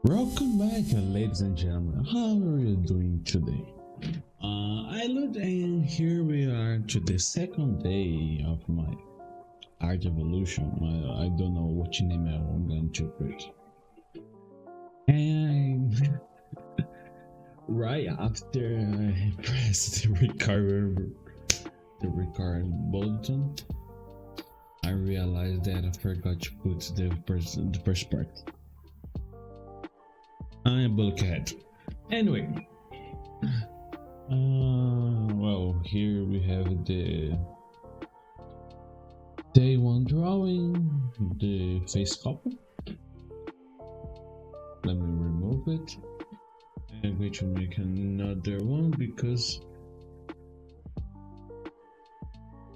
Welcome back, ladies and gentlemen. How are you doing today? I looked and here we are to the second day of my art evolution. I don't know which name I'm going to put. And right after I pressed the record button, I realized that I forgot to put the first part. I'm a bulkhead. Anyway, well, here we have the day one drawing, the face couple. Let me remove it. I'm going to make another one because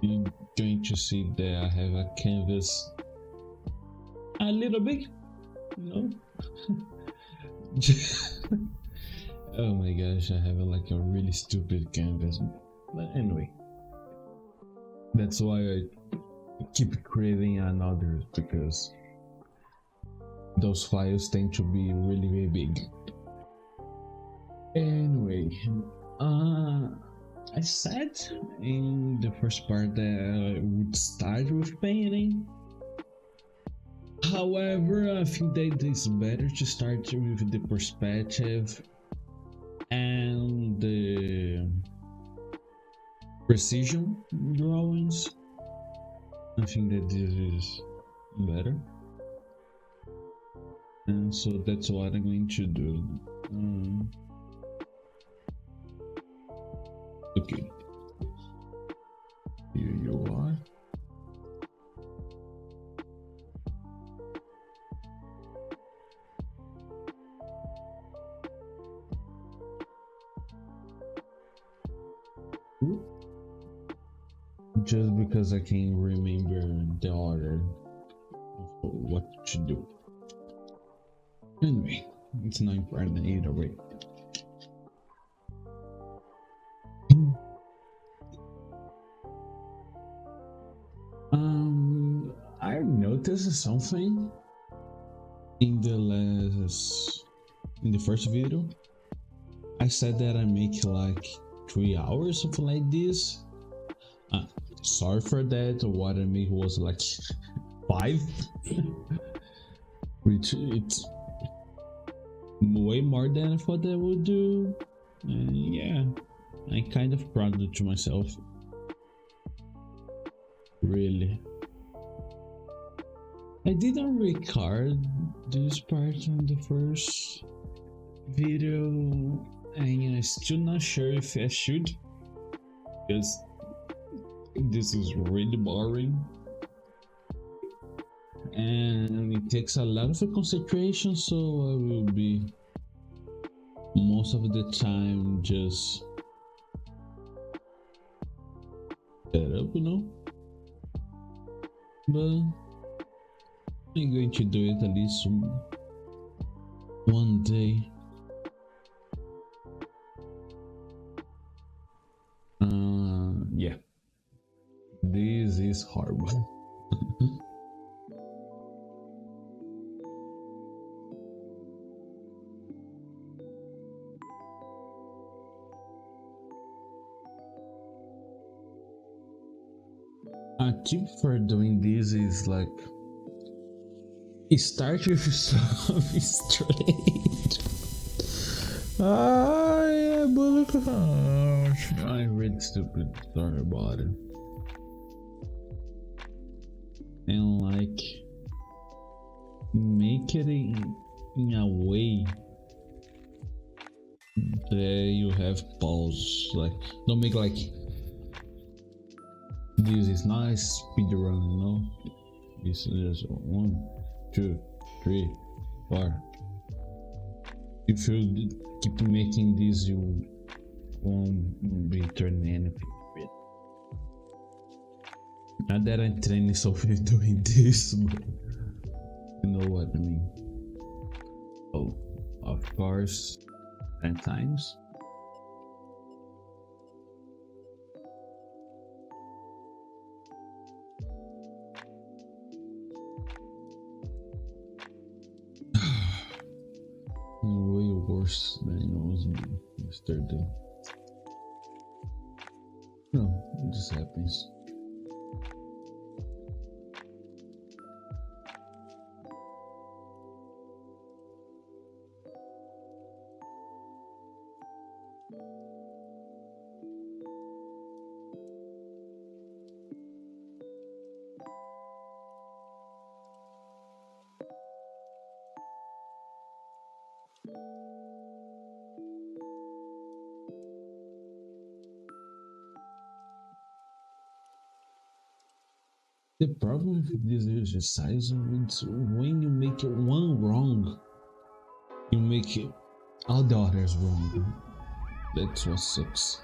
you're going to see that I have a canvas a little big, you know. Oh my gosh, I have like a really stupid canvas. But anyway, that's why I keep creating another, because those files tend to be really big. Anyway, I said in the first part that I would start with painting. However, I think that it's better to start with the perspective and the precision drawings. I think that this is better, and so that's what I'm going to do. Okay, here you are. Just because I can't remember the order of what to do. Anyway, it's not important either way. I noticed something in the first video. I said that I make like 3 hours, something like this. Sorry for that. What I made was like 5, which it's way more than I thought I would do. And yeah, I kind of proud to myself. Really. I didn't record this part on the first video, and I'm still not sure if I should, because this is really boring and it takes a lot of concentration, so I will be most of the time just set up, you know. But I'm going to do it at least one day. Yeah, this is horrible. A tip for doing this is like start with something straight. Yeah, bullet. I'm really stupid. Sorry about it. And like make it in a way that you have pause. Like don't make like this is nice speed run, you know. This is 1, 2, 3, 4. If you keep making this, you won't be turning anything. Not that I'm training Sophie doing this, but you know what I mean. Oh, of course, 10 times. worse than yesterday. No, it just happens. The problem with this exercise is when you make one wrong, you make all the others wrong. That's what sucks.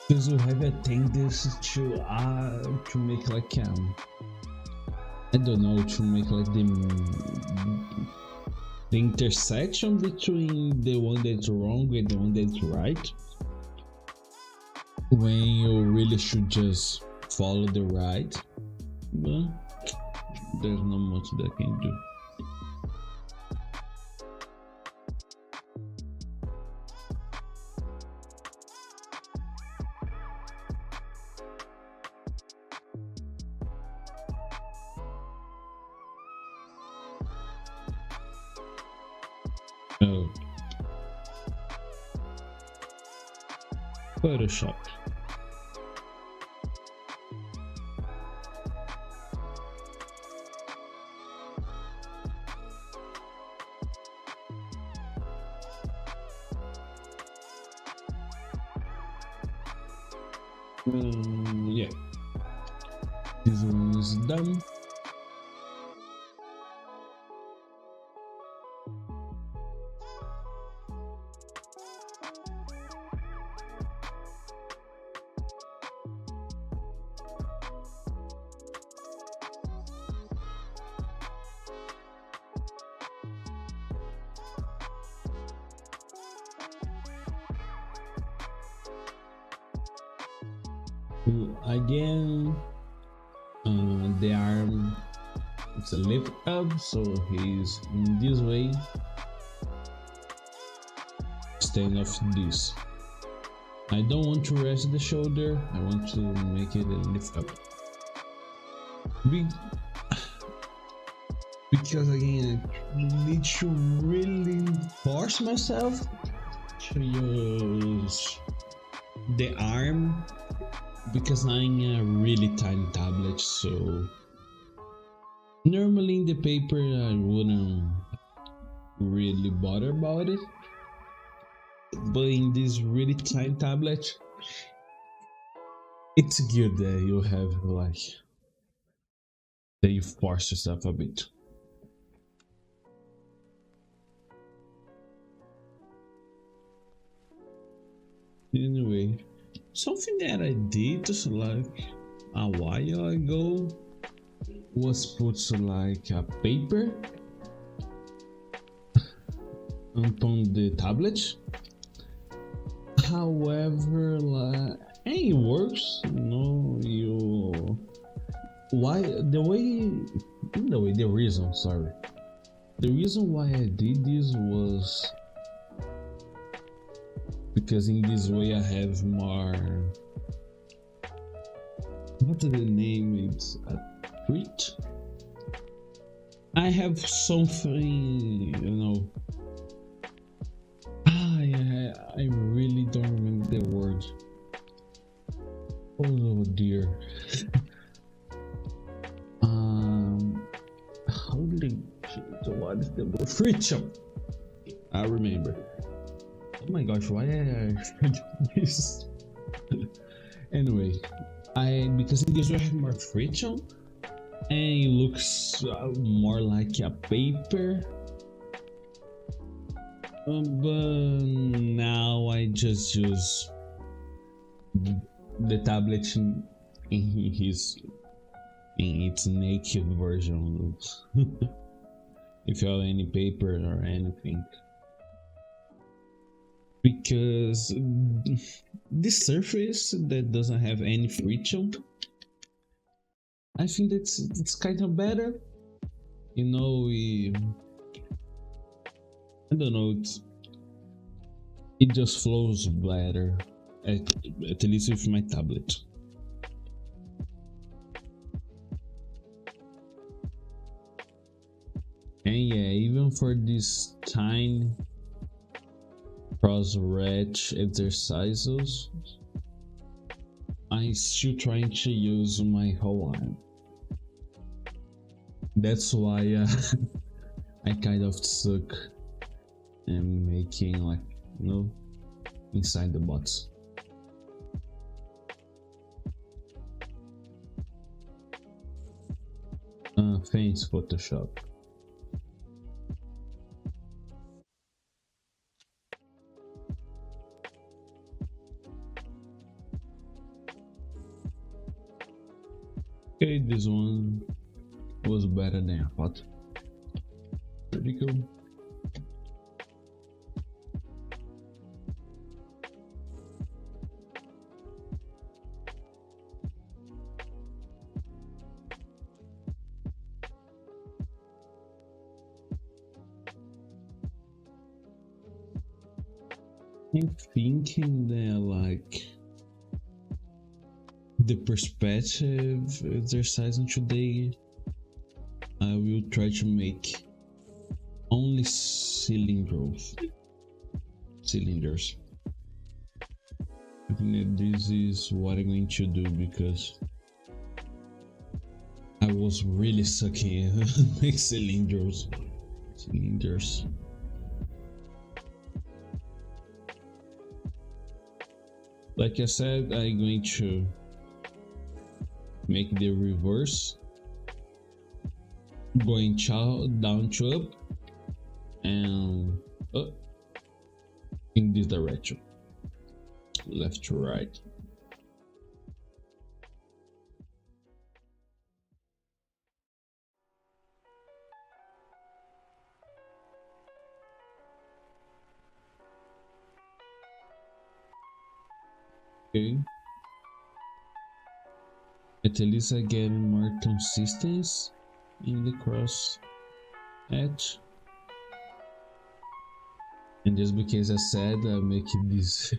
Because you have a tendency to make like I don't know, to make like the intersection between the one that's wrong and the one that's right, when you really should just follow the right. But there's not much that I can do. Oh. Photoshop. Yeah. This one is done. Again, the arm, it's a lift up, so he's in this way, stand off this. I don't want to rest the shoulder, I want to make it a lift up. Because again, I need to really force myself to use the arm, because I'm a really tiny tablet, so normally in the paper I wouldn't really bother about it, but in this really tiny tablet, it's good that you have like that you force yourself a bit. Anyway, something that I did like a while ago was put like a paper upon the tablet. However, like, it works, you the reason why I did this was because in this way I have more, what is the name, it's a treat. I have something, I really don't remember the word. Oh dear. Holy shit, what is the word? Freedom. I remember. Oh my gosh, why I forget this? Anyway, because in this way I have more friction and it looks more like a paper. But now I just use the tablet in its naked version, without any paper or anything. because this surface that doesn't have any friction, I think that's kind of better. You know, I don't know, it just flows better, at least with my tablet. And yeah, even for this tiny cross stretch exercises, I'm still trying to use my whole arm. That's why I kind of suck in making, like, you know, inside the box. Thanks, Photoshop. Okay, this one was better than I thought. Pretty cool. I'm thinking that, like, the perspective exercising today, I will try to make only cylinders. I think that this is what I'm going to do, because I was really sucking at make cylinders. Like I said, I'm going to make the reverse, going down to up and up in this direction, left to right. Okay, at least I get more consistency in the cross edge. And just because I said I'm making this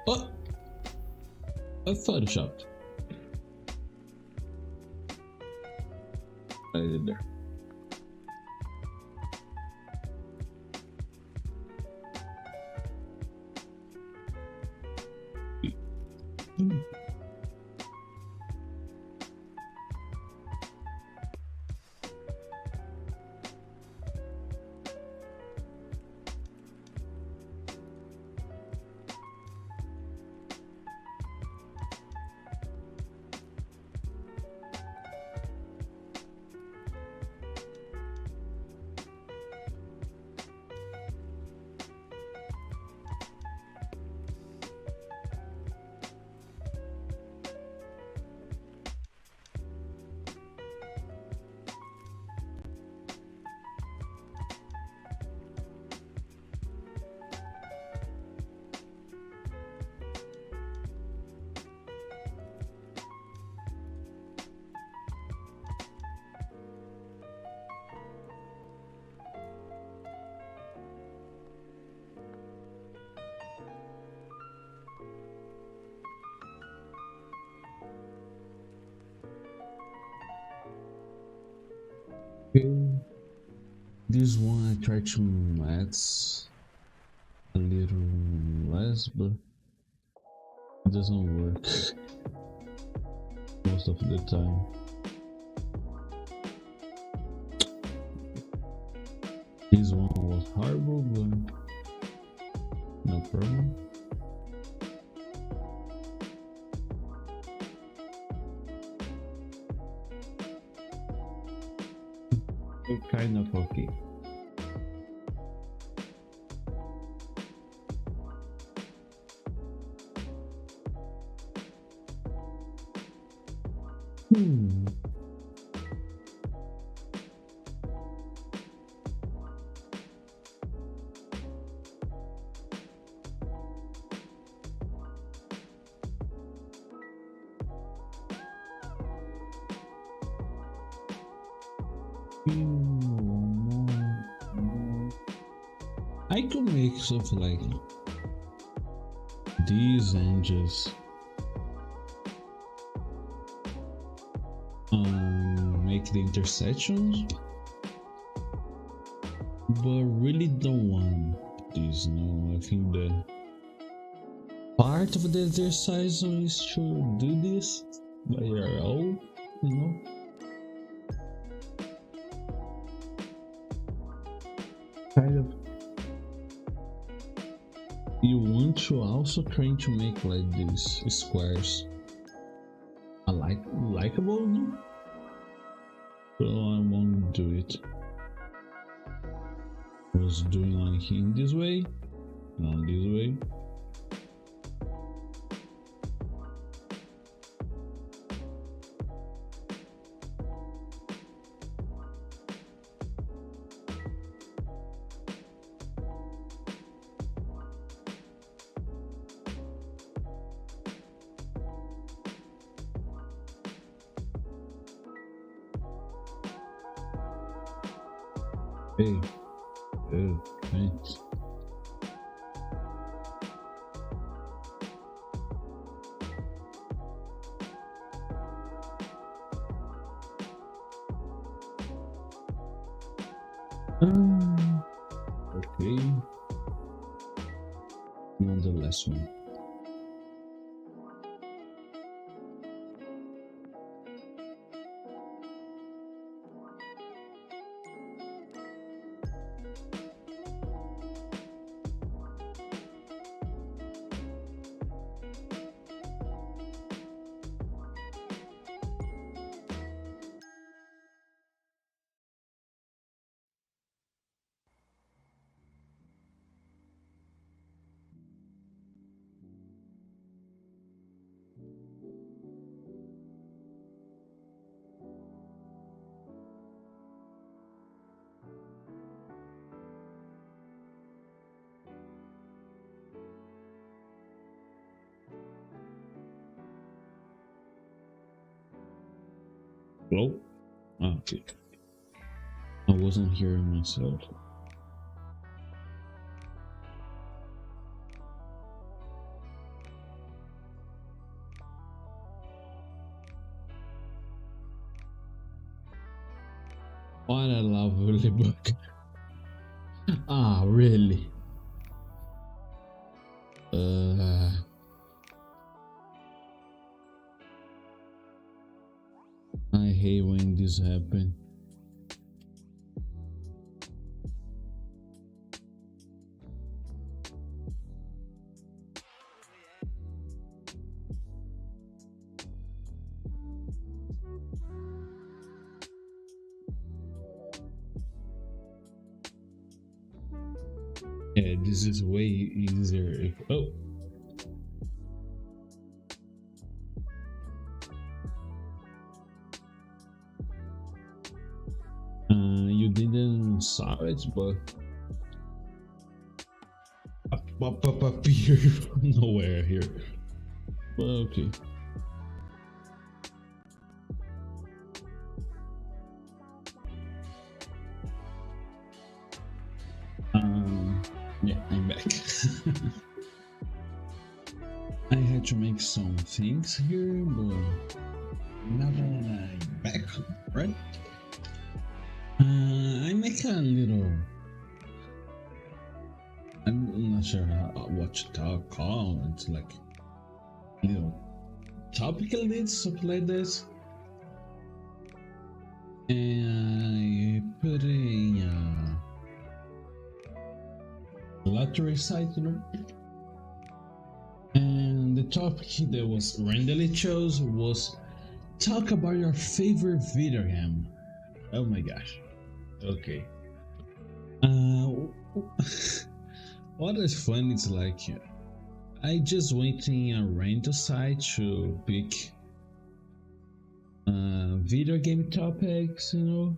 oh, a Photoshop. I did there. Okay. This one I try to match a little less, but it doesn't work most of the time. This one was horrible, but no problem. It's kind of okay. I could make something like these and just make the intersections, but really don't want this. No, I think the part of the exercise is to do this by your own, you know. Kind of. You want to also trying to make like these squares likable, no? So I won't do it. I was doing like in this way, not this way. Hey, oh, thanks. Okay. On the last one. Hello? Oh, okay. I wasn't hearing myself. What a lovely book. Ah, really? I hate when this happens. Yeah, this is way easier if you didn't saw it, but pop appear nowhere here. But okay. Yeah, I'm back. I had to make some things here, but now that I'm back, right? I make a little. I'm not sure what to call. It's like little topical bits, something like this. And I put a lottery site, you know. And the topic that was randomly chose was talk about your favorite video game. Oh my gosh. Okay. What is fun is like I just went in a random site to pick video game topics, you know,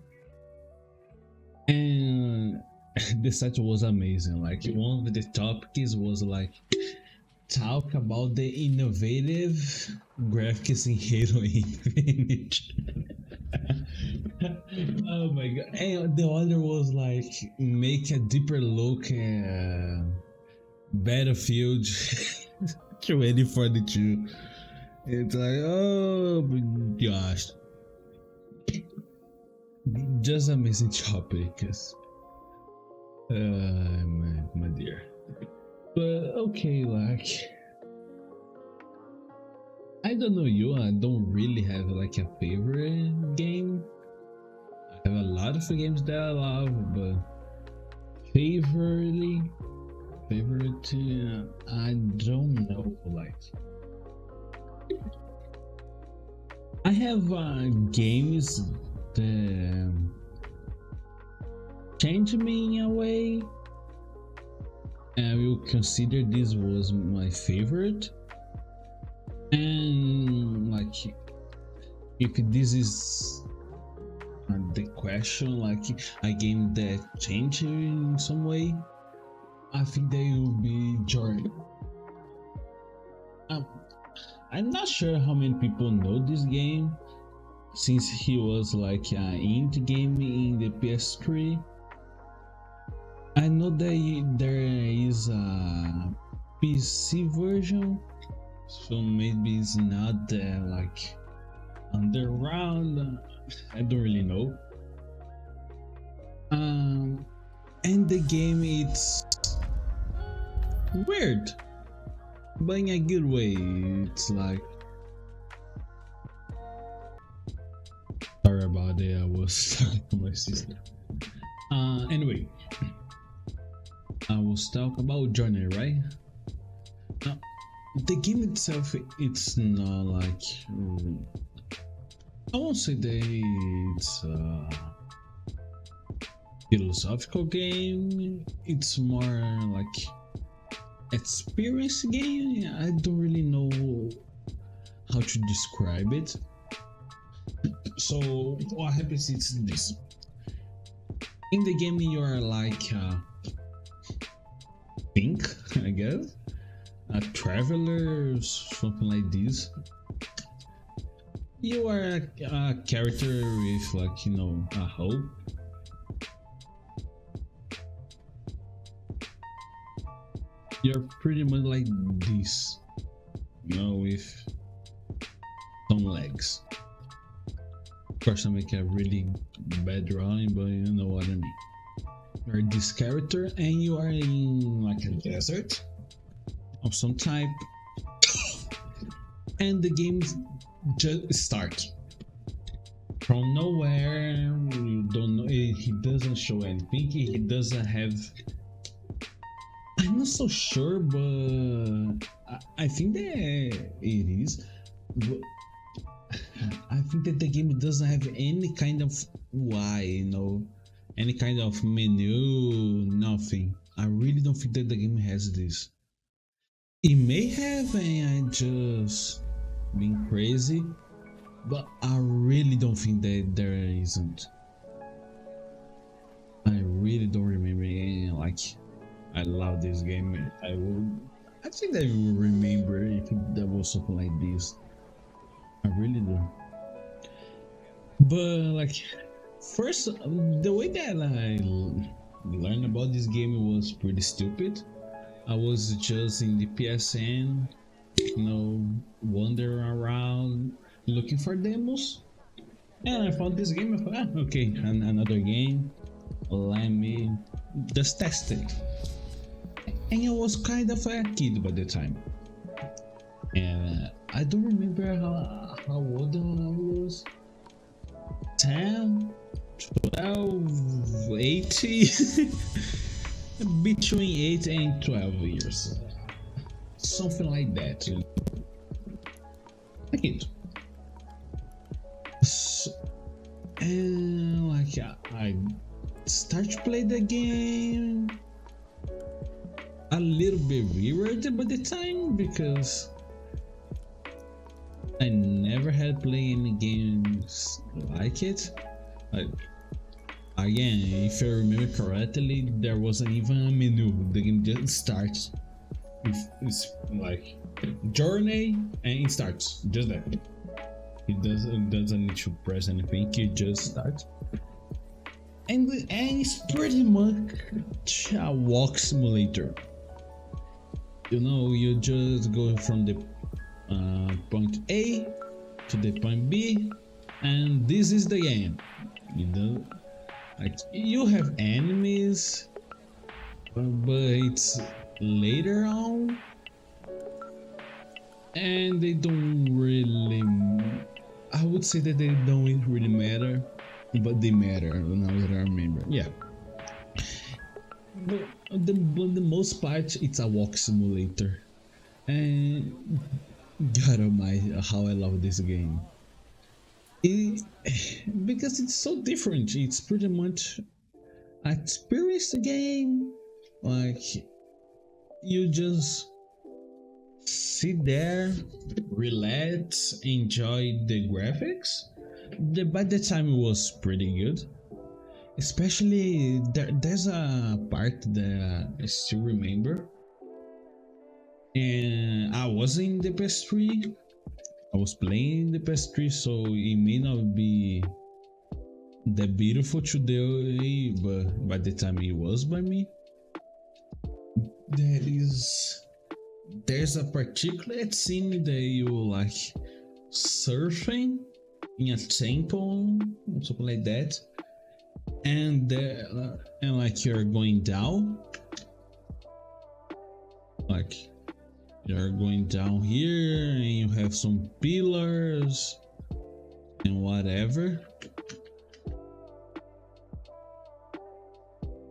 and the site was amazing. Like one of the topics was like talk about the innovative graphics in Halo Infinite. Oh my god! And the other was like make a deeper look at Battlefield 2042. It's like, oh my gosh, just amazing topic, my dear. But okay, like I don't know you. I don't really have like a favorite game. I have a lot of games that I love, but favorite, I don't know. Like I have games that change me in a way. I will consider this was my favorite, and like if this is the question, like a game that changed you in some way, I think they will be Jordan. I'm not sure how many people know this game, since he was like an indie game in the PS3. I know that there is a PC version, so maybe it's not that like underground. I don't really know. And the game it's weird, but in a good way. It's like, sorry about it. I was talking to my sister. Anyway, I was talking about Journey, right? The game itself, it's not like I won't say that it's a philosophical game. It's more like experience game. I don't really know how to describe it. So what happens is this: in the game you are like Pink, I guess, a traveler, something like this. You are a character with like, you know, a hope. You're pretty much like this, you know, with some legs. Of course, I make a really bad drawing, but you know what I mean. You're this character and you are in like a desert of some type, and the game just starts from nowhere. You don't know, he doesn't show anything, he doesn't have, I'm not so sure, but I think that it is, but I think that the game doesn't have any kind of UI, you know, any kind of menu, nothing. I really don't think that the game has this. It may have, and I just being crazy, but I really don't think that there isn't. I really don't remember any, like, I love this game. I think that I will remember if there was something like this. I really do. But like, first, the way that I learned about this game was pretty stupid. I was just in the PSN, you know, wandering around looking for demos, and I found this game. I thought, okay, another game. Let me just test it. And I was kind of a kid by the time, and I don't remember how old I was. 10, 12, 80. Between 8 and 12 years, something like that. Like it. So, and like I start to play the game a little bit weird by the time, because I never had played any games like it. Again, if I remember correctly, there wasn't even a menu. The game just starts. it's like journey and it starts just that. It doesn't need to press anything. It just starts. And it's pretty much a walk simulator. You know, you just go from the point A to the point B, and this is the game. You know, like you have enemies, but it's later on, and they don't really. I would say that they don't really matter, but they matter now that I remember. Yeah. But the most part, it's a walk simulator, and God Almighty, how I love this game! Because it's so different. It's pretty much experience the game. Like you just sit there, relax, enjoy the graphics. By the time it was pretty good. Especially there's a part that I still remember, and I was in the PS3. I was playing the PS3, so it may not be that beautiful today, but by the time it was by me, there's a particular scene that you like surfing in a temple, something like that. And like you're going down, like you're going down here, and you have some pillars and whatever,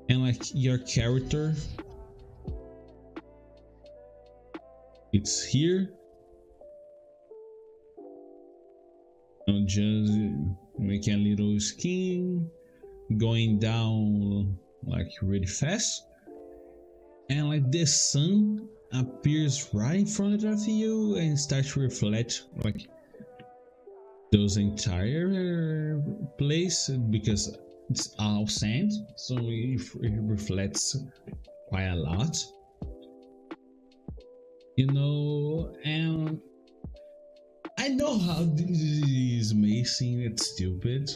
and like your character, it's here. I'm just making a little skin, going down like really fast, and like the sun appears right in front of you and starts to reflect like those entire place, because it's all sand, so it reflects quite a lot, you know. And I know how this may seem it's stupid,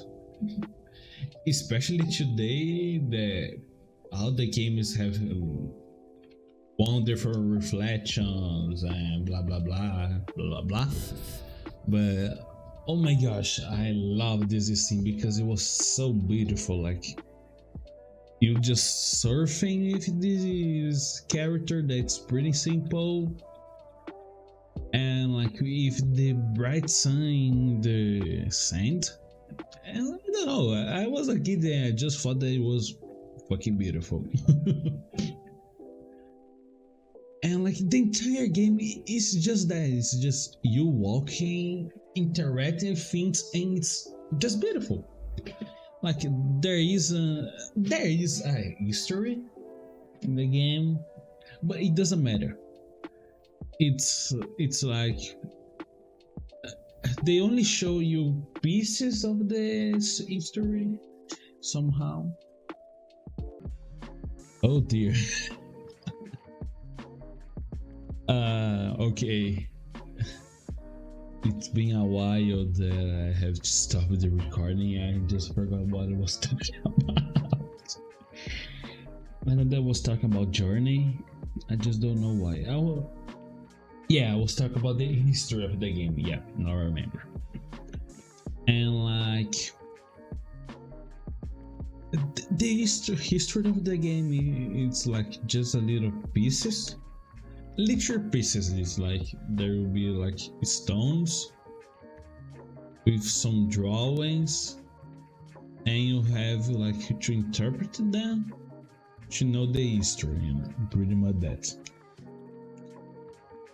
especially today that all the games have wonderful reflections and blah blah blah blah blah. But oh my gosh, I love this scene because it was so beautiful. Like you just surfing with this character that's pretty simple, and like with the bright sun in the sand. And I don't know, I was a kid and I just thought that it was fucking beautiful. And like the entire game is just that, it's just you walking, interacting with things, and it's just beautiful. Like there is a history in the game, but it doesn't matter. It's like they only show you pieces of this history somehow. Oh dear. Okay. It's been a while that I have to stop the recording. I just forgot what I was talking about. I know that I was talking about Journey. I just don't know why. I was talking about the history of the game. Yeah, now I remember. And like the history of the game, it's like just a little pieces. Literal pieces. Is like there will be like stones with some drawings, and you have like to interpret them to know the history, you know, pretty much that.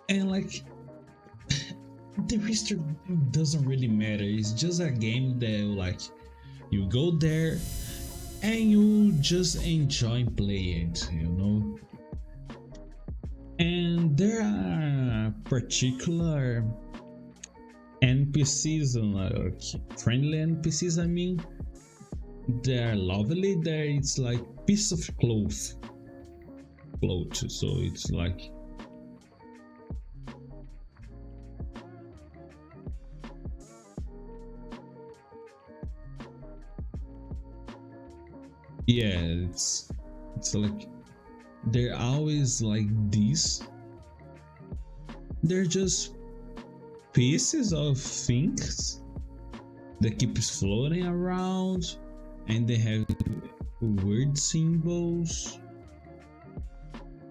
And like the history doesn't really matter. It's just a game that like you go there and you just enjoy playing it, you know. And there are particular NPCs, like friendly NPCs, I mean, they're lovely. There it's like piece of cloth, so it's like Yeah, it's like they're always like this. They're just pieces of things that keeps floating around, and they have weird symbols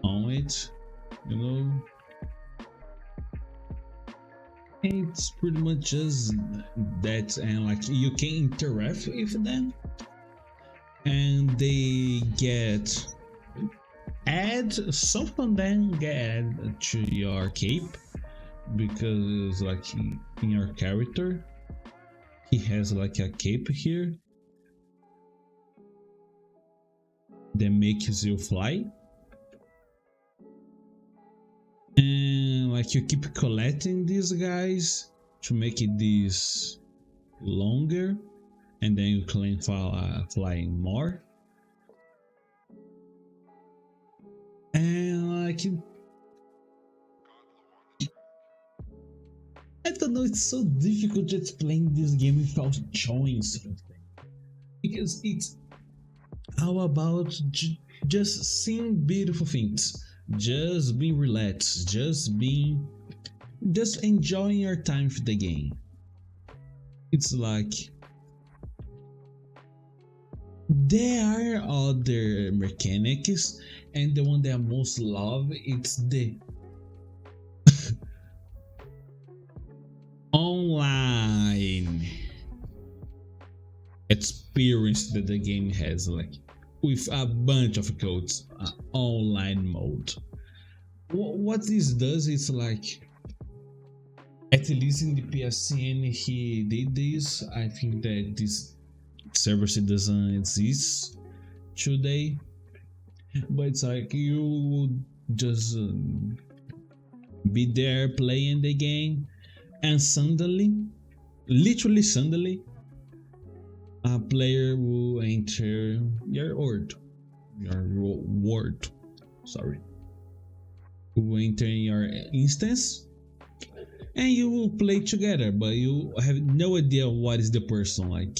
on it, you know. It's pretty much just that, and like you can interact with them, and they get add some of them get added to your cape because like in your character he has like a cape here that makes you fly, and like you keep collecting these guys to make it this longer, and then you can flying more. And like I don't know, it's so difficult to explain this game without showing something, because it's all about just seeing beautiful things, just being relaxed, just enjoying your time with the game. It's like there are other mechanics, and the one that I most love it's the online experience that the game has, like with a bunch of codes, online mode. What this does is like, at least in the PSN he did this. I think that this service doesn't exist today, but it's like you just be there playing the game, and suddenly, literally suddenly, a player will enter your world, sorry, will enter your instance, and you will play together, but you have no idea what is the person like.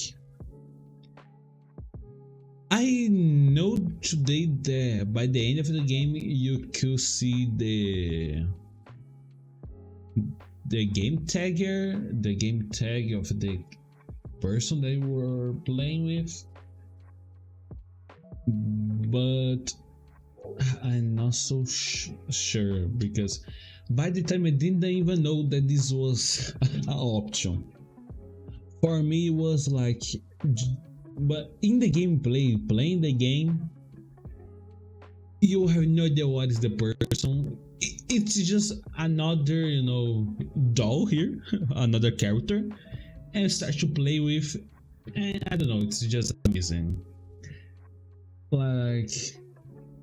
I know today that by the end of the game you could see the game tag of the person they were playing with, but I'm not so sure, because by the time I didn't even know that this was an option. For me it was like, but in the gameplay, playing the game, you have no idea what is the person. It's just another, doll here, another character, and start to play with, and I don't know, it's just amazing. Like,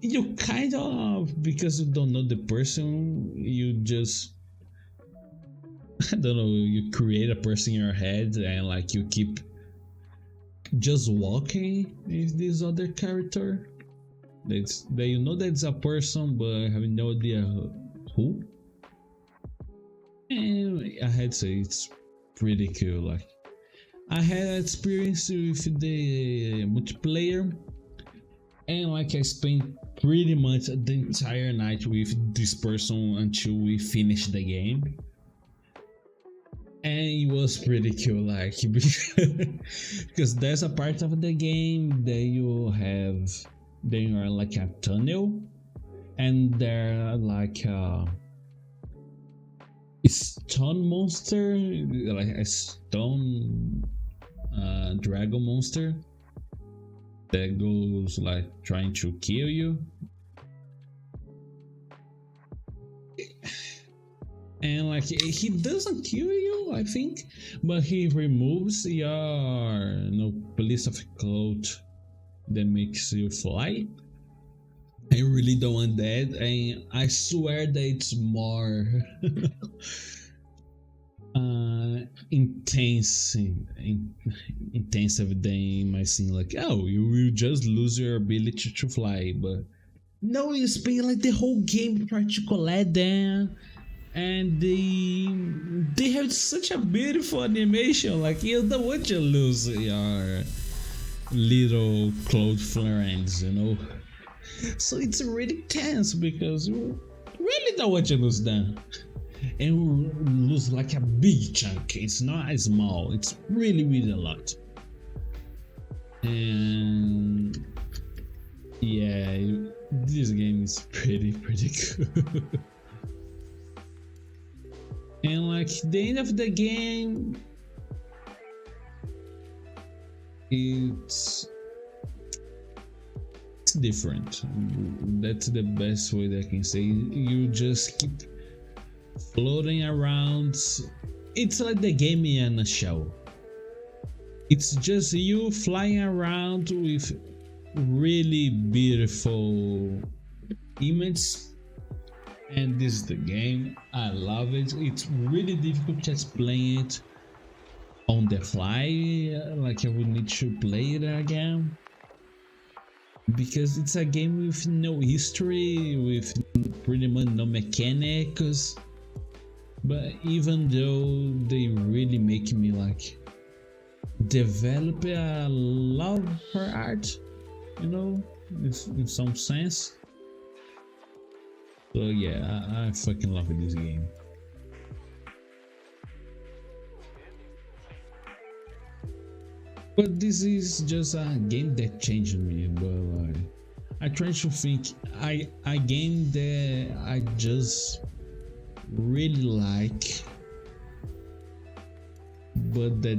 you kind of, because you don't know the person, you just, I don't know, you create a person in your head, and like you keep just walking with this other character. That you know that's a person, but I have no idea who. And I had to say it's pretty cool. Like, I had experience with the multiplayer, and like I spent pretty much the entire night with this person until we finished the game. And it was pretty cool, like, because there's a part of the game that you are like a tunnel, and there are like a stone monster, like a stone dragon monster that goes like trying to kill you. And like he doesn't kill you, I think, but he removes your piece of cloth that makes you fly. I really don't want that, and I swear that it's more intensive than my scene. Like, oh, you will just lose your ability to fly, but no, you spend like the whole game trying to collect them. And they have such a beautiful animation, like you don't want to lose little clothes friends, you know. So it's really tense because you really don't want to lose them. And we lose like a big chunk. It's not small, it's really, really a lot. And yeah, this game is pretty good. And like the end of the game, it's different. That's the best way that I can say. You just keep floating around. It's like the game in a shell. It's just you flying around with really beautiful images, and this is the game. I love it. It's really difficult just playing it on the fly, like I would need to play it again, because it's a game with no history, with pretty much no mechanics. But even though they really make me like develop a love for art, you know, in some sense. So yeah, I fucking love this game. But this is just a game that changed me. But I try to think, a game that I just really like, but that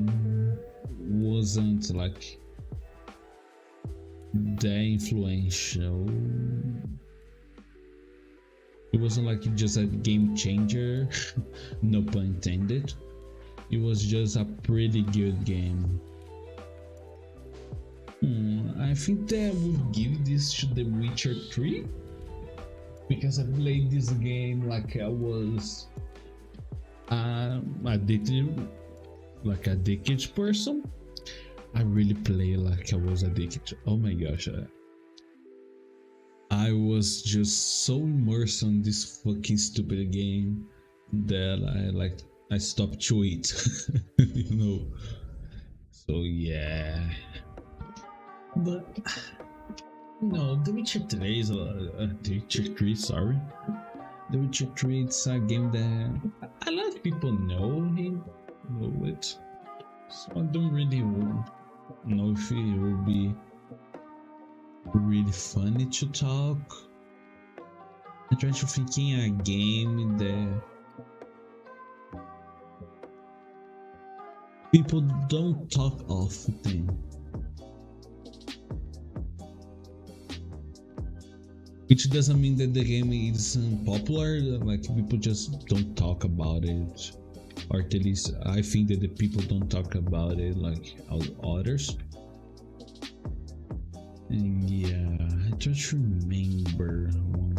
wasn't like that influential. It wasn't like just a game changer, no pun intended. It was just a pretty good game. I think that I would give this to The Witcher 3, because I played this game like I was addicted, like addicted person. I really play like I was addicted. Oh my gosh, I was just so immersed on this fucking stupid game that I stopped to eat, you know. So yeah, but no, The Witcher 3 is The Witcher 3, sorry. The Witcher 3, it's a game that a lot of people know it. So I don't really know if it will be really funny to talk. I'm trying to think in a game that people don't talk often. Which doesn't mean that the game is unpopular, like people just don't talk about it. Or at least I think that the people don't talk about it like others. And yeah, I try to remember one.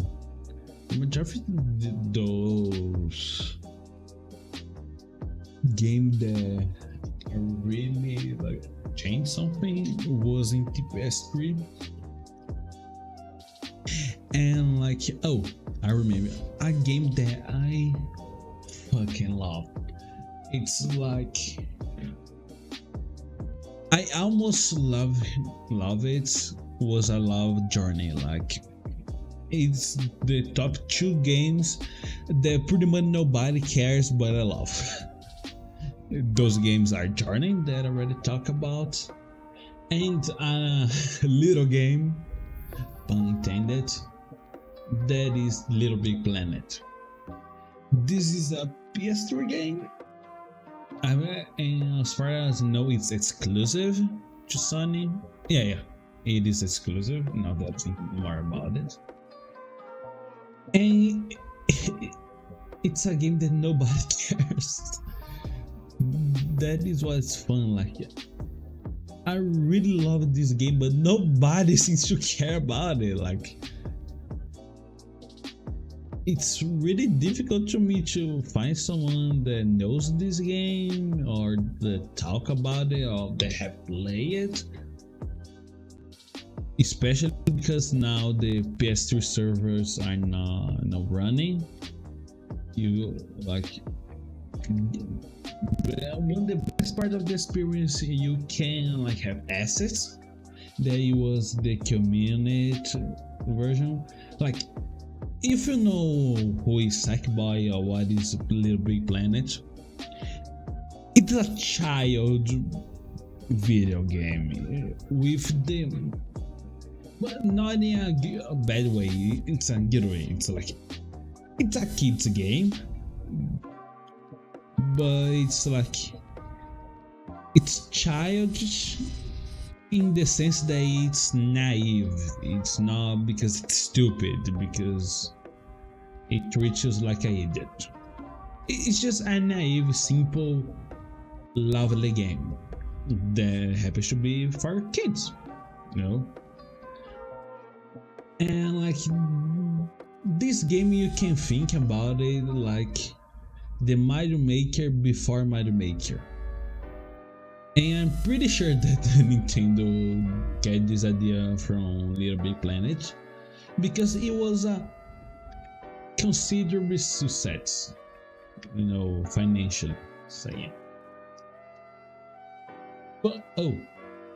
The majority of those games that really like changed something was in PS3. And like, oh, I remember a game that I fucking love. It's like I almost love it. Was a love journey. Like it's the top 2 games that pretty much nobody cares, but I love. Those games are Journey that I already talked about, and a little game, pun intended, that is Little Big Planet. This is a PS3 game. And as far as I know, it's exclusive to Sony. Yeah, it is exclusive. Now that I think more about it, and it's a game that nobody cares. That is what's fun. Like, I really love this game, but nobody seems to care about it. Like, it's really difficult to me to find someone that knows this game or that talk about it or that have played it, especially because now the PS3 servers are not running. You like, one of the best part of the experience, you can like have assets there was the community version. Like, if you know who is Sackboy or what is Little Big Planet, it's a child video game with the, but not in a bad way. It's a good way. It's like, it's a kids game, but it's like, it's childish in the sense that it's naive. It's not because it's stupid, because it treats you like an idiot. It's just a naive, simple, lovely game that happens to be for kids, you know. And like, this game, you can think about it like the Mario Maker before Mario Maker. And I'm pretty sure that Nintendo got this idea from Little Big Planet because it was a considerable success, you know, financially saying. But oh,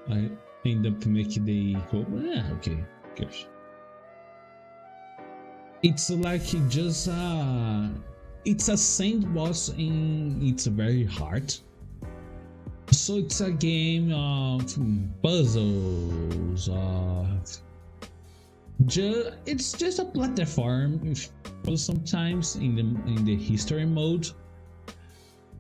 I end up making the call. Yeah, okay, gosh. It's like just it's a sandbox in its very heart. So it's a game of puzzles, it's just a platform sometimes in the history mode,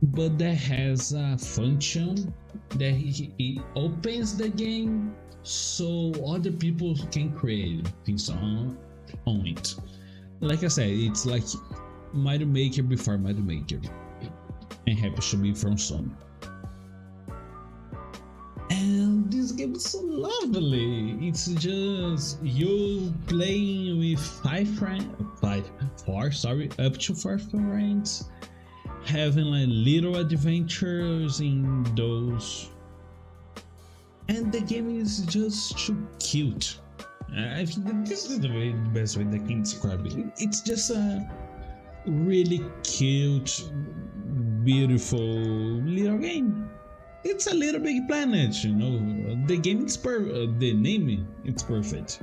but that has a function that it opens the game so other people can create things on it. Like I said, it's like Mario Maker before Mario Maker, and happens to be from Sony. And this game is so lovely. It's just you playing with up to 4 friends, having like little adventures in those. And the game is just too cute. I think that this is the best way that I can describe it. It's just a really cute, beautiful little game. It's a Little Big Planet, you know. The game is the name, it's perfect.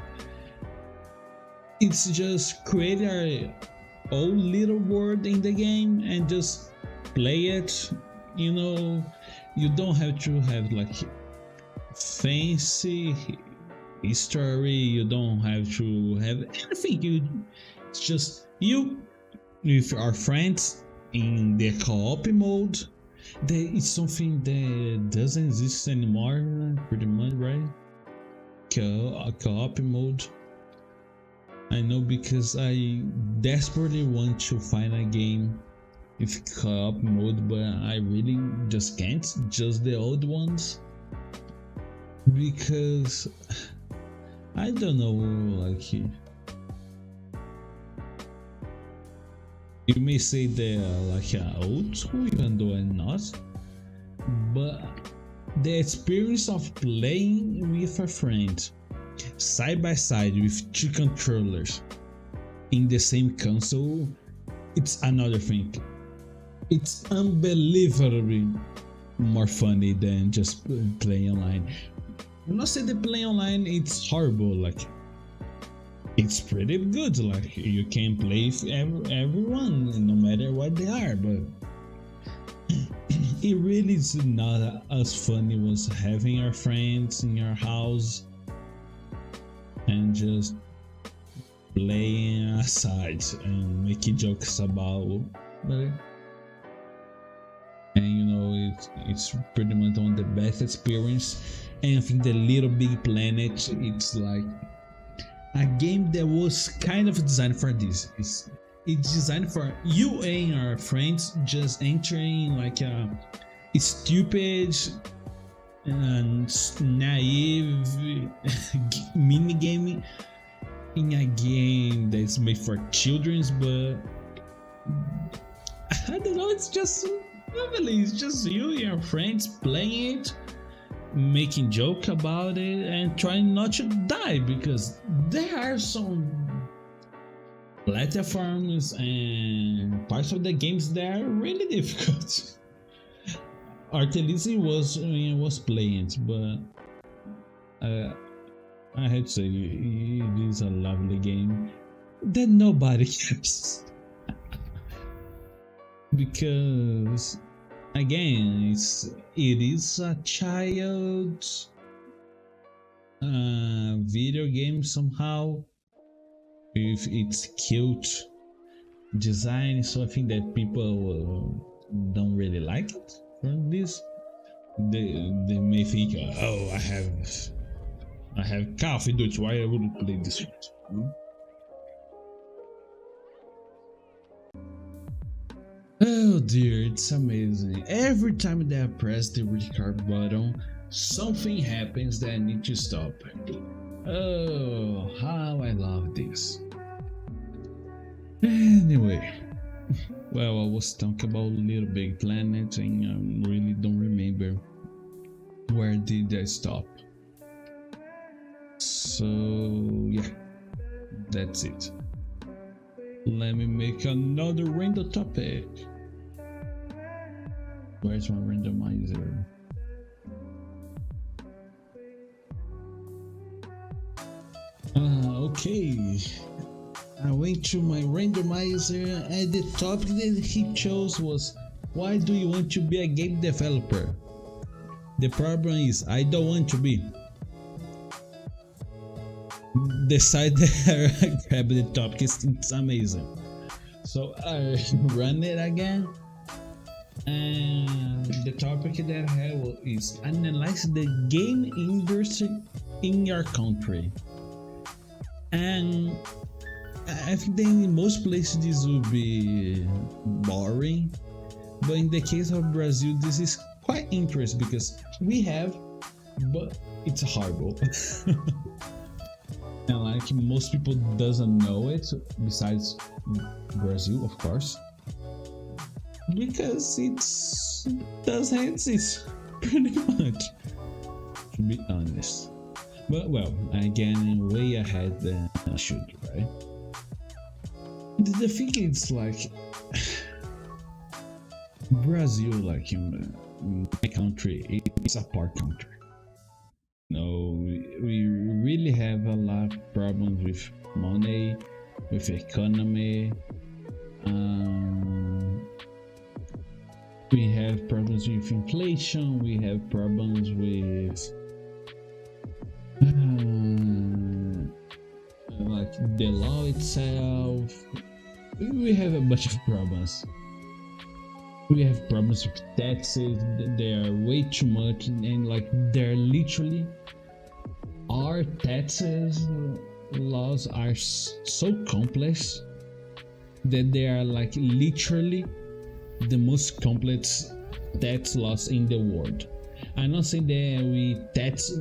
It's just create our own little world in the game and just play it. You know, you don't have to have like fancy history. You don't have to have anything. It's just you with our friends in the co-op mode. There is something that doesn't exist anymore, pretty much, right? Co-op mode. I know because I desperately want to find a game with co-op mode, but I really just can't. Just the old ones, because I don't know, like. You may say they're like old school, even though I'm not, but the experience of playing with a friend side by side with 2 controllers in the same console, it's another thing. It's unbelievably more funny than just playing online. I'm not saying that playing online it's horrible, like it's pretty good, like you can play with everyone no matter what they are, but it really is not as funny as having our friends in your house and just playing aside and making jokes about it. And you know, it's pretty much on the best experience. And I think the Little Big Planet, it's like a game that was kind of designed for this. It's designed for you and your friends just entering like a stupid and naive mini game in a game that's made for children's, but I don't know, it's just lovely. It's just you and your friends playing it, making joke about it, and trying not to die, because there are some platforms and parts of the games that are really difficult. Artelisi was playing it, but I had to say it is a lovely game that nobody cares because again it is a child video game somehow with its cute design, so I think that people don't really like it from this. They may think, oh, I have Call of Duty, why I wouldn't play this one? Hmm? Oh dear, it's amazing. Every time that I press the record button, something happens that I need to stop. Oh, how I love this. Anyway, well, I was talking about Little Big Planet and I really don't remember where did I stop. So yeah, that's it. Let me make another random topic. Where's my randomizer? Okay. I went to my randomizer and the topic that he chose was, why do you want to be a game developer? The problem is I don't want to be. The side that I grabbed the topic it's amazing. So I run it again, and the topic that I have is analyze the game industry in your country. And I think that in most places this would be boring, but in the case of Brazil, this is quite interesting because we have, but it's horrible. And like most people doesn't know it, besides Brazil, of course, because it doesn't exist, pretty much, to be honest. But well, again, way ahead than I should, right? The thing is like Brazil, like in my country, it's a poor country. No, we really have a lot of problems with money, with economy. We have problems with inflation. We have problems with like the law itself. We have a bunch of problems. We have problems with taxes. They are way too much, and like they're literally our taxes laws are so complex that they are like literally the most complex tax laws in the world. I'm not saying that we tax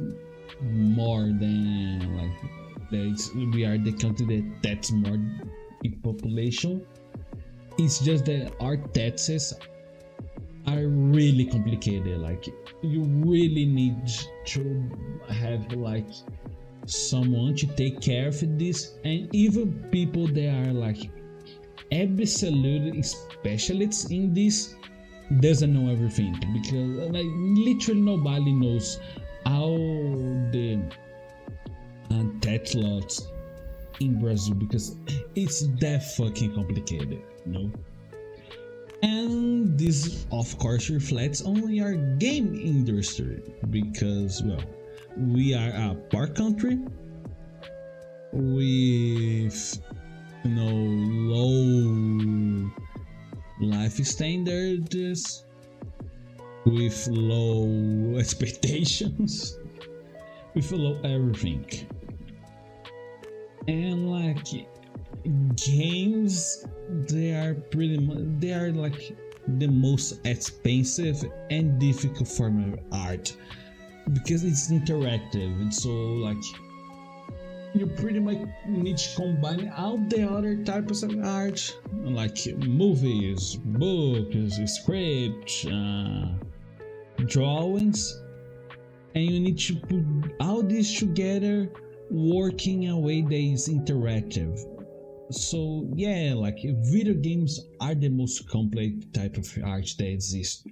more than like that we are the country that tax more in population. It's just that our taxes are really complicated. Like you really need to have like someone to take care of this, and even people that are like absolute specialists in this doesn't know everything, because like literally nobody knows how the tax laws in Brazil, because it's that fucking complicated, you know. And this of course reflects on our game industry, because well, we are a poor country with low life standards, with low expectations, with low everything. And like games, they are like the most expensive and difficult form of art, because it's interactive. And so like you pretty much need to combine all the other types of art, like movies, books, scripts, drawings, and you need to put all this together working in a way that is interactive. So yeah, like video games are the most complex type of art that exists,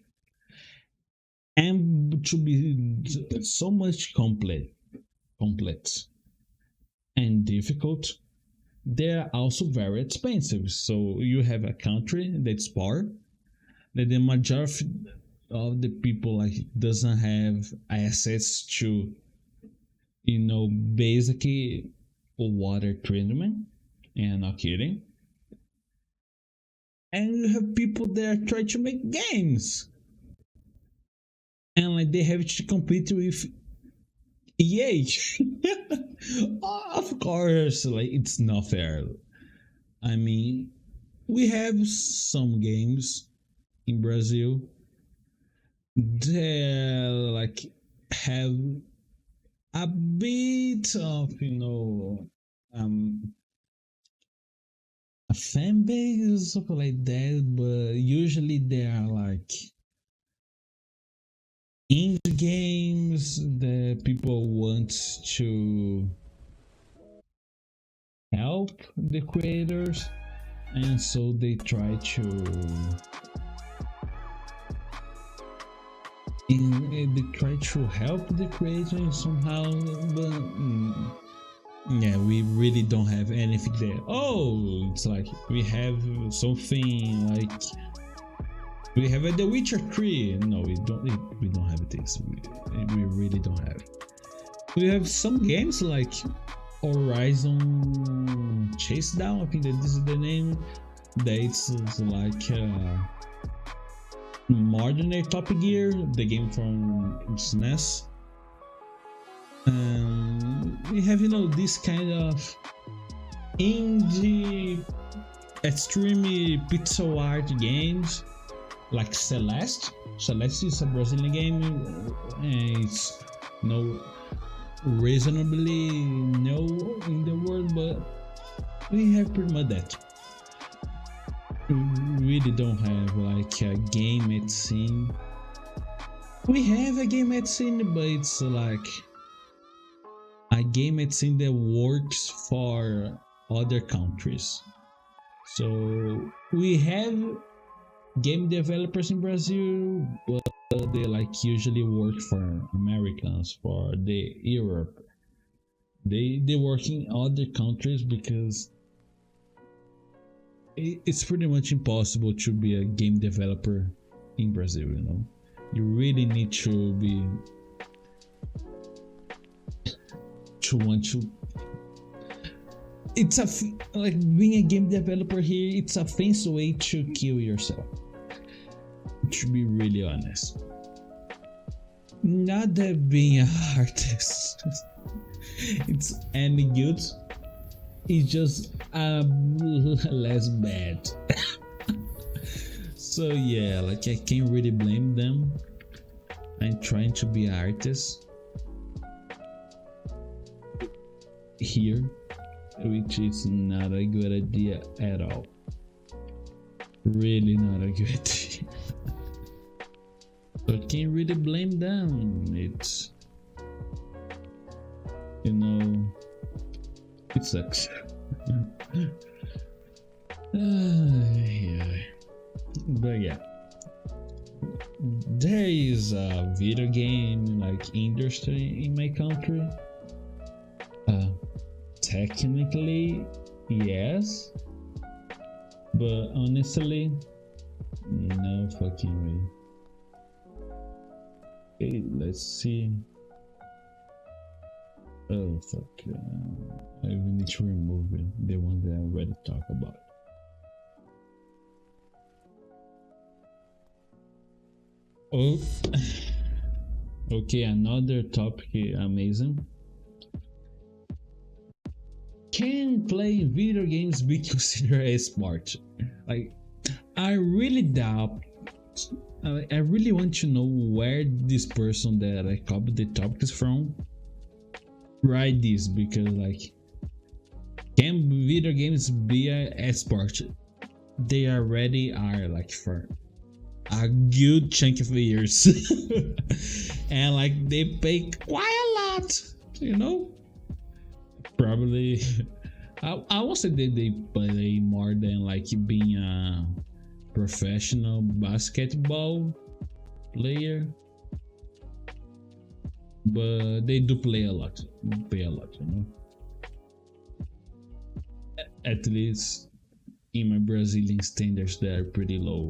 and to be so much complex, and difficult, they're also very expensive. So you have a country that's poor, that the majority of the people like doesn't have access to, basically water treatment, and not kidding. And you have people that try to make games, and like they have to compete with EA. Of course, like it's not fair. I mean, we have some games in Brazil that like have a bit of um a fan base or something like that, but usually they are like indie games that people want to help the creators, and so they try to help the creators somehow, but yeah, we really don't have anything there. Oh, it's like we have something like we have a The Witcher 3. No, we don't have this. We really don't have. We have some games like Horizon Chase Down. I think that this is the name. That's like more than a Top Gear, the game from SNES. We have this kind of indie, extremely pixel art games like Celeste. Celeste is a Brazilian game, and it's reasonably known in the world, but we have pretty much that. We really don't have like a game at scene. We have a game at scene, but it's like a game at scene that works for other countries. So we have game developers in Brazil, but they like usually work for Americans, for the Europe. They work in other countries because it's pretty much impossible to be a game developer in Brazil. You really need to want to. It's like being a game developer here. It's a fancy way to kill yourself. To be really honest, not that being an artist it's any good. It's just less bad. So yeah, like I can't really blame them. I'm trying to be an artist here, which is not a good idea at all. Really not a good idea. So I can't really blame them. It's it sucks. Yeah. But yeah, there is a video game like industry in my country. Technically, yes, but honestly, no fucking way. Okay, let's see. Oh fuck! I even need to remove it. The one that I already talked about. Oh, okay. Another topic, amazing. Can playing video games be considered as smart? Like, I really doubt. I really want to know where this person that I copied the topics from write this, because like, can video games be a sport? They already are, like, for a good chunk of years. And like they pay quite a lot. Probably I won't say that they play more than like being a professional basketball player, but they do play a lot. at least in my Brazilian standards, they are pretty low.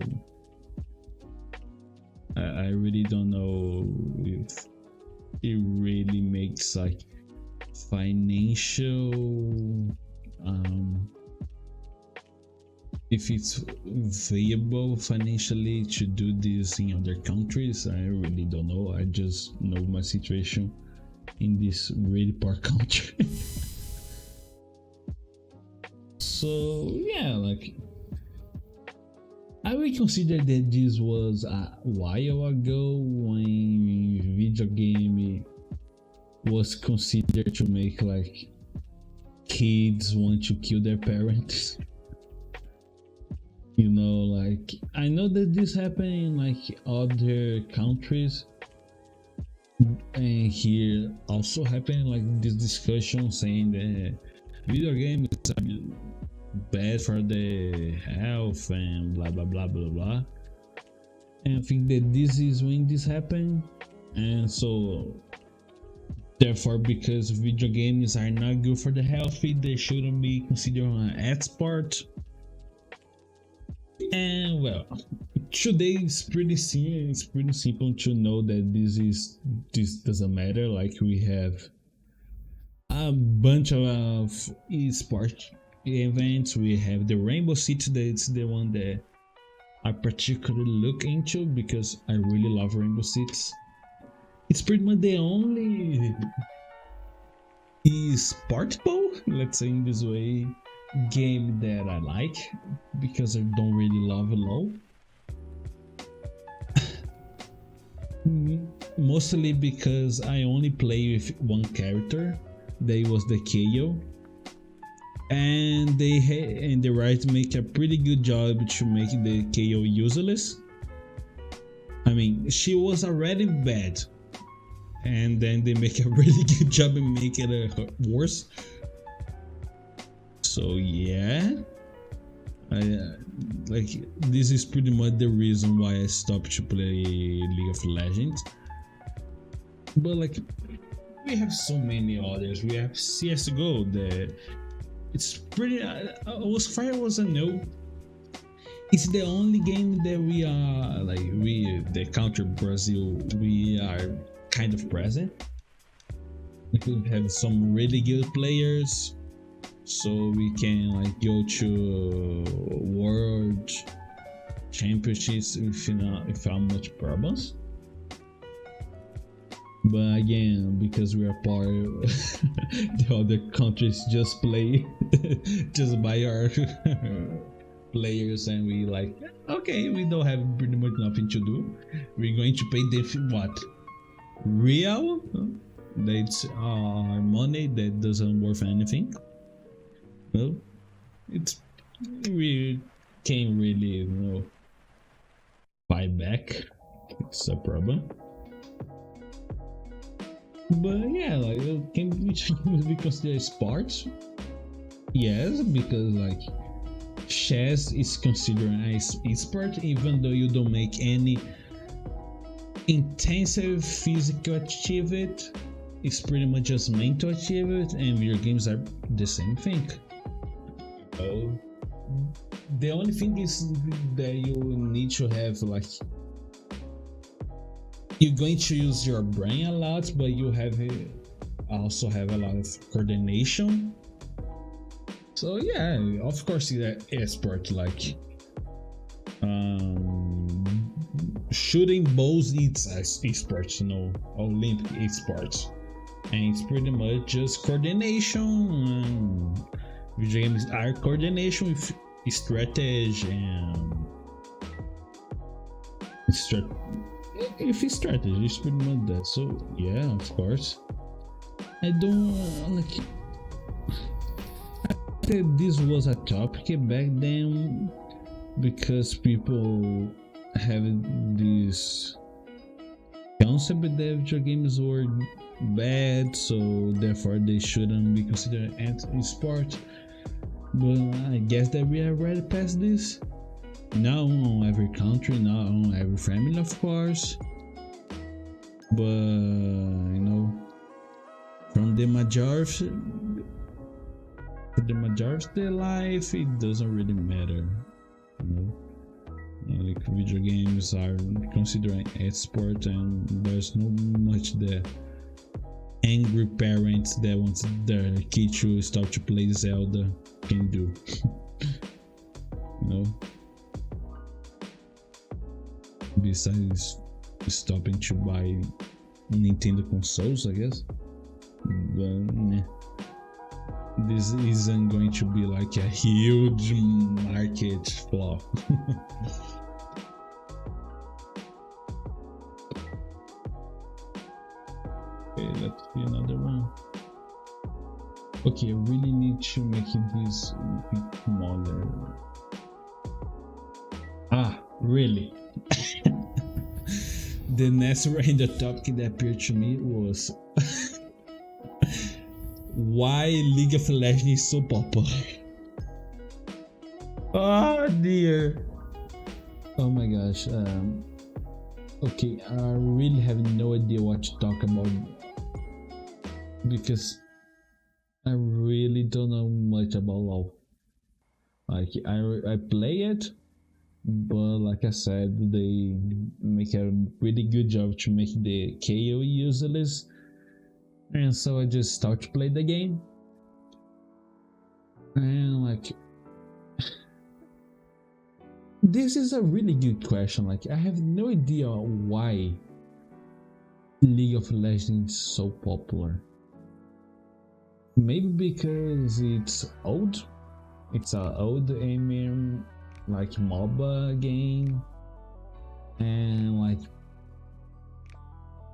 I really don't know if it really makes like financial if it's viable financially to do this in other countries. I really don't know. I just know my situation in this really poor country. So yeah, like I would consider that this was a while ago when video game was considered to make like kids want to kill their parents. You know, like I know that this happened in like other countries, and here also happened like this discussion saying that video games are bad for the health and blah blah blah blah blah. And I think that this is when this happened, and so therefore, because video games are not good for the healthy, they shouldn't be considered an export. And well, today it's pretty simple. It's pretty simple to know that this doesn't matter. Like we have a bunch of esports events. We have the Rainbow Six. That's the one that I particularly look into because I really love Rainbow Six. It's pretty much the only esportable, let's say in this way, game that I like because I don't really love LoL. Mostly because I only play with one character. That was the KO, and the writers make a pretty good job to make the KO useless. I mean, she was already bad, and then they make a really good job in making it worse. So yeah, like this is pretty much the reason why I stopped to play League of Legends. But like we have so many others. We have CS:GO that it's pretty. As far as I know, it's the only game that we are like the country Brazil. We are kind of present. We have some really good players, so we can like go to world championships without much problems. But again, because we are poor, the other countries just play, just buy our players, and we like, okay, we don't have pretty much nothing to do. We're going to pay them what? Real? That's our money that doesn't worth anything. Well, we can't really, fight back. It's a problem. But yeah, like can we consider sports? Yes, because like chess is considered as esport, even though you don't make any intensive physical achievement. It's pretty much just mental achievement, and video games are the same thing. So the only thing is that you need to have like, you're going to use your brain a lot, but you also have a lot of coordination. So yeah, of course, esport like shooting bows, it's esports, Olympic esports, and it's pretty much just coordination. Video games are coordination with strategy and if it's strategy, it's pretty much that. So yeah, of course, I don't like. I think this was a topic back then because people have this concept that video games were bad, so therefore they shouldn't be considered sport. But I guess that we are already past this. Not on every country, not on every family, of course, but from the majority, for the majority of their life, it doesn't really matter, you know. Like video games are considered an sport, and there's not much the angry parents that want their kid to start to play Zelda can do. You know, besides stopping to buy Nintendo consoles, I guess. But this isn't going to be like a huge market flaw. Okay, let's see another one. Okay, I really need to make this a bit smaller. Ah, really? The next random topic that appeared to me was why League of Legends is so popular. Oh dear. Oh my gosh. Okay, I really have no idea what to talk about because I really don't know much about LoL. Like I play it, but like I said, they make a really good job to make the KO useless, and so I just start to play the game, and like this is a really good question. Like I have no idea why League of Legends is so popular. Maybe because it's old. It's an old MMO, like MOBA game, and like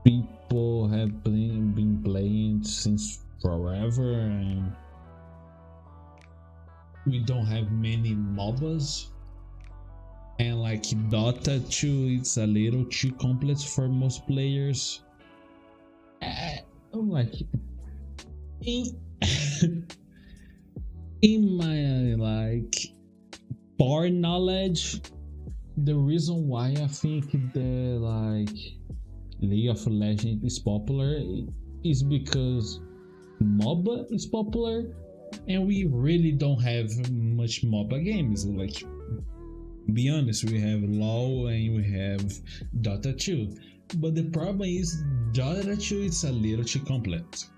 people have been playing since forever, and we don't have many MOBAs. And like Dota 2, it's a little too complex for most players. Like in my like bar knowledge, the reason why I think the like League of Legends is popular is because MOBA is popular, and we really don't have much MOBA games. Like, be honest, we have LoL and we have Dota 2, but the problem is Dota 2 is a little too complex.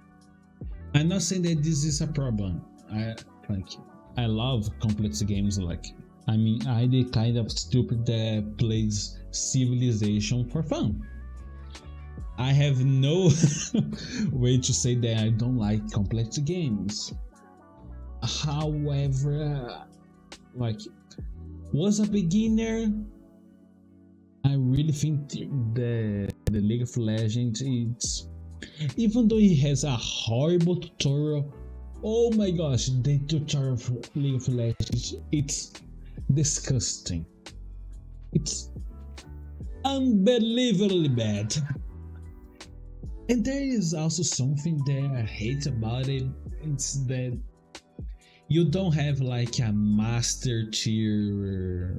I'm not saying that this is a problem. I love complex games. Like, I mean, I the kind of stupid that plays Civilization for fun. I have no way to say that I don't like complex games. However, like, was a beginner, I really think the League of Legends, it's, even though it has a horrible tutorial, oh my gosh, the tutorial for League of Legends, it's disgusting. It's unbelievably bad. And there is also something that I hate about it. It's that you don't have like a master tier,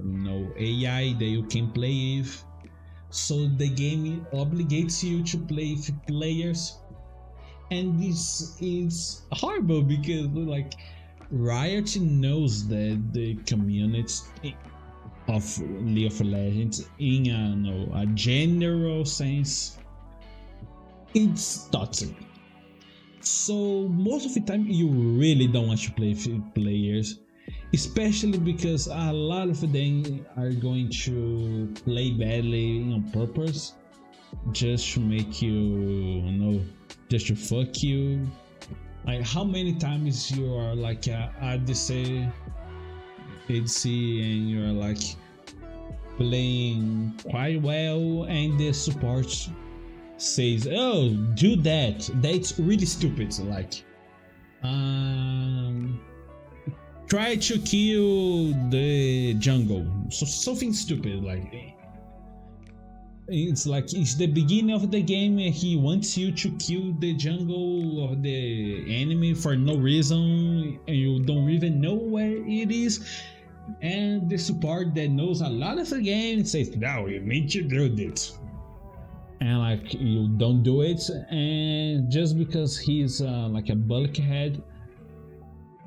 AI that you can play with. So the game obligates you to play with players, and this is horrible because like Riot knows that the community of League of Legends, in a general sense, it's toxic. So most of the time you really don't want to play with players, especially because a lot of them are going to play badly on purpose, just to make you, just to fuck you. Like, how many times you are like a ADC, and you're like playing quite well, and the support says, "Oh, do that. That's really stupid." Like, try to kill the jungle. So something stupid. Like, it's like it's the beginning of the game, and he wants you to kill the jungle of the enemy for no reason, and you don't even know where it is. And the support that knows a lot of the game says, "No, you need to do this." And like, you don't do it, and just because he's like a bulkhead,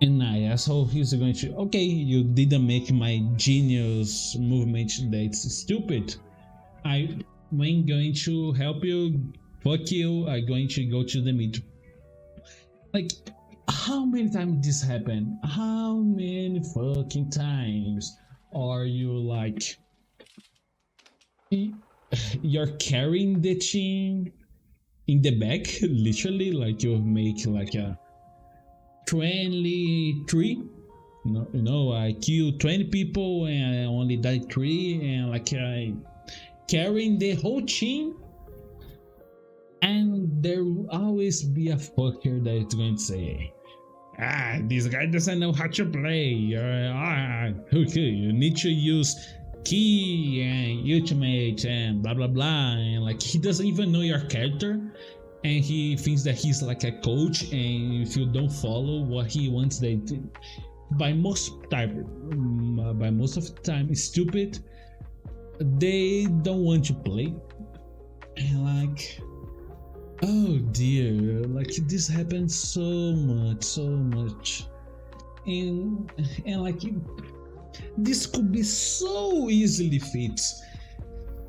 And I asshole, he's going to, okay, you didn't make my genius movement that's stupid. I'm going to help you, fuck you, I'm going to go to the mid. Like, how many times this happened? How many fucking times are you like, you're carrying the team in the back, literally, like you make like a 23, I killed 20 people and I only died 3, and like I carrying the whole team, and there will always be a fucker that's going to say, this guy doesn't know how to play, okay, you need to use key and ultimate and blah blah blah, and like he doesn't even know your character, and he thinks that he's like a coach, and if you don't follow what he wants, they by most of the time it's stupid. They don't want to play, and like, oh dear, like this happens so much, and like this could be so easily fixed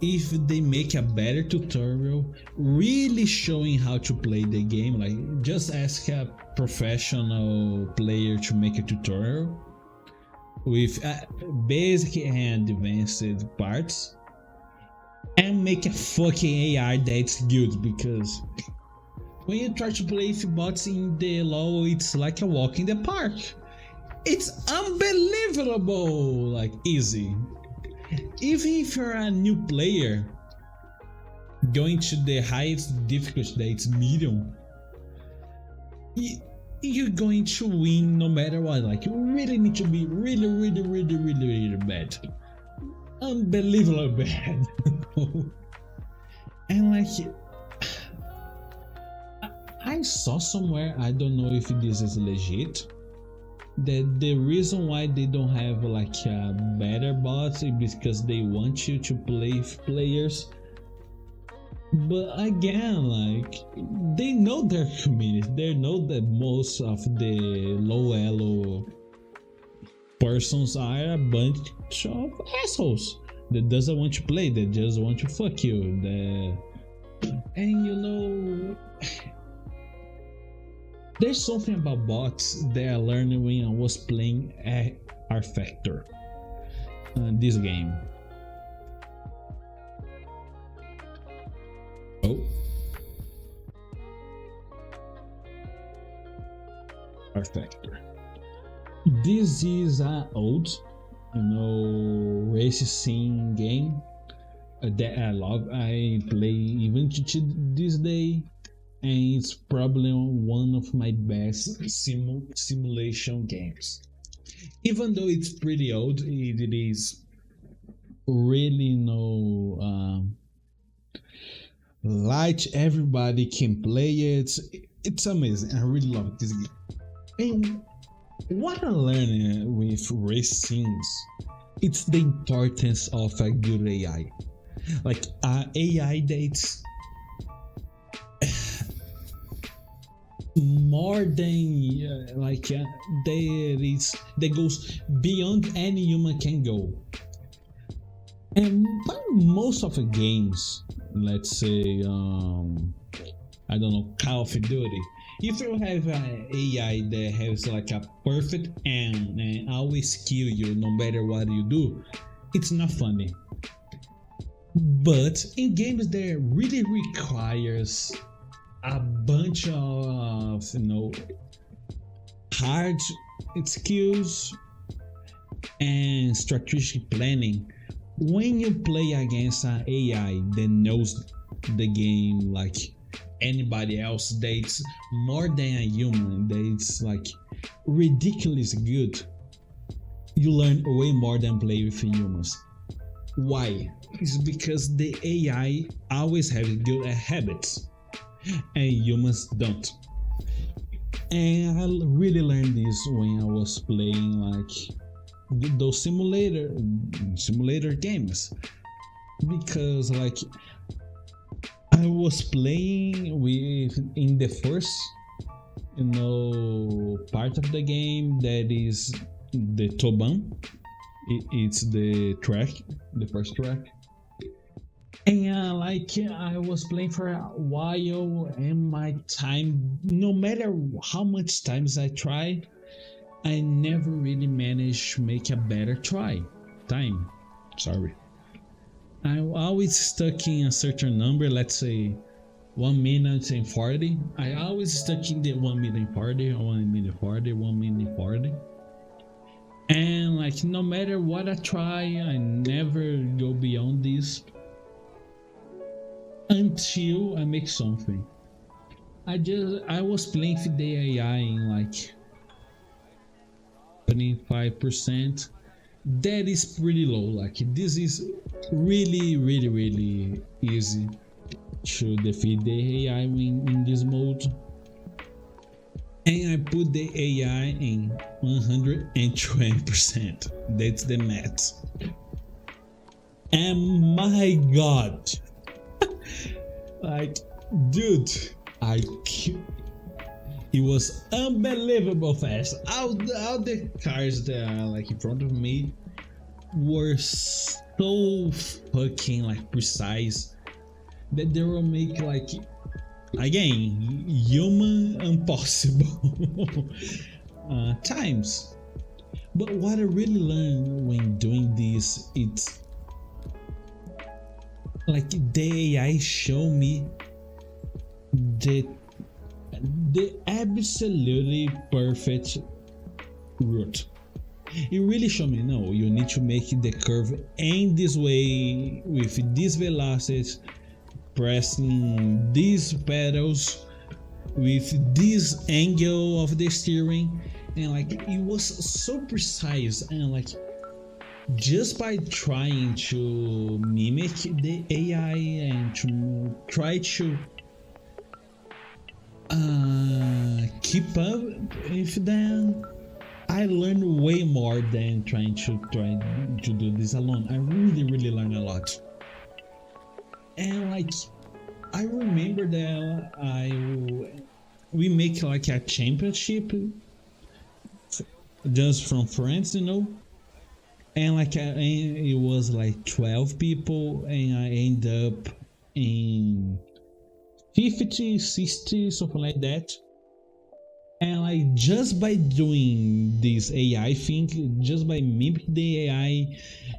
if they make a better tutorial really showing how to play the game. Like, just ask a professional player to make a tutorial with basic and advanced parts, and make a fucking AI that's good, because when you try to play with bots in the LoL, it's like a walk in the park. It's unbelievable, like easy. Even if you're a new player, going to the highest difficulty, that's medium, you're going to win no matter what. Like, you really need to be really bad, unbelievably bad. And like, I saw somewhere, I don't know if this is legit, that the reason why they don't have like a better bots is because they want you to play with players. But again, like, they know their community, they know that most of the low elo persons are a bunch of assholes that doesn't want to play, that just want to fuck you, and there's something about bots that I learned when I was playing rFactor, this game. Oh, rFactor. This is an old, race sim game that I love. I play even to this day, and it's probably one of my best simulation games. Even though it's pretty old, it is really light. Everybody can play it. It's amazing. I really love this game. And what I learned with race sims, it's the importance of a good AI. Like AI that's more than that goes beyond any human can go. And most of the games, let's say I don't know, Call of Duty, if you have an AI that has like a perfect aim and always kill you no matter what you do, it's not funny. But in games that really requires a bunch of hard skills and strategic planning, when you play against an AI that knows the game like anybody else, that's more than a human, that's like ridiculously good, you learn way more than play with humans. Why? It's because the AI always have good habits and humans don't. And I really learned this when I was playing like those simulator games, because like I was playing with in the first part of the game that is the Toban. It's the track, the first track. And I was playing for a while, and my time, no matter how much times I tried, I never really managed to make a better time. Sorry. I always stuck in a certain number, let's say 1 minute and 40. I always stuck in the 1 minute 40, 1 minute 40, 1 minute 40. And no matter what I try, I never go beyond this until I make something. I was playing with the AI in 25%. That is pretty low. This is really easy to defeat the AI in this mode. And I put the AI in 120%. That's the max. And my god, dude, it was unbelievable fast. All the cars that are in front of me were so fucking precise that they will make again human impossible times. But what I really learned when doing this, it's the AI show me the absolutely perfect route. It really showed me, no, you need to make the curve in this way with this velocity, pressing these pedals with this angle of the steering, and it was so precise. And just by trying to mimic the AI and to try to keep up with them, I learned way more than trying to do this alone. I really learned a lot. And I remember that we make a championship just from friends, and it was 12 people, and I end up in 50, 60, something like that. And just by doing this AI thing, just by mimicking the AI,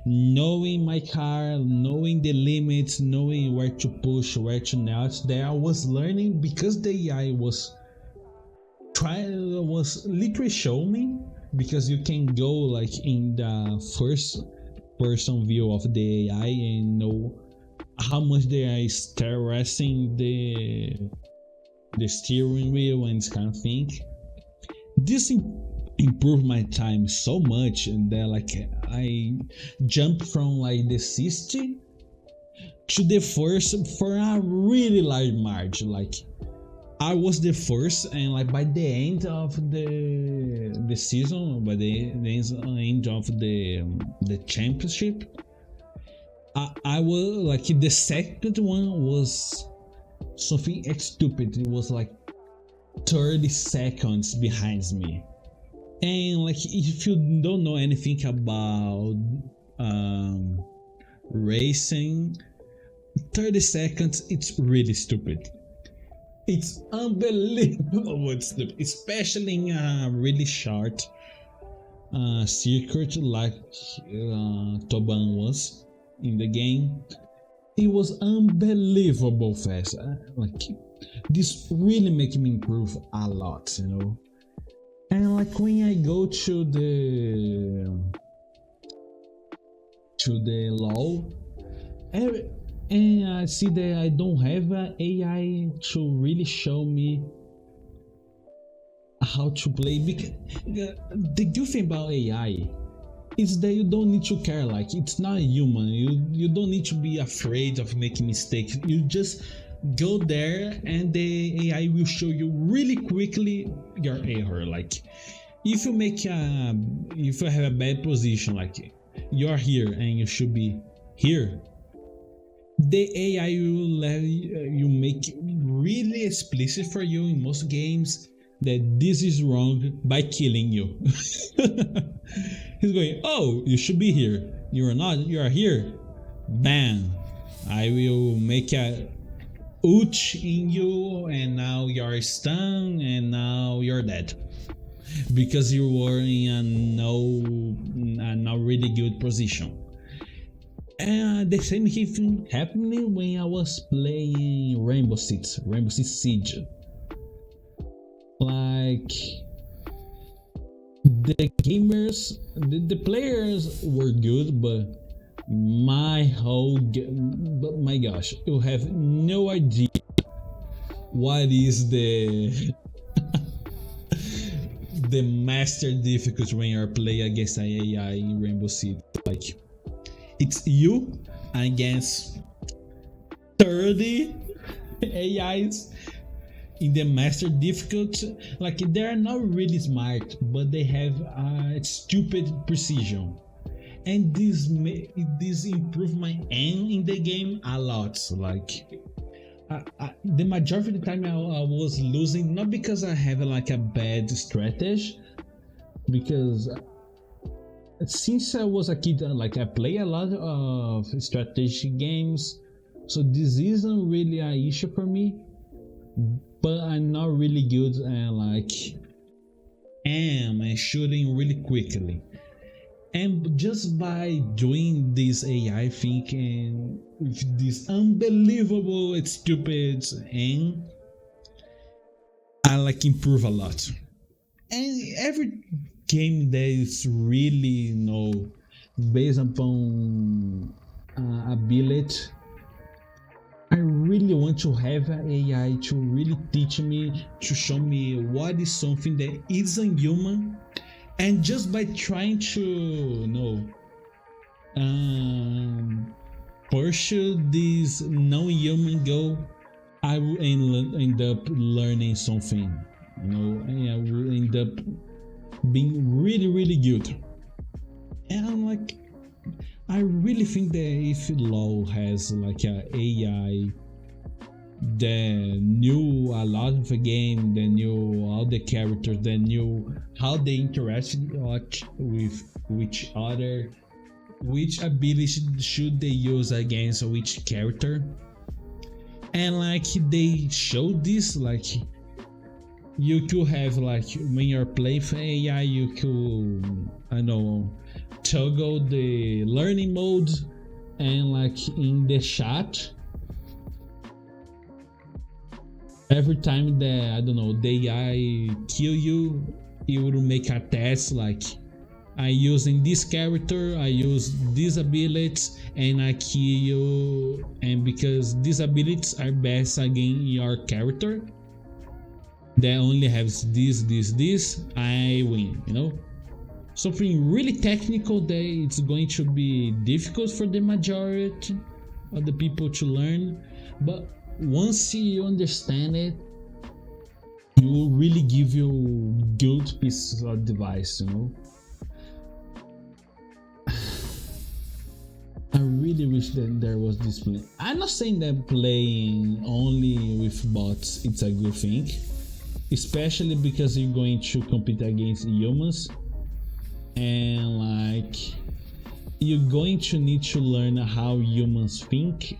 knowing my car, knowing the limits, knowing where to push, where to not, that I was learning because the AI was literally showing me, because you can go in the first person view of the AI and know how much they are stressing the steering wheel and this kind of thing. This improved my time so much that I jumped from the 60 to the first for a really large margin. I was the first, and by the end of the season, by the end of the championship, I was the second one was something stupid. It was 30 seconds behind me. And if you don't know anything about racing, 30 seconds, it's really stupid. It's unbelievable. It's stupid, especially in a really short circuit like Toban was in the game. It was unbelievable fast. This really made me improve a lot, And when I go to the law, and I see that I don't have an AI to really show me how to play. Because the good thing about AI is that you don't need to care. It's not human. You don't need to be afraid of making mistakes. You just go there and the AI will show you really quickly your error. If you have a bad position, you're here and you should be here, the AI will make really explicit for you in most games that this is wrong by killing you. He's going, oh, you should be here. You are not. You are here. Bam! I will make a ult in you, and now you're stunned, and now you're dead because you were in a not really good position. And the same thing happened when I was playing Rainbow Six Siege. Like the players were good, but but my gosh, you have no idea what is the master difficulty when you're playing against an AI in Rainbow Six. Like it's you against 30 AIs in the master difficulty. Like they're not really smart, but they have stupid precision, and this improved my aim in the game a lot. Like the majority of the time I was losing, not because I have like a bad strategy, because since I was a kid, like I play a lot of strategy games, so this isn't really an issue for me. But I'm not really good at like aim and shooting really quickly. And just by doing this AI thing and with this unbelievable stupid aim, I like improve a lot. And every game that is really based upon ability, I really want to have an AI to really teach me, to show me what is something that isn't human, and just by trying to pursue this non-human goal, I will end up learning something, and I will end up being really, really good. And I'm like, I really think that if LoL has like a AI that knew a lot of the game, that knew all the characters, that knew how they interacted with each other, which ability should they use against which character, and like they showed this, like you could have like when you're playing for AI, you could toggle the learning mode, and like in the chat, every time that the AI kill you, it will make a test like I using this character, I use these abilities, and I kill you, and because these abilities are best against your character that only has this, I win. Something really technical that it's going to be difficult for the majority of the people to learn, but once you understand it, it will really give you good pieces of advice. I really wish that there was this play. I'm not saying that playing only with bots it's a good thing, especially because you're going to compete against humans, and like you're going to need to learn how humans think.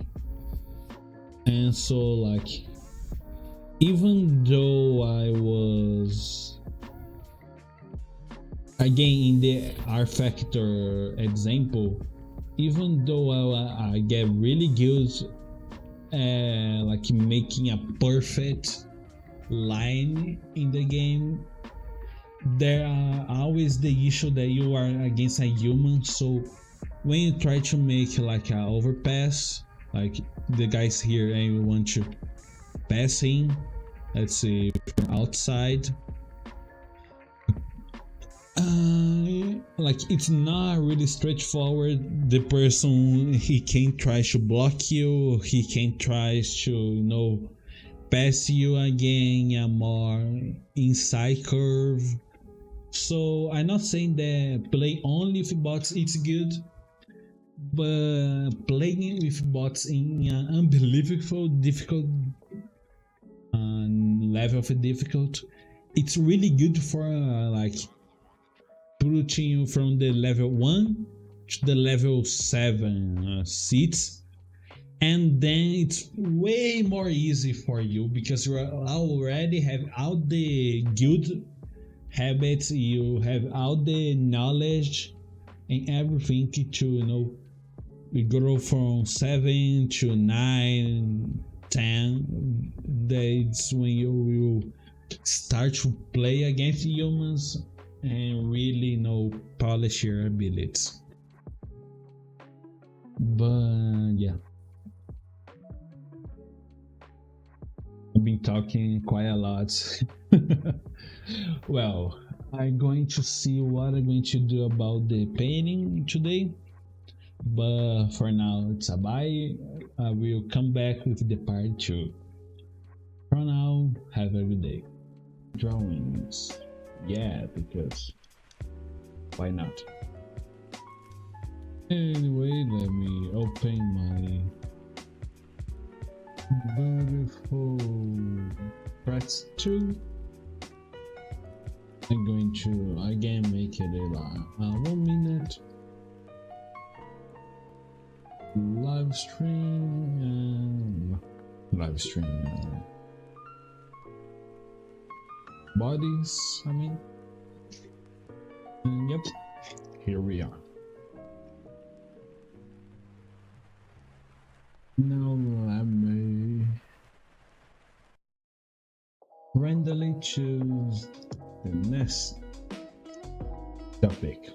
And so like even though I was again in the R Factor example, even though I get really good at like making a perfect line in the game, there are always the issue that you are against a human. So when you try to make like a overpass, like the guys here and want to pass in, let's say from outside, like it's not really straightforward. The person, he can try to block you, he can try to pass you again a more inside curve. So I'm not saying that play only with bots it's good, but playing with bots in an unbelievable difficult level of difficult, it's really good for like putting you from the level 1 to the level 7 seats, and then it's way more easy for you because you already have all the guild habits, you have all the knowledge and everything to we grow from 7 to 9, 10. That's when you will start to play against humans and really polish your abilities. But yeah, I've been talking quite a lot. Well, I'm going to see what I'm going to do about the painting today, but for now it's a bye. I will come back with the part 2. For now, have a good day. Drawings, yeah, because why not? Anyway, let me open my beautiful Press 2. I'm going to again make it a 1 minute live stream bodies, and yep, here we are. Now let me randomly choose the next topic.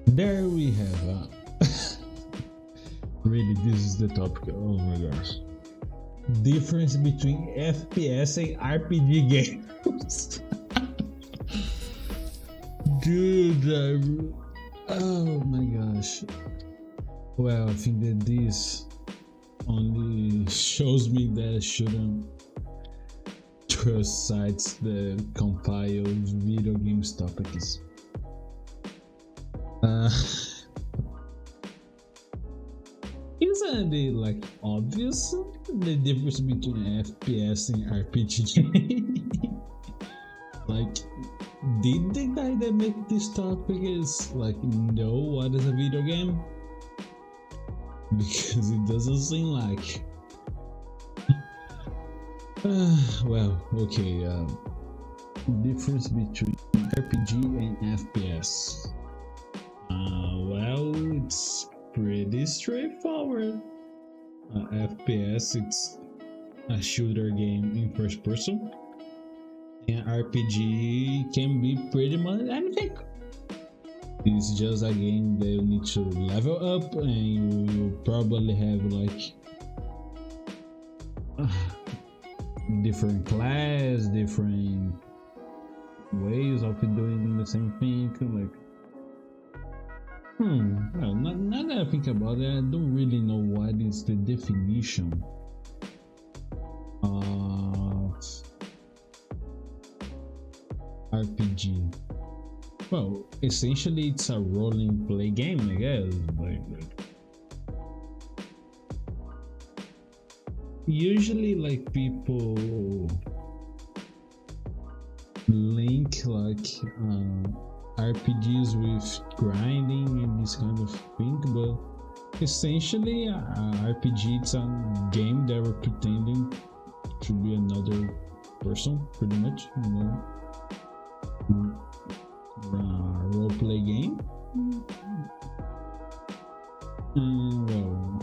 There we have really, this is the topic. Oh my gosh. Difference between FPS and RPG games. Dude, oh my gosh. Well, I think that this only shows me that I shouldn't trust sites that compile video games topics. Isn't it like obvious the difference between FPS and RPG? Like, did the guy that make this topic is know what is a video game? Because it doesn't seem like. Well, okay. Difference between RPG and FPS. Well, it's pretty straightforward. FPS, it's a shooter game in first person, and RPG can be pretty much anything. It's just a game that you need to level up, and you will probably have different class, different ways of doing the same thing. Well, now that I think about it, I don't really know what is the definition of RPG. Well, essentially it's a role and play game, I guess. Usually people link RPGs with grinding and this kind of thing, but essentially RPG, it's a game that we're pretending to be another person, pretty much, role play game. Well,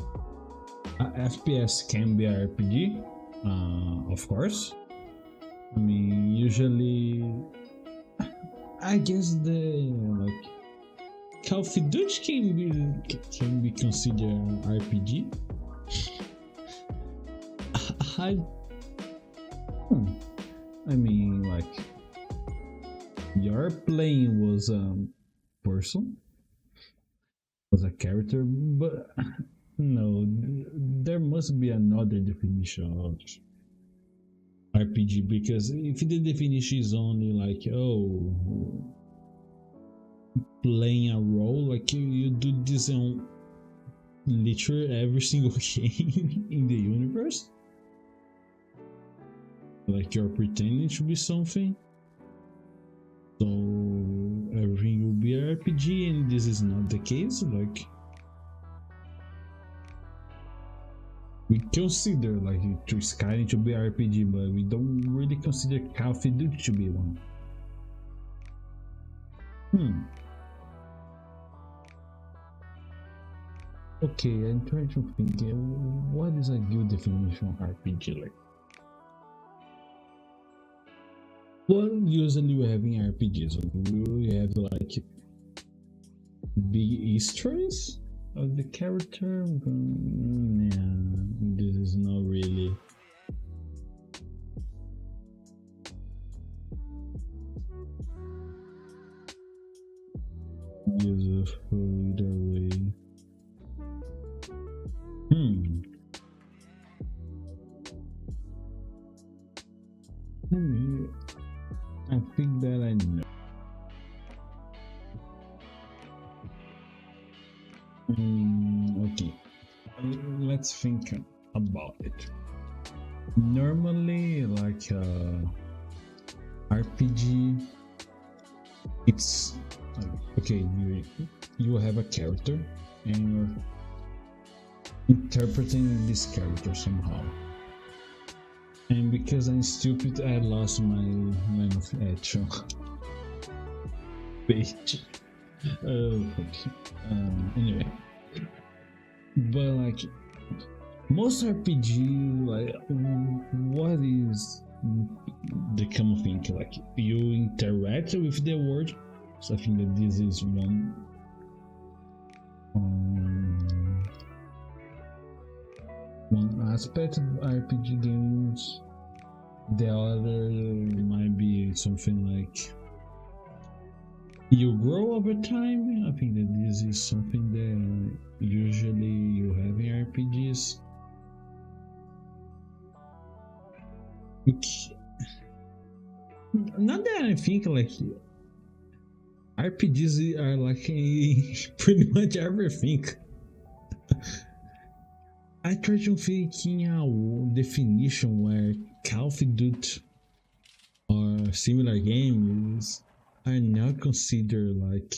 FPS can be a RPG, of course. I mean, usually, I guess the Call of Duty can be considered RPG. I mean, your playing was a person, was a character, but no, there must be another definition of RPG, because if the definition is only playing a role, you do this on literally every single game in the universe, like you're pretending to be something. So everything will be a RPG, and this is not the case. Like we consider like to Skyrim to be RPG, but we don't really consider Call of Duty to be one. Okay, I'm trying to think. What is a good definition of RPG like? Well, usually we have in RPGs, we have like big histories of the character. Yeah, this is not really. Useful either way. I think that I know. Okay, let's think about it. Normally, like RPG, it's okay. You have a character and you're interpreting this character somehow. And because I'm stupid, I lost my line of action page. Anyway, but like most RPG, like what is the common thing? Like you interact with the world. So I think that this is one. One aspect of RPG games. The other might be something like you grow over time. I think that this is something that usually you have in RPGs. Not that I think like RPGs are like pretty much everything. I try to think in a definition where Call of Duty or similar games are not considered like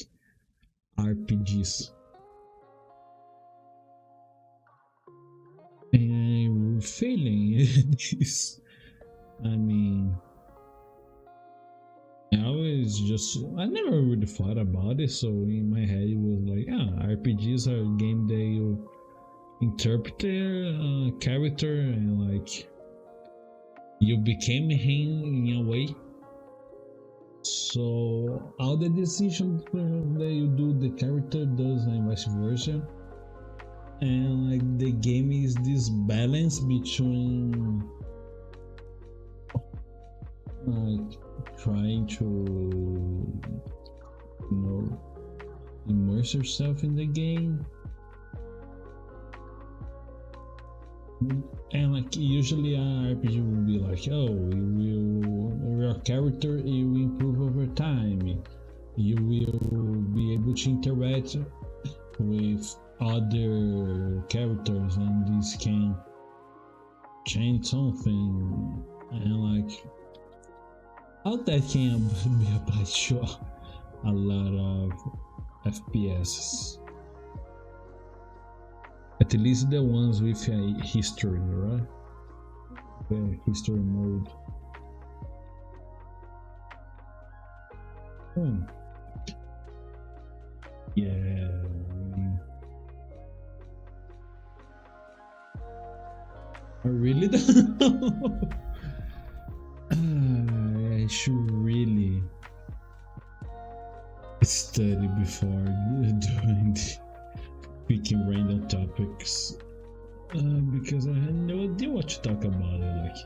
RPGs. And I'm failing this. I mean, I never really thought about it, so in my head it was like, RPGs are a game that you interpret a character and like you became him in a way. So all the decisions that you do, the character does, and vice versa. And like the game is this balance between like trying to immerse yourself in the game, and like usually an RPG will be like, your character will improve over time, you will be able to interact with other characters, and this can change something, and like all that can be applied to a lot of FPSs. At least the ones with a history, right? The history mode. Yeah. I really don't know. I should really study before doing picking random topics, because I had no idea what to talk about it. Like,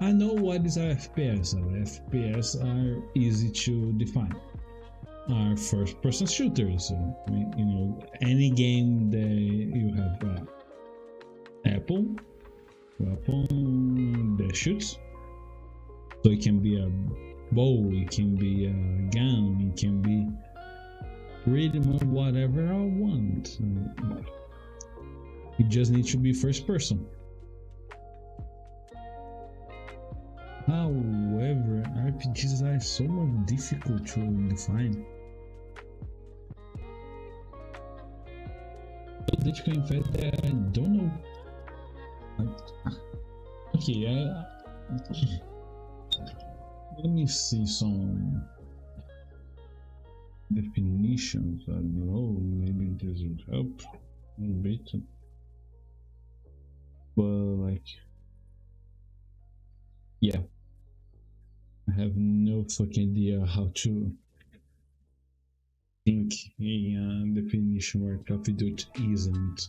I know what is a FPS. FPS are easy to define. Are first-person shooters. So, any game that you have weapon that shoots. So it can be a bow, it can be a gun, it can be pretty much whatever I want. It just needs to be first person. However, RPGs are so much difficult to define. Political in fact, I don't know. Okay, let me see some definitions. I don't know, maybe this would help a bit. But like, yeah, I have no fucking idea how to think in a definition where Call of Duty isn't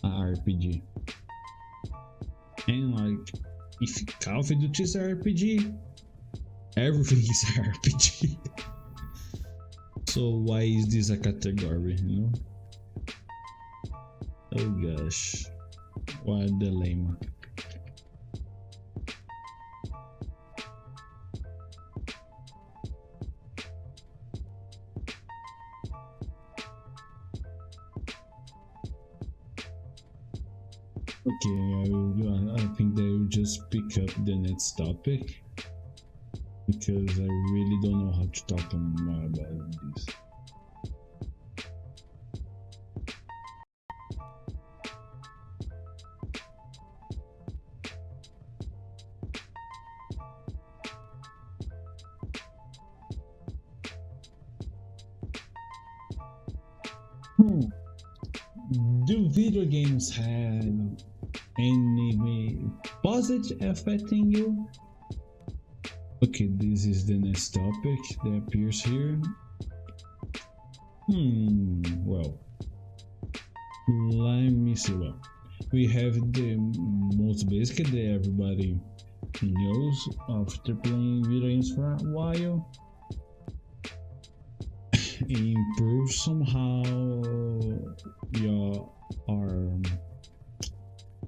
a RPG. And like, if Call of Duty is a RPG, everything is a RPG. So why is this a category, you know? Oh gosh, what a dilemma. Okay, I think they will just pick up the next topic because I really don't know how to talk more about this. Do video games have any positive effect in you? Okay, this is the next topic that appears here. Well, let me see. Well, we have the most basic that everybody knows after playing video games for a while. Improve somehow your arm.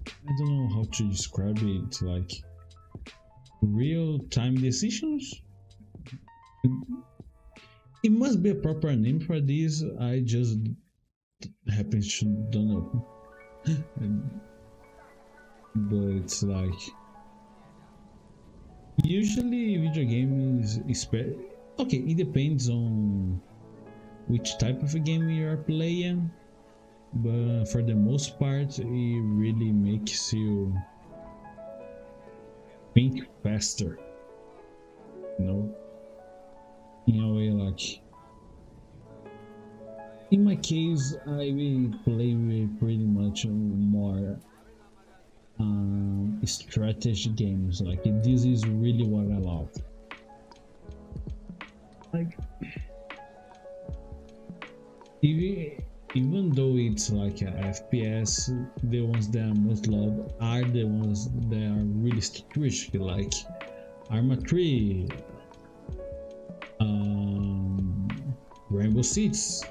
I don't know how to describe it, like real-time decisions. It must be a proper name for this. I just happen to don't know. But it's like usually video games okay, it depends on which type of a game you are playing, but for the most part it really makes you think faster, you know, in a way. Like in my case, I will play with pretty much more strategy games. Like this is really what I love. Like even though it's like a FPS, the ones that I most love are the ones that are really strategic, like Arma 3, Rainbow Six.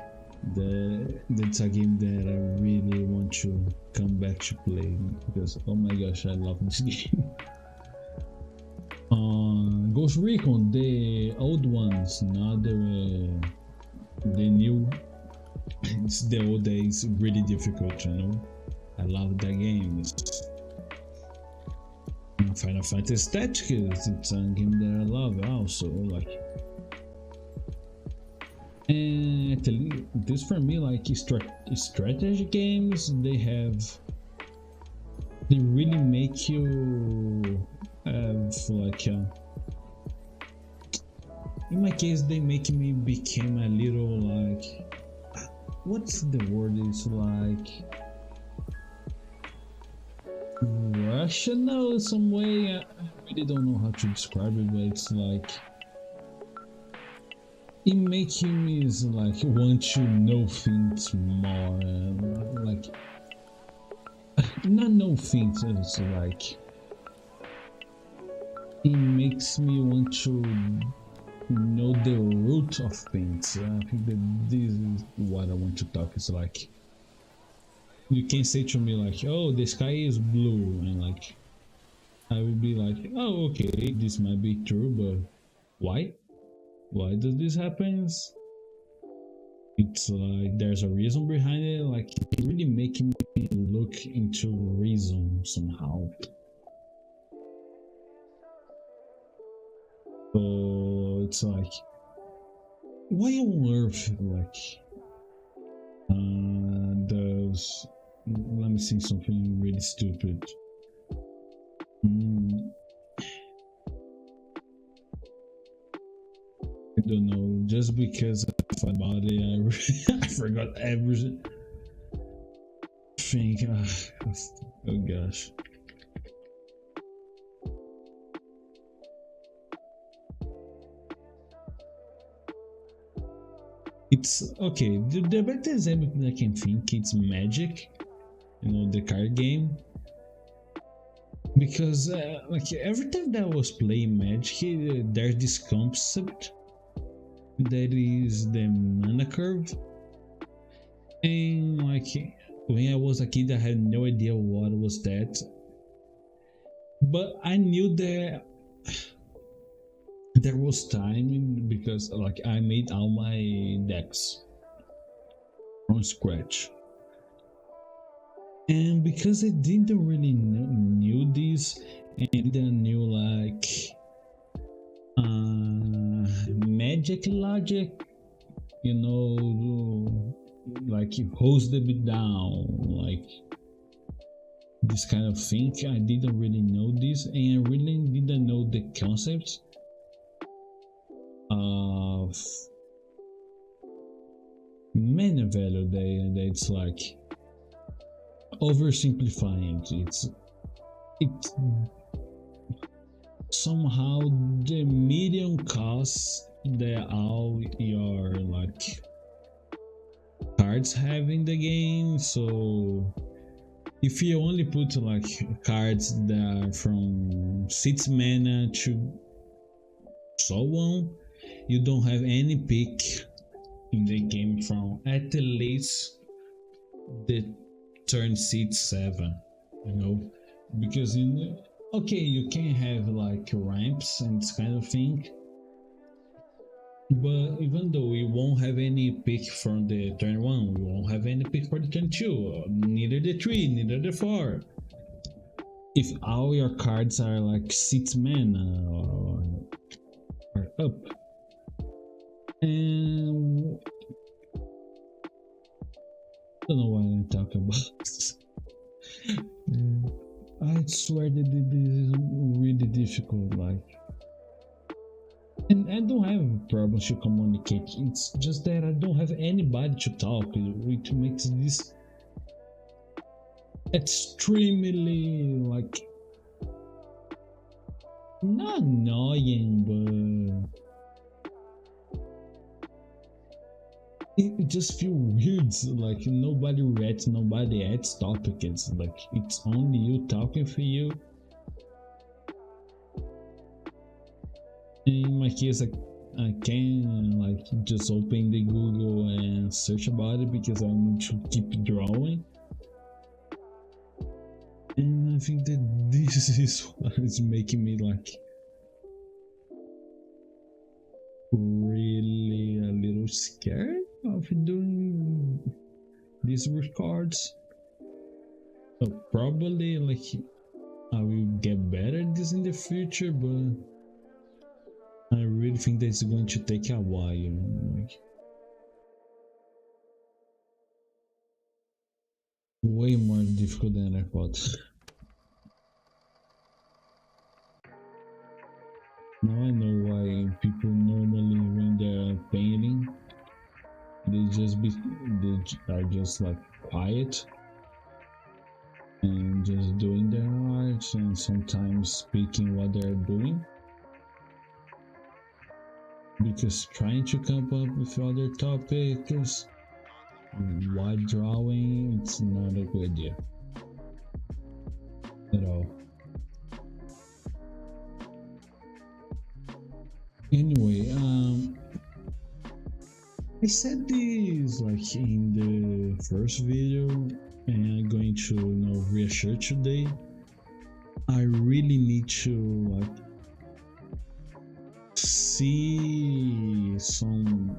That's a game that I really want to come back to play because oh my gosh, I love this game. Ghost Recon, the old ones, not the new. It's the old days, really difficult, you know. I love that game. Final Fantasy Tactics, it's a game that I love also. Like, and this for me, like strategy games, they really make you have like in my case, they make me become a little like. What's the word? It's like rational in some way. I really don't know how to describe it, but it's like it making me is like want to know things more. Like not know things. It's like it makes me want to know the root of things. I think that this is what I want to talk. It's like you can say to me like, oh, the sky is blue, and like I will be like, oh, okay, this might be true, but why does this happen? It's like there's a reason behind it. Like it really making me look into reason somehow. it's like, why on earth, like, does, let me see something really stupid. I don't know, just because I thought about it, I forgot everything. Oh gosh. It's okay. The best example that I can think it's Magic, the card game. Because like every time that I was playing Magic, there's this concept that is the mana curve, and like when I was a kid, I had no idea what was that, but I knew that there was time because like I made all my decks from scratch, and because I didn't really knew this and didn't knew like magic logic, like it holds the bit down, like this kind of thing. I didn't really know this, and I really didn't know the concept of mana value that it's like oversimplifying it's somehow the medium cost that all your like cards have in the game. So if you only put like cards that are from 6 mana to so on, you don't have any pick in the game from at least the turn 6-7, because you can have like ramps and this kind of thing, but even though you won't have any pick from the turn 1, you won't have any pick for the turn 2, neither the 3, neither the 4. If all your cards are like 6 mana or up, and I don't know why I'm talking about this. I swear that this is really difficult, like, and I don't have problems to communicate. It's just that I don't have anybody to talk to, which makes this extremely like not annoying, but it just feels weird. Like nobody adds topic. It's like it's only you talking for you. In my case, I can like just open the Google and search about it because I need to keep drawing. And I think that this is what is making me like really a little scared of doing these records. So probably like I will get better at this in the future, but I really think that it's going to take a while, like way more difficult than I thought. Now I know why people normally when they're painting they are just like quiet and just doing their art and sometimes speaking what they're doing, because trying to come up with other topics while drawing, it's not a good idea at all. Anyway, I said this like in the first video, and I'm going to reassure today. I really need to like see some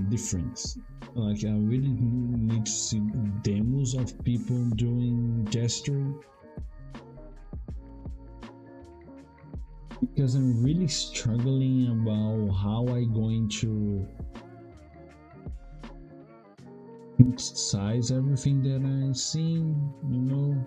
difference. Like I really need to see demos of people doing gesturing because I'm really struggling about how I going to size everything that I seen, you know.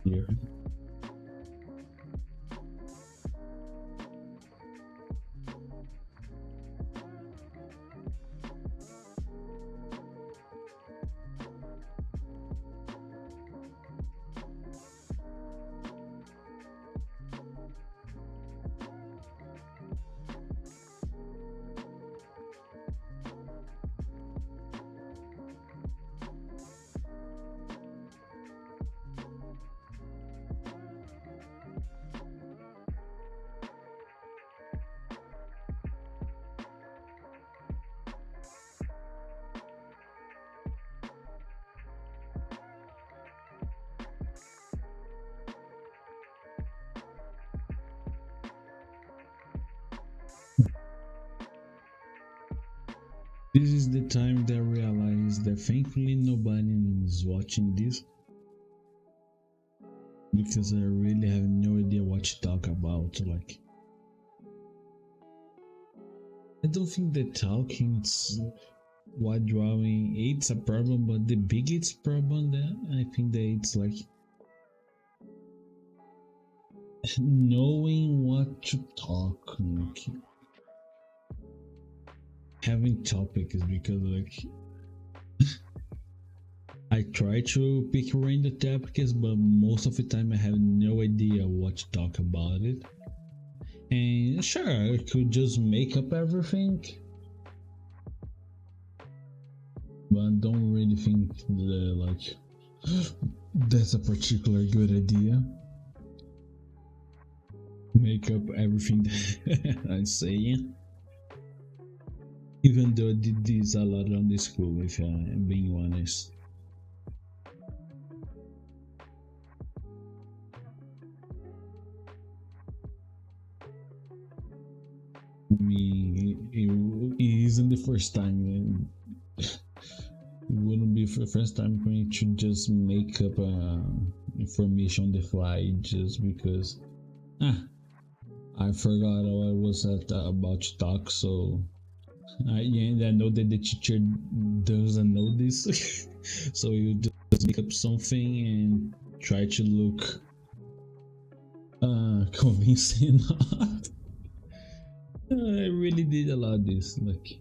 Here. This is the time that I realize that thankfully nobody is watching this, because I really have no idea what to talk about. Like, I don't think that talking while drawing it's a problem, but the biggest problem that I think that it's like knowing what to talk, like having topics, because like I try to pick random topics, but most of the time I have no idea what to talk about it. And sure, I could just make up everything, but I don't really think that like that's a particular good idea. Make up everything that I'm saying. Even though I did this a lot on the school, if I'm being honest. I mean, it isn't the first time. It wouldn't be the first time for me to just make up information on the fly just because I forgot how I was about to talk, so and I know that the teacher doesn't know this, so you just make up something and try to look convincing. I really did a lot of this, like,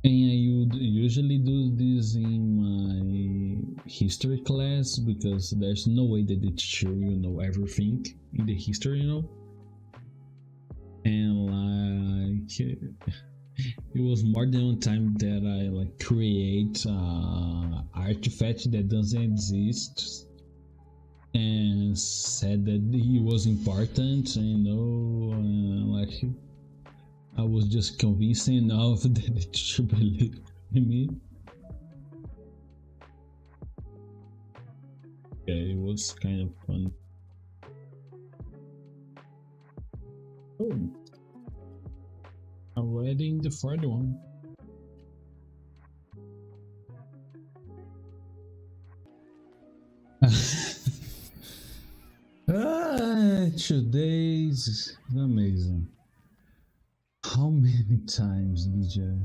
and I would usually do this in my history class because there's no way that the teacher will know everything in the history, you know. And like it was more than one time that I like create artifact that doesn't exist and said that he was important, you know, like I was just convincing enough that the teacher believed in me. Yeah, it was kind of fun. Oh, already in the third one. Today's amazing. How many times, DJ?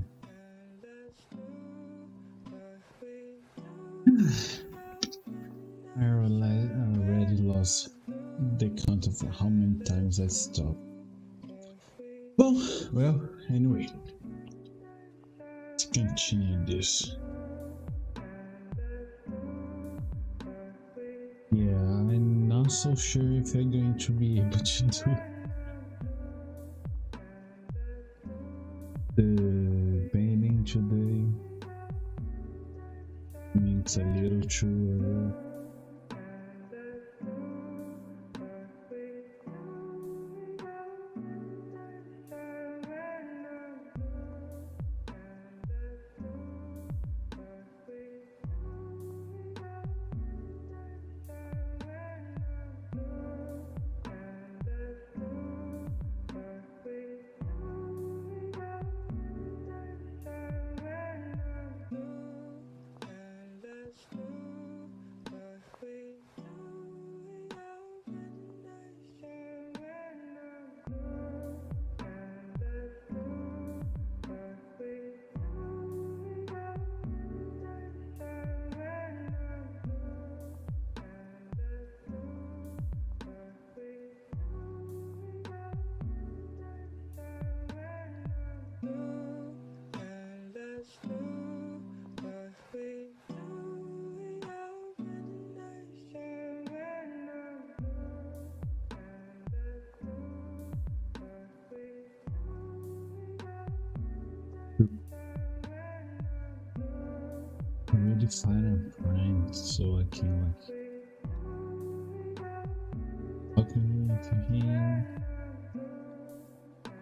I already lost the count of how many times I stopped. Well, anyway, let's continue this. Yeah, I'm not so sure if I'm going to be able to do the painting today. I mean, it's a little too already find a friend, so I can like talking with him,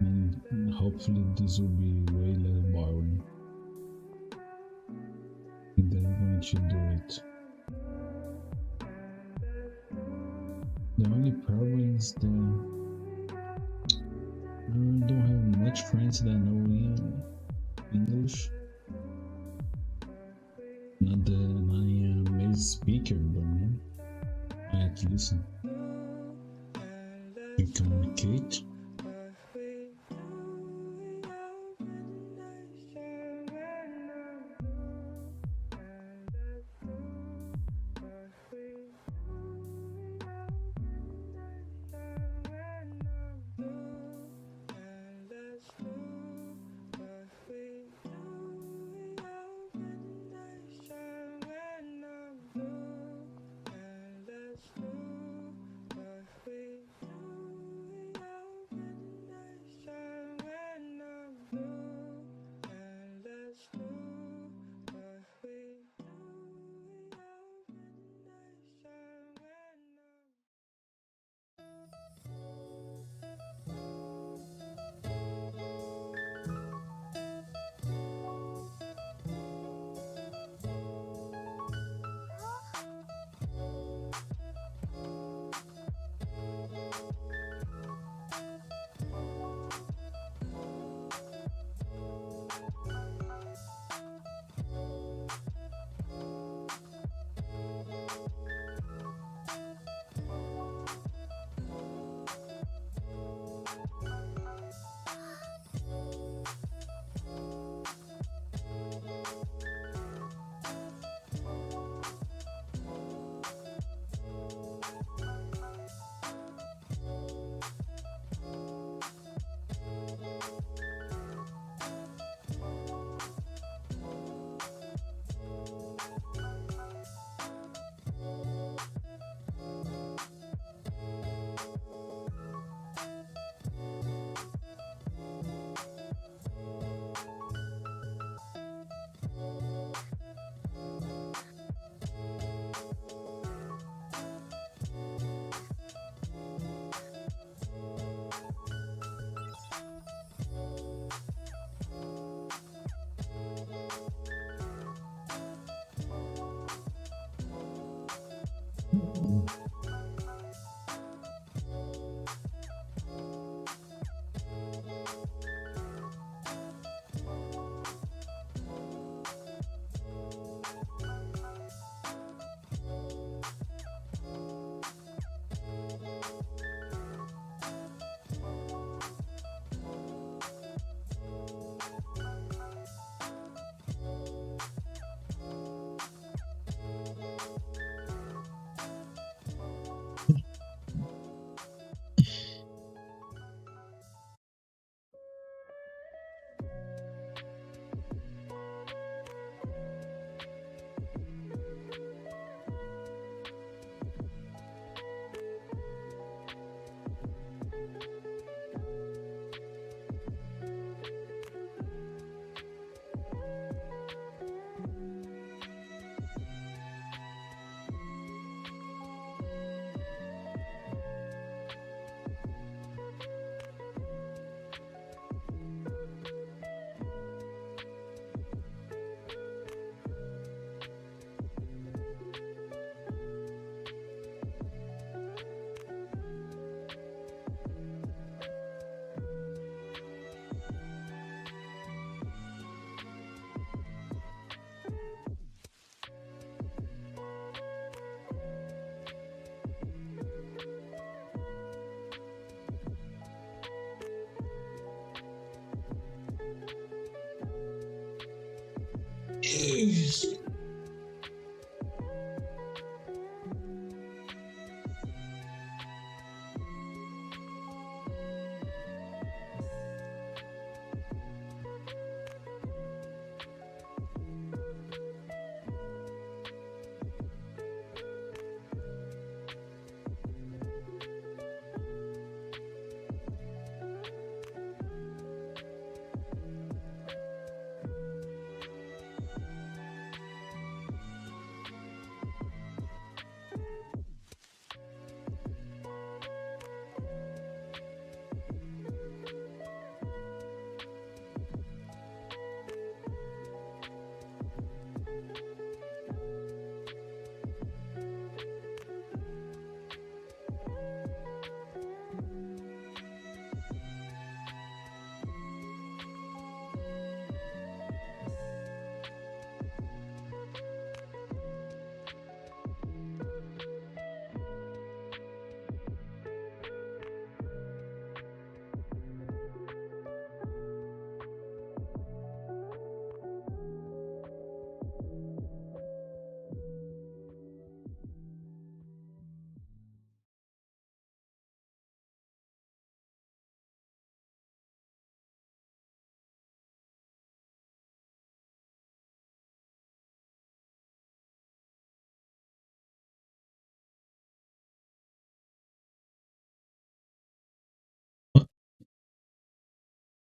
and hopefully this will be way less boring. And then I'm going to do it. The only problem is that I don't have much friends that know English. Not that I am a amazing speaker, but I at least can communicate.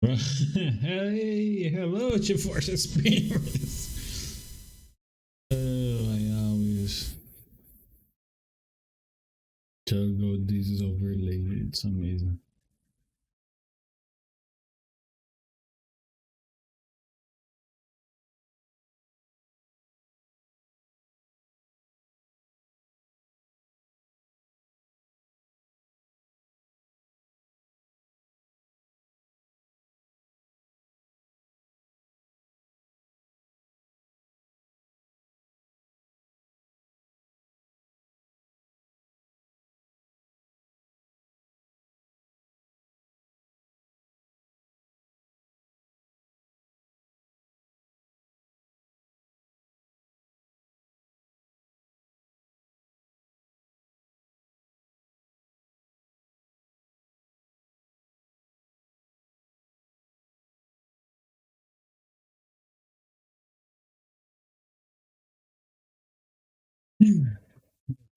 Hey, hello, Chief Forces Spinners. Oh, I always toggle this overlay. It's amazing.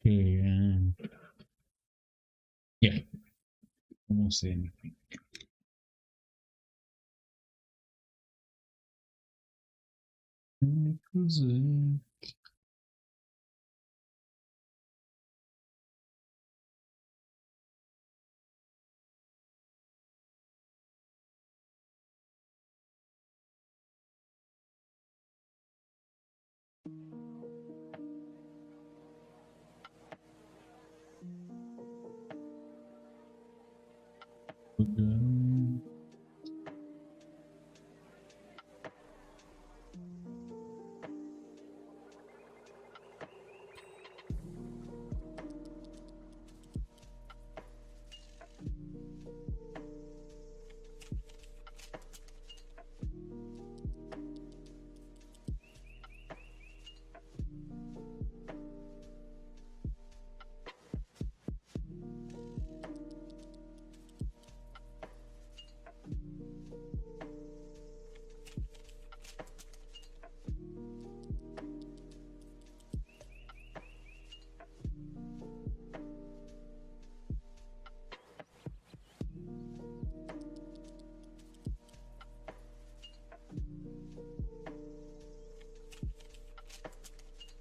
Okay, yeah, I won't say anything. Because, okay.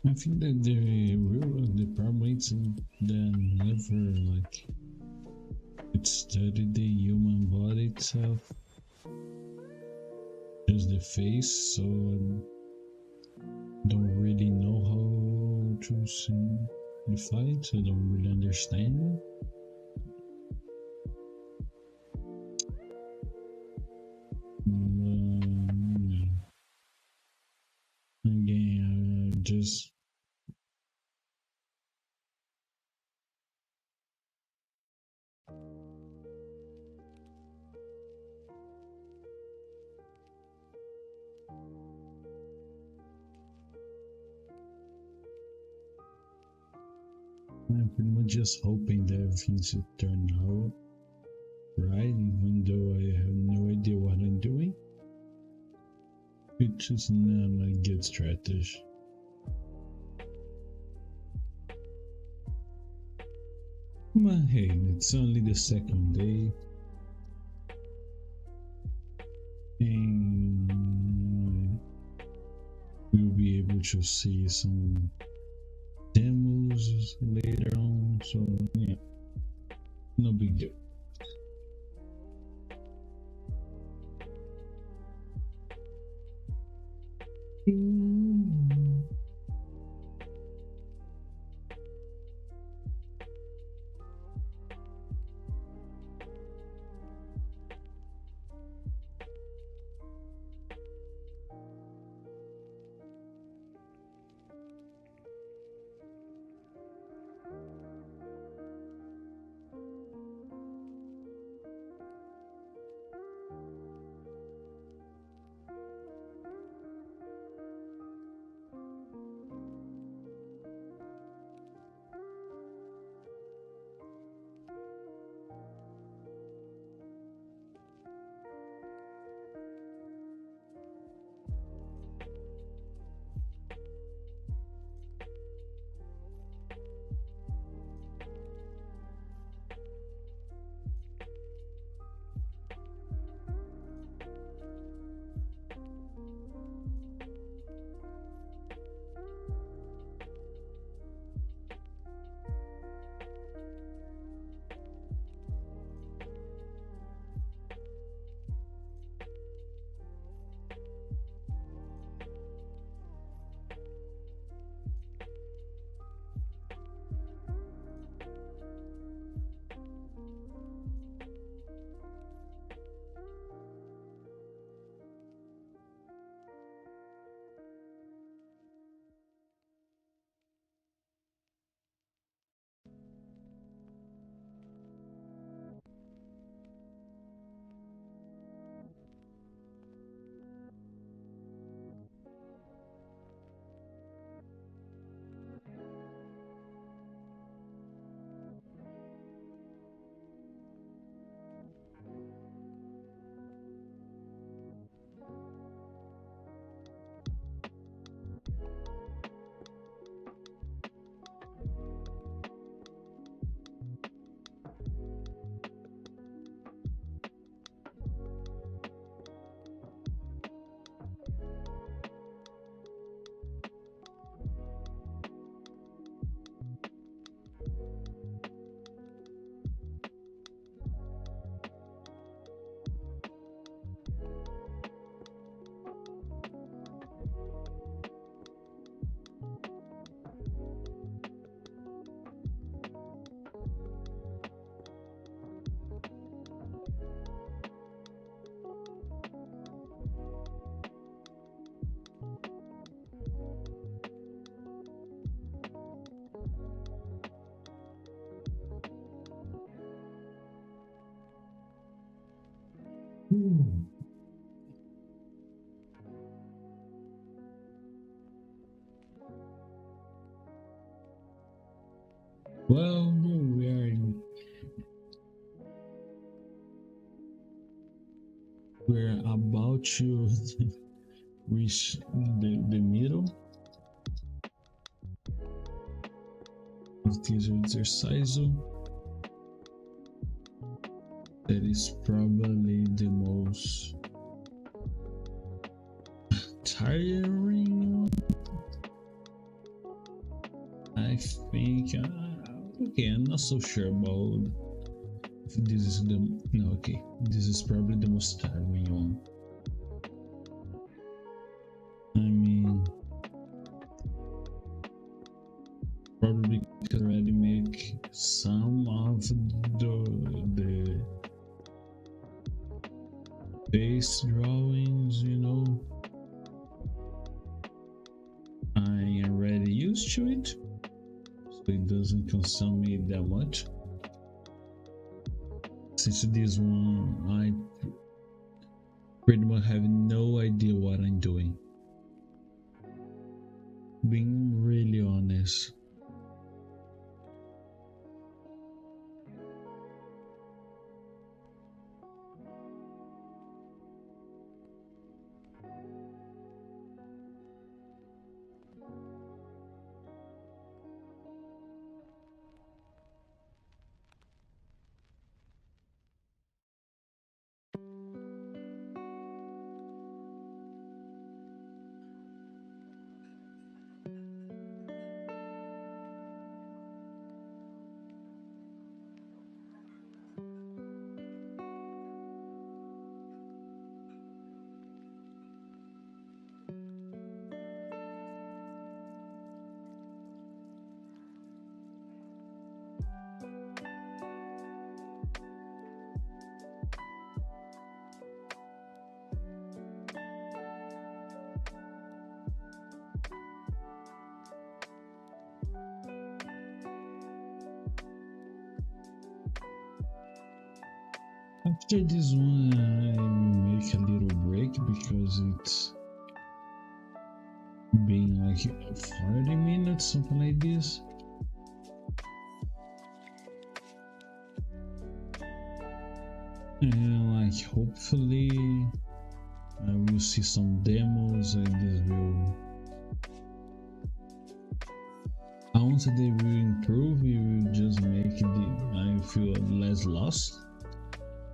I think that the problem is that never like it studied the human body itself, just the face, so don't really know how to simplify it, so don't really understand it. Yeah. Again, just I'm pretty much just hoping that everything should turn out right, even though I have no idea what I'm doing, which is not a good strategy. But hey, it's only the second day, and we'll be able to see some demos later on, so yeah, no big deal. Hmm. Well, we're about to reach the middle of this exercise. That is probably the most tiring. I think. Okay, I'm not so sure about if this is the. No, okay. This is probably the most tiring one. I mean, probably because I already make some of the face drawings, I am already used to it, so it doesn't consume me that much. Since this one, I pretty much have no idea what I'm doing. Being really honest. After this one, I make a little break because it's been like 40 minutes, something like this. And like hopefully I will see some demos and this will. Once they will improve, it will just make I feel less lost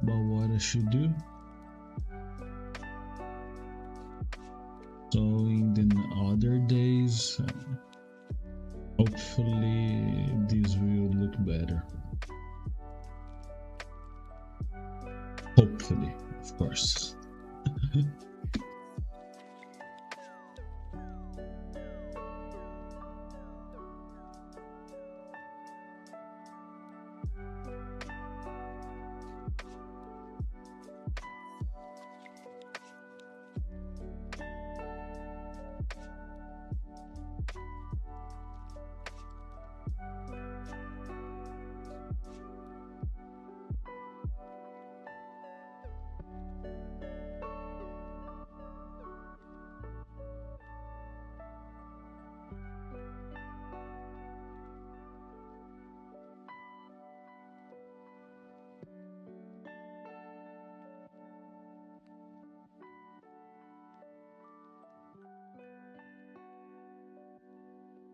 about what I should do. So in the other days, hopefully this will look better. Hopefully, of course.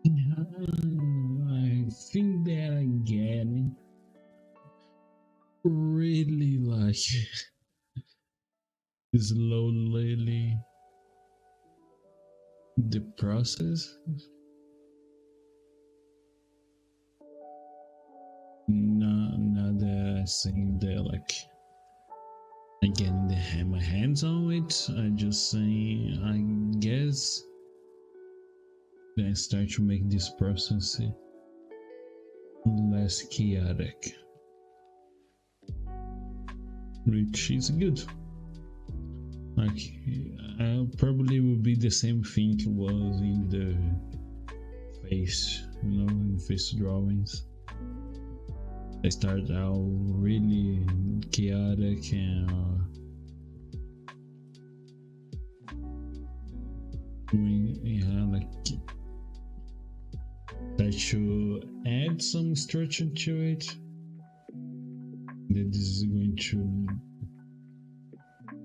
I think that again really like slowly the process. Not that I saying that like again have my hands on it. I just saying I guess then I start to make this process less chaotic, which is good. Like I probably will be the same thing it was in the face, in face drawings. I started out really chaotic and yeah, like that to add some structure to it. That this is going to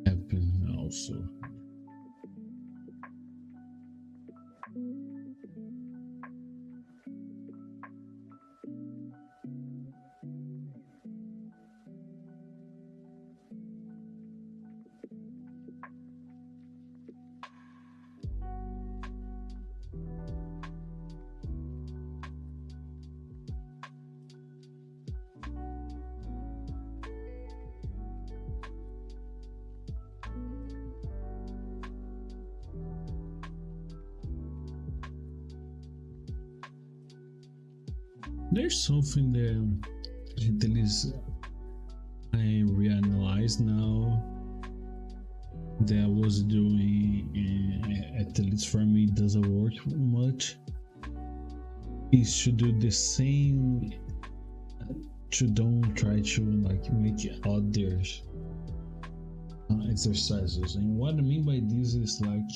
happen also. There's something that at least I realize now that I was doing, at least for me, doesn't work much. Is to do the same, to don't try to like make others exercises. And what I mean by this is like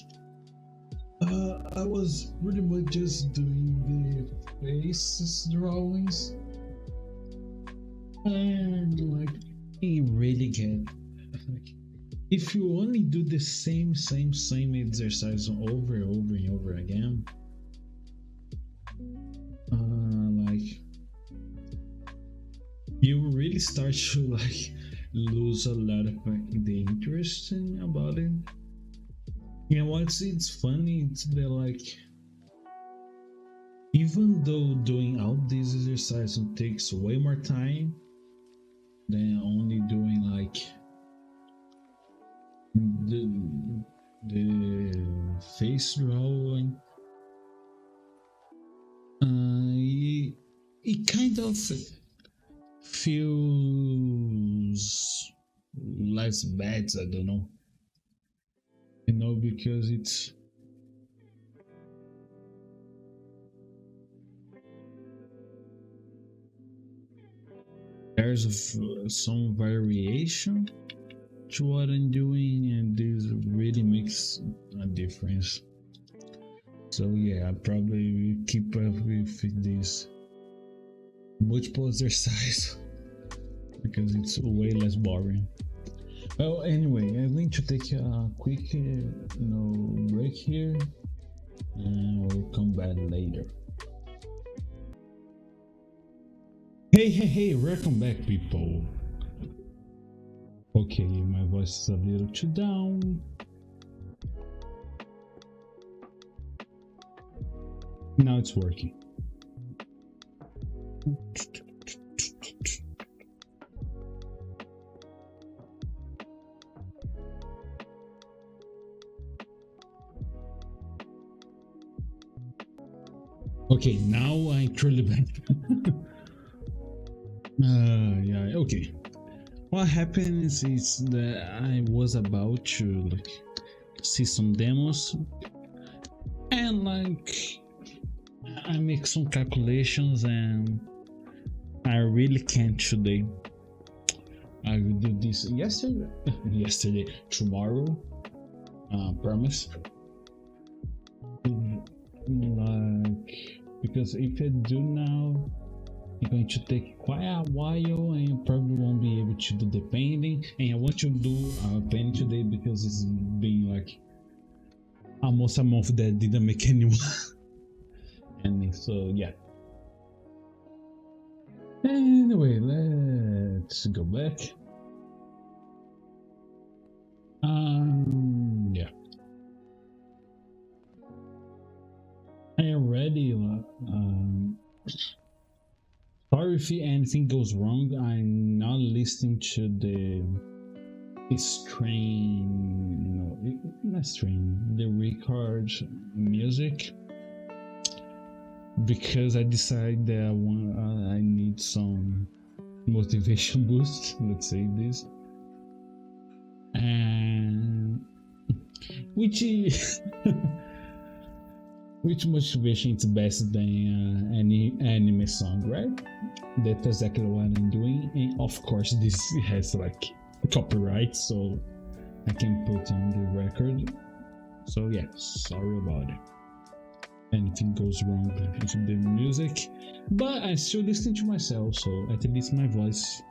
I was pretty much just doing the faces drawings, and like it really get like if you only do the same exercise over and over again, like you really start to like lose a lot of the interest about it. And it's funny, it's that like even though doing all these exercises takes way more time than only doing like the face drawing, it kind of feels less bad. I don't know, because it's there's some variation to what I'm doing, and this really makes a difference. So yeah, I probably will keep up with this multiple exercise because it's way less boring. Well, anyway, I'm going to take a quick break here, and we'll come back later. Hey, welcome back, people. Okay, my voice is a little too down. Now it's working. Okay, now I'm truly back. Yeah, okay. What happens is that I was about to like see some demos, and like I make some calculations, and I really can't today. I will do this yesterday, tomorrow. Promise. Like, because if I do now, it's going to take quite a while, and probably won't be able to do the painting. And I want to do painting today because it's been like almost a month that I didn't make anyone. And so yeah. Anyway, let's go back. Yeah. I am ready. Sorry if anything goes wrong. I'm not listening to the the record music, because I decided that I need some motivation boost. Let's say this, and which motivation is best than any anime song, right? That's exactly what I'm doing, and of course this has like copyright, so I can put on the record. So yeah, sorry about it. Anything goes wrong with the music, but I still listen to myself, so at least my voice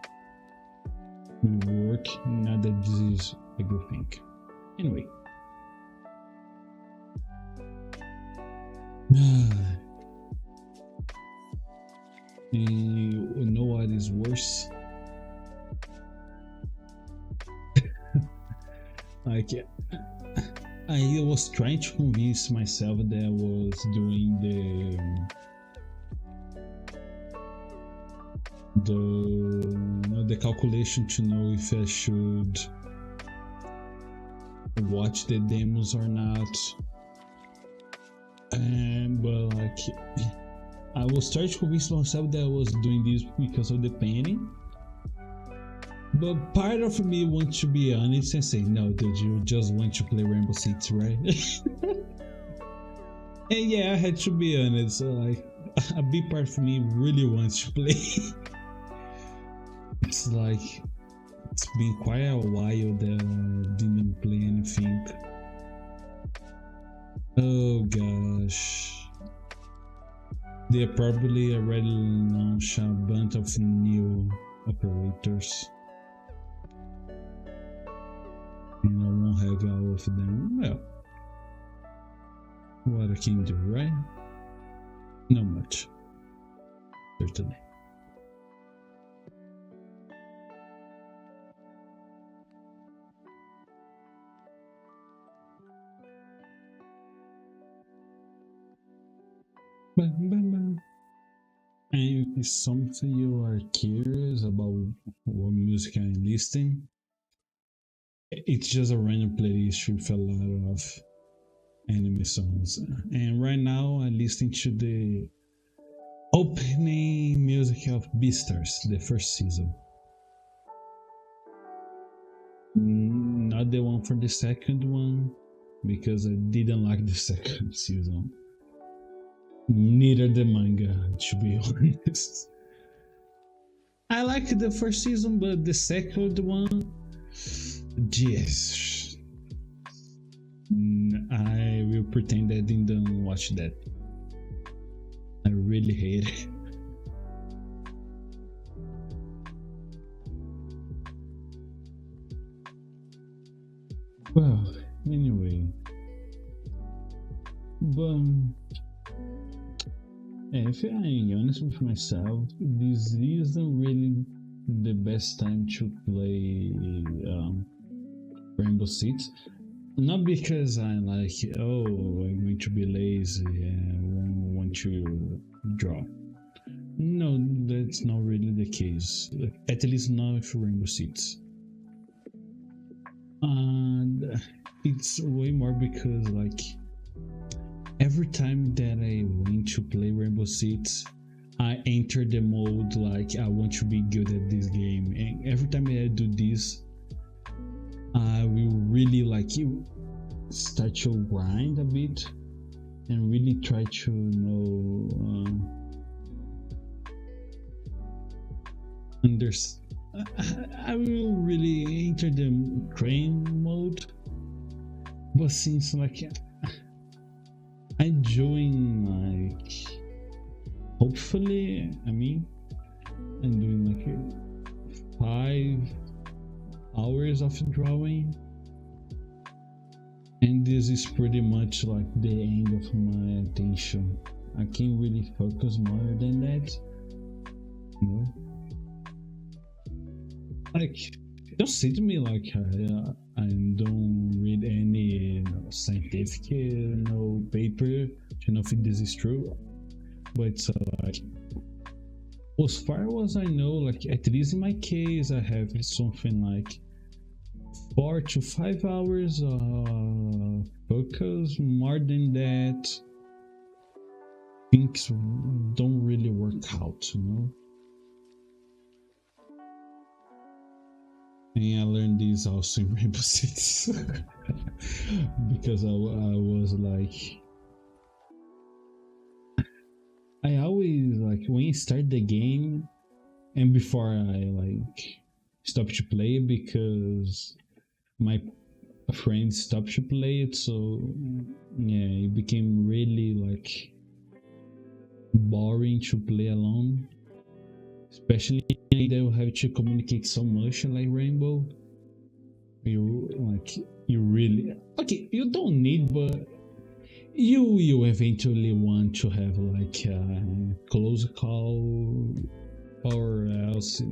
will work. Not that this is a good thing. Anyway. You know what is worse? Like, I was trying to convince myself that I was doing the calculation to know if I should watch the demos or not. But like, I was trying to convince myself that I was doing this because of the painting. But part of me wants to be honest and say, no, dude, you just want to play Rainbow Six, right? And yeah, I had to be honest. So like, a big part of me really wants to play. It's like, it's been quite a while that I didn't play anything. Oh gosh. They probably already launched a bunch of new operators. And I won't have all of them. Well, what I can do, right? Not much. Certainly. And if it's something you are curious about what music I'm listening, it's just a random playlist with a lot of anime songs. And right now I'm listening to the opening music of Beastars, the first season. Not the one for the second one, because I didn't like the second season. Neither the manga, to be honest. I liked the first season, but the second one, yes. I will pretend I didn't watch that. I really hate it. Well, anyway. But if I'm honest with myself, this isn't really the best time to play Rainbow Six. Not because I'm like, oh, I'm going to be lazy and want to draw. No, that's not really the case. At least not for Rainbow Six. And it's way more because like every time that I went to play Rainbow Six, I enter the mode like I want to be good at this game, and every time I do this, I will really like start to grind a bit and really try to I will really enter the train mode, but since like I join like hopefully I'm doing like 5 hours of drawing, and this is pretty much like the end of my attention. I can't really focus more than that, you know. Like, don't say to me like I don't read any scientific paper to know if this is true, but it's like as far as I know, like at least in my case, I have something like 4 to 5 hours focus. More than that, things don't really work out, you know. And I learned this also in Rainbow Six because I was like, I always like when you start the game and before I like stop to play, because my friends stopped to play it, so yeah, it became really like boring to play alone. Especially they will have to communicate so much like Rainbow. You really okay. You don't need, but you eventually want to have like a close call, or else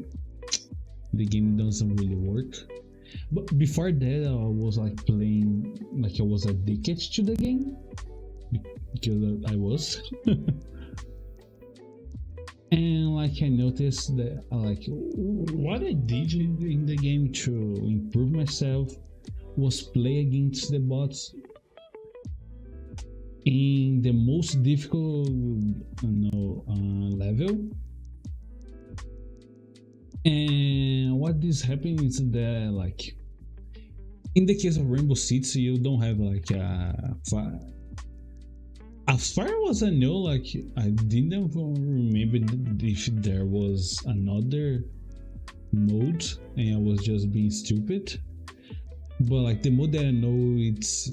the game doesn't really work. But before that, I was like playing like I was addicted to the game because I was. And like I noticed that like what I did in the game to improve myself was play against the bots in the most difficult level. And what this happened is that like in the case of Rainbow Six, you don't have like as far as I know, like I didn't remember if there was another mode and I was just being stupid. But like the mode that I know it's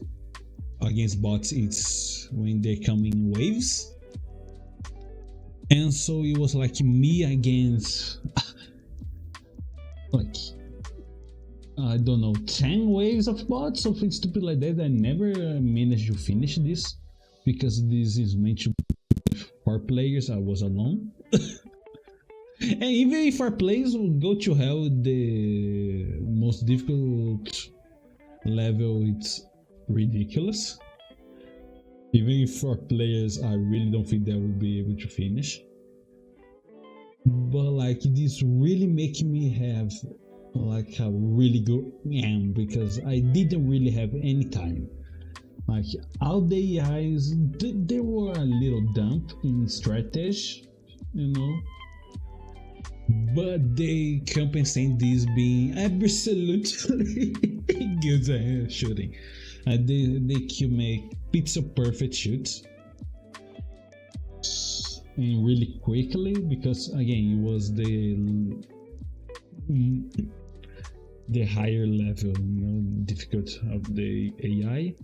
against bots, it's when they come in waves. And so it was like me against like I don't know 10 waves of bots, something stupid like that. I never managed to finish this because this is meant to be for players. I was alone. And even if our players would go to hell, the most difficult level, it's ridiculous. Even if our players, I really don't think they will be able to finish. But like this really making me have like a really good aim because I didn't really have any time. Like all the AIs, they were a little dumb in strategy, you know. But they compensate this being absolutely good at shooting. They could make pizza perfect shoots and really quickly because again it was the higher level, difficult of the AI.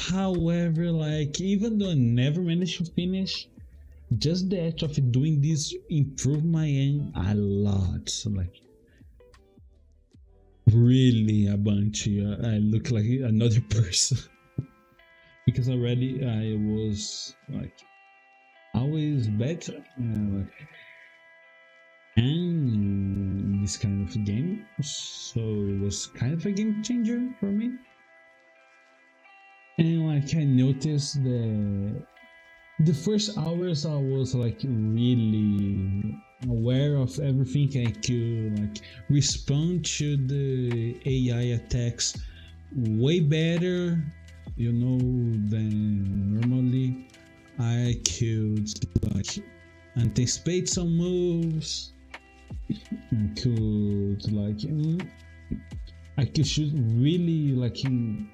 However, like even though I never managed to finish, just the act of doing this improved my aim a lot. So like really a bunch. I look like another person because already I was like always better. Like, and in this kind of game, so it was kind of a game changer for me. And like I noticed the first hours I was like really aware of everything. I could like respond to the AI attacks way better, than normally. I could like anticipate some moves. I could shoot really like in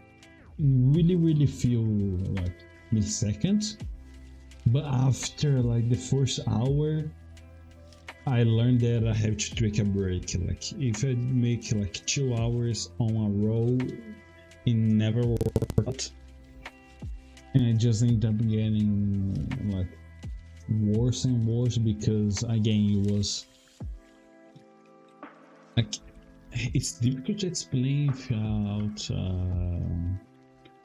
really feel like milliseconds. But after like the first hour, I learned that I have to take a break. Like if I make like 2 hours on a row, it never worked out. And I just end up getting like worse and worse because again it was like it's difficult to explain without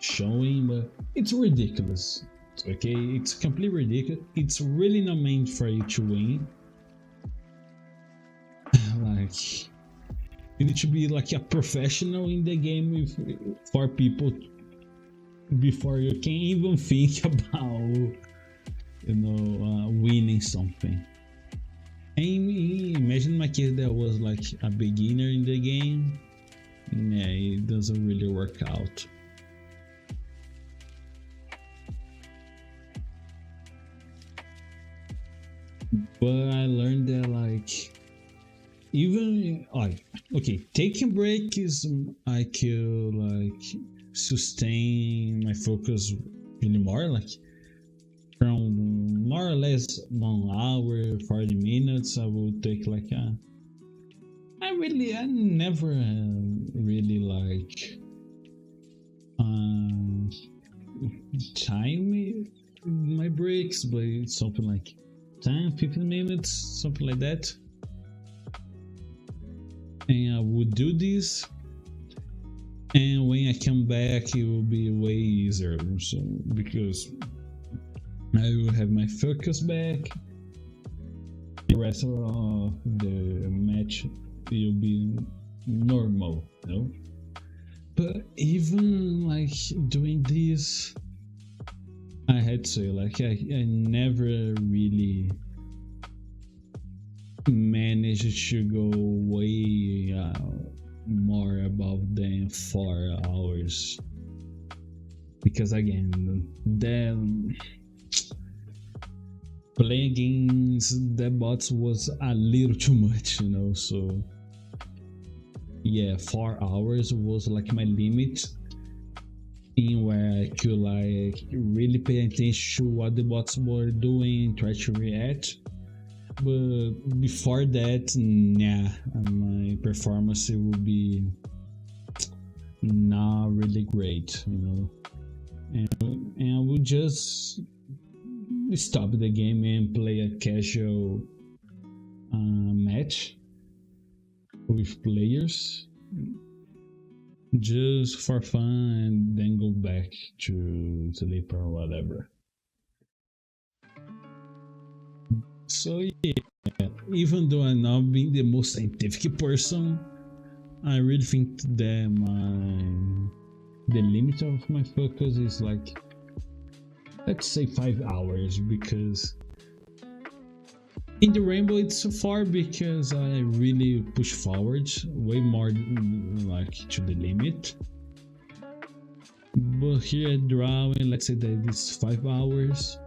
showing, but it's ridiculous. Okay, it's completely ridiculous. It's really not meant for you to win. Like you need to be like a professional in the game for people before you can even think about winning something. And imagine my case that was like a beginner in the game. Yeah, it doesn't really work out. But I learned that like even like okay, taking break is I could like sustain my focus really more, like from more or less 1 hour 40 minutes I will take like I never really like time my breaks, but it's something like 10-15 minutes, something like that. And I would do this, and when I come back it will be way easier, so because I will have my focus back. The rest of the match will be normal, you know? But even like doing this, I had to say, like, I never really managed to go way more above than 4 hours, because again, then playing against the bots was a little too much, you know. So yeah, 4 hours was like my limit in where I could like really pay attention to what the bots were doing, try to react. But before that, nah, my performance will be not really great, you know. And I will just stop the game and play a casual match with players just for fun, and then go back to sleep or whatever. So yeah, even though I'm not being the most scientific person, I really think that the limit of my focus is like, let's say 5 hours, because in the Rainbow it's so far because I really push forward way more like to the limit. But here at Drawing, let's say that it's 5 hours.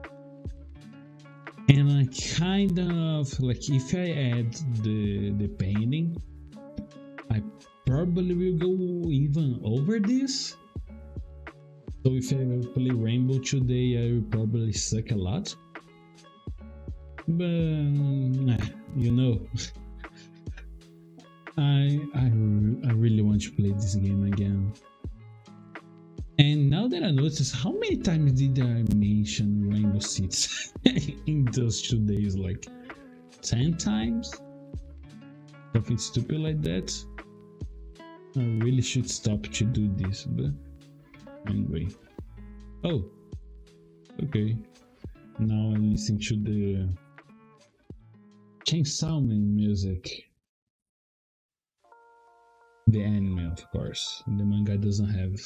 And I kind of like, if I add the painting, I probably will go even over this. So if I play Rainbow today, I will probably suck a lot. But you know, I really want to play this game again. And now that I notice, how many times did I mention Rainbow Six in those 2 days? Like 10 times? Something stupid like that. I really should stop to do this, but anyway. Oh, okay. Now I listen to the Chainsaw Man music. The anime, of course. The manga doesn't have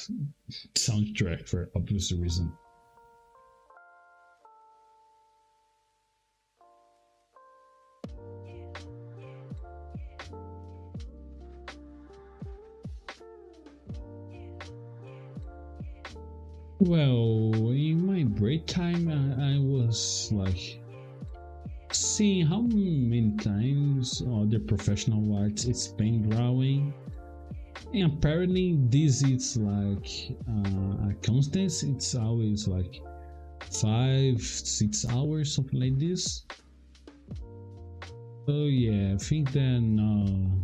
soundtrack for obvious reason. Well, in my break time, I was like seeing how many times other professional artists spend drawing. And apparently this is like a constant, it's always like 5-6 hours, something like this. So yeah, I think they're not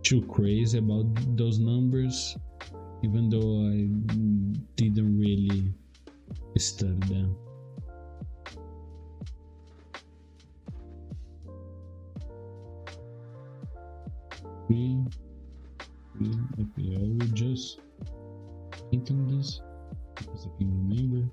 too crazy about those numbers, even though I didn't really study them. Okay, I will just think on this because I can remember.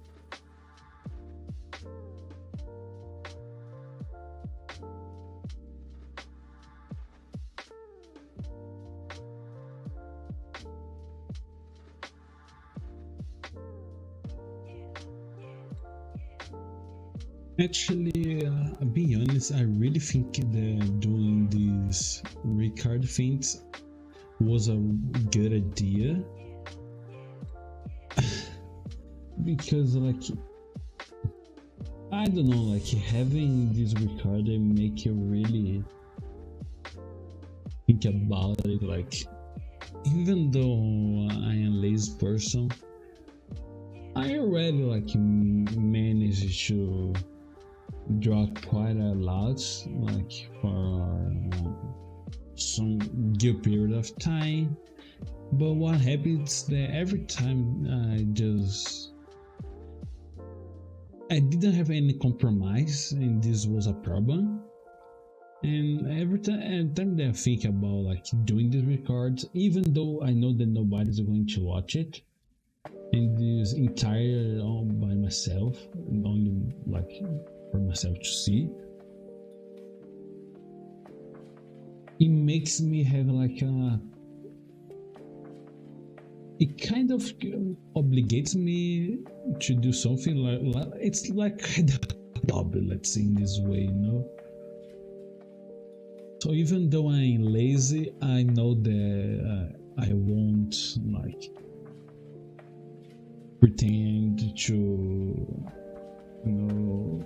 Actually, being honest, I really think that doing these Ricard things was a good idea. Because like, I don't know, like having this Ricard make you really think about it. Like, even though I am a lazy person, I already like managed to draw quite a lot, like for some good period of time. But what happens that every time I didn't have any compromise, and this was a problem. And every time that I think about like doing these records, even though I know that nobody's going to watch it, and this entire all by myself, only like for myself to see, it makes me have like a. It kind of obligates me to do something like it's like kind of a job, let's say in this way, you know. So even though I'm lazy, I know that I won't like pretend to, you know,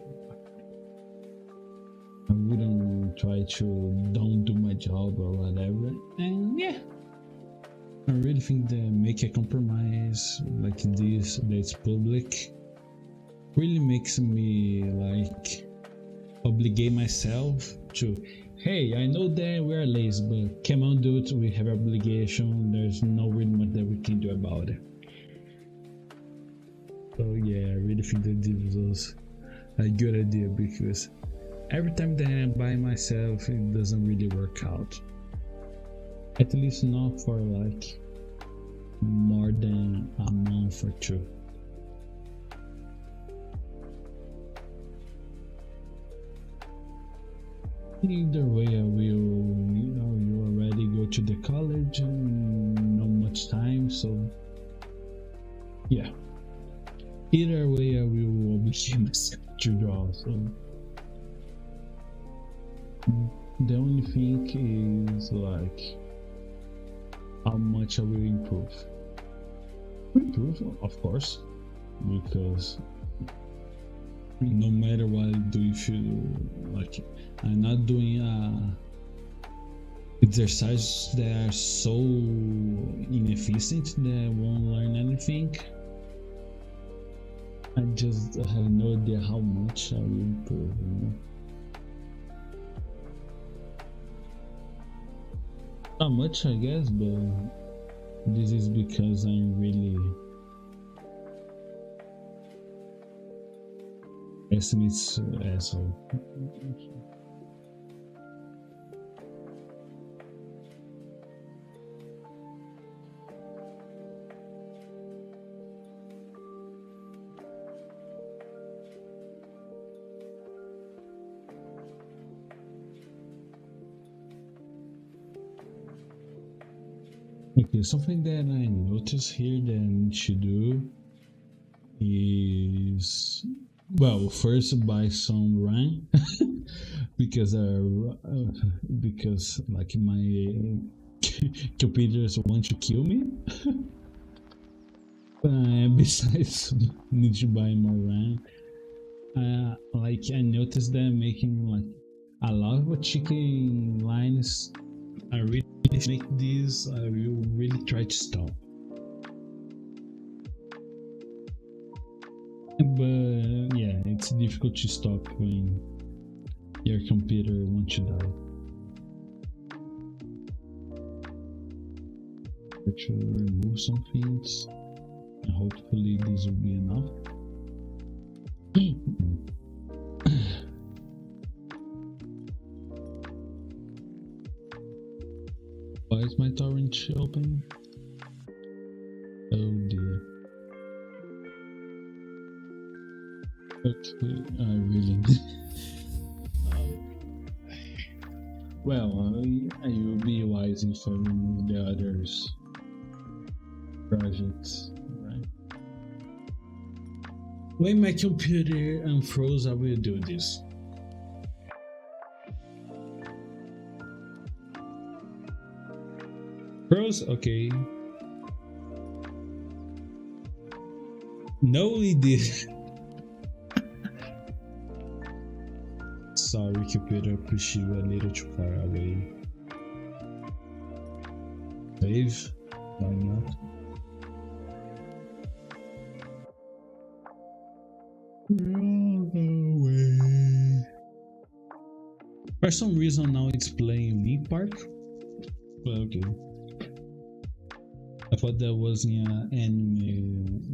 I wouldn't try to don't do my job or whatever. And yeah, I really think that make a compromise like this that's public really makes me like obligate myself to, hey, I know that we're lazy, but come on, dude, we have obligation. There's no really much that we can do about it. So yeah, I really think that this was a good idea because every time that I'm by myself, it doesn't really work out. At least not for like more than a month or two. Either way, I will, you already go to the college and not much time, so yeah. Either way, I will obligate myself to draw, so the only thing is like how much I will improve. Improve, of course, because no matter what I do, if you like, I'm not doing exercises that are so inefficient that I won't learn anything. I just have no idea how much I will improve, you know? Not much, I guess, but this is because I'm really estimates asshole. Okay, something that I noticed here that I need to do is, well, first buy some RAM because like my computers want to kill me. Besides, need to buy more RAM. Like I noticed them making like a lot of chicken lines. I really make this. I will really try to stop. But yeah, it's difficult to stop when your computer wants to die. Let's remove some things. And hopefully this will be enough. Why is my torrent open? Oh dear. Okay, I really. Well, I will be wise if I remove the others projects, right? When my computer unfroze, I will do this. Froze? Okay. No, we did. Sorry, computer, push you a little too far away. Save? Why not? Run away. For some reason now it's playing Link Park. But okay. I thought that was in an anime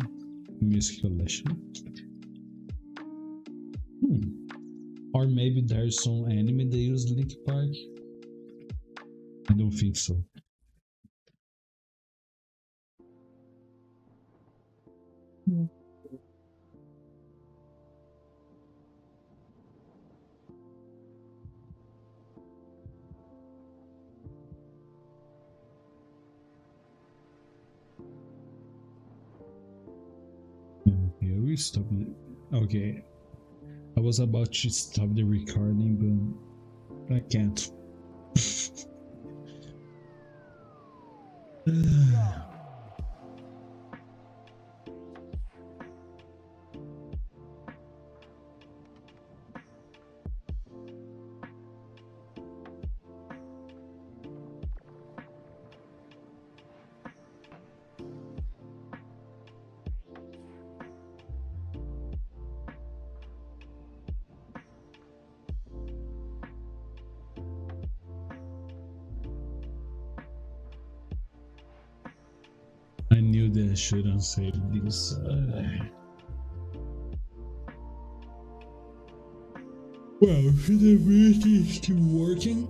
music collection. Or maybe there's some anime they use Linkin Park. I don't think so. Okay, we stopped it. Okay. I was about to stop the recording, but I can't. I knew that I shouldn't save this. Well, the ability is still working.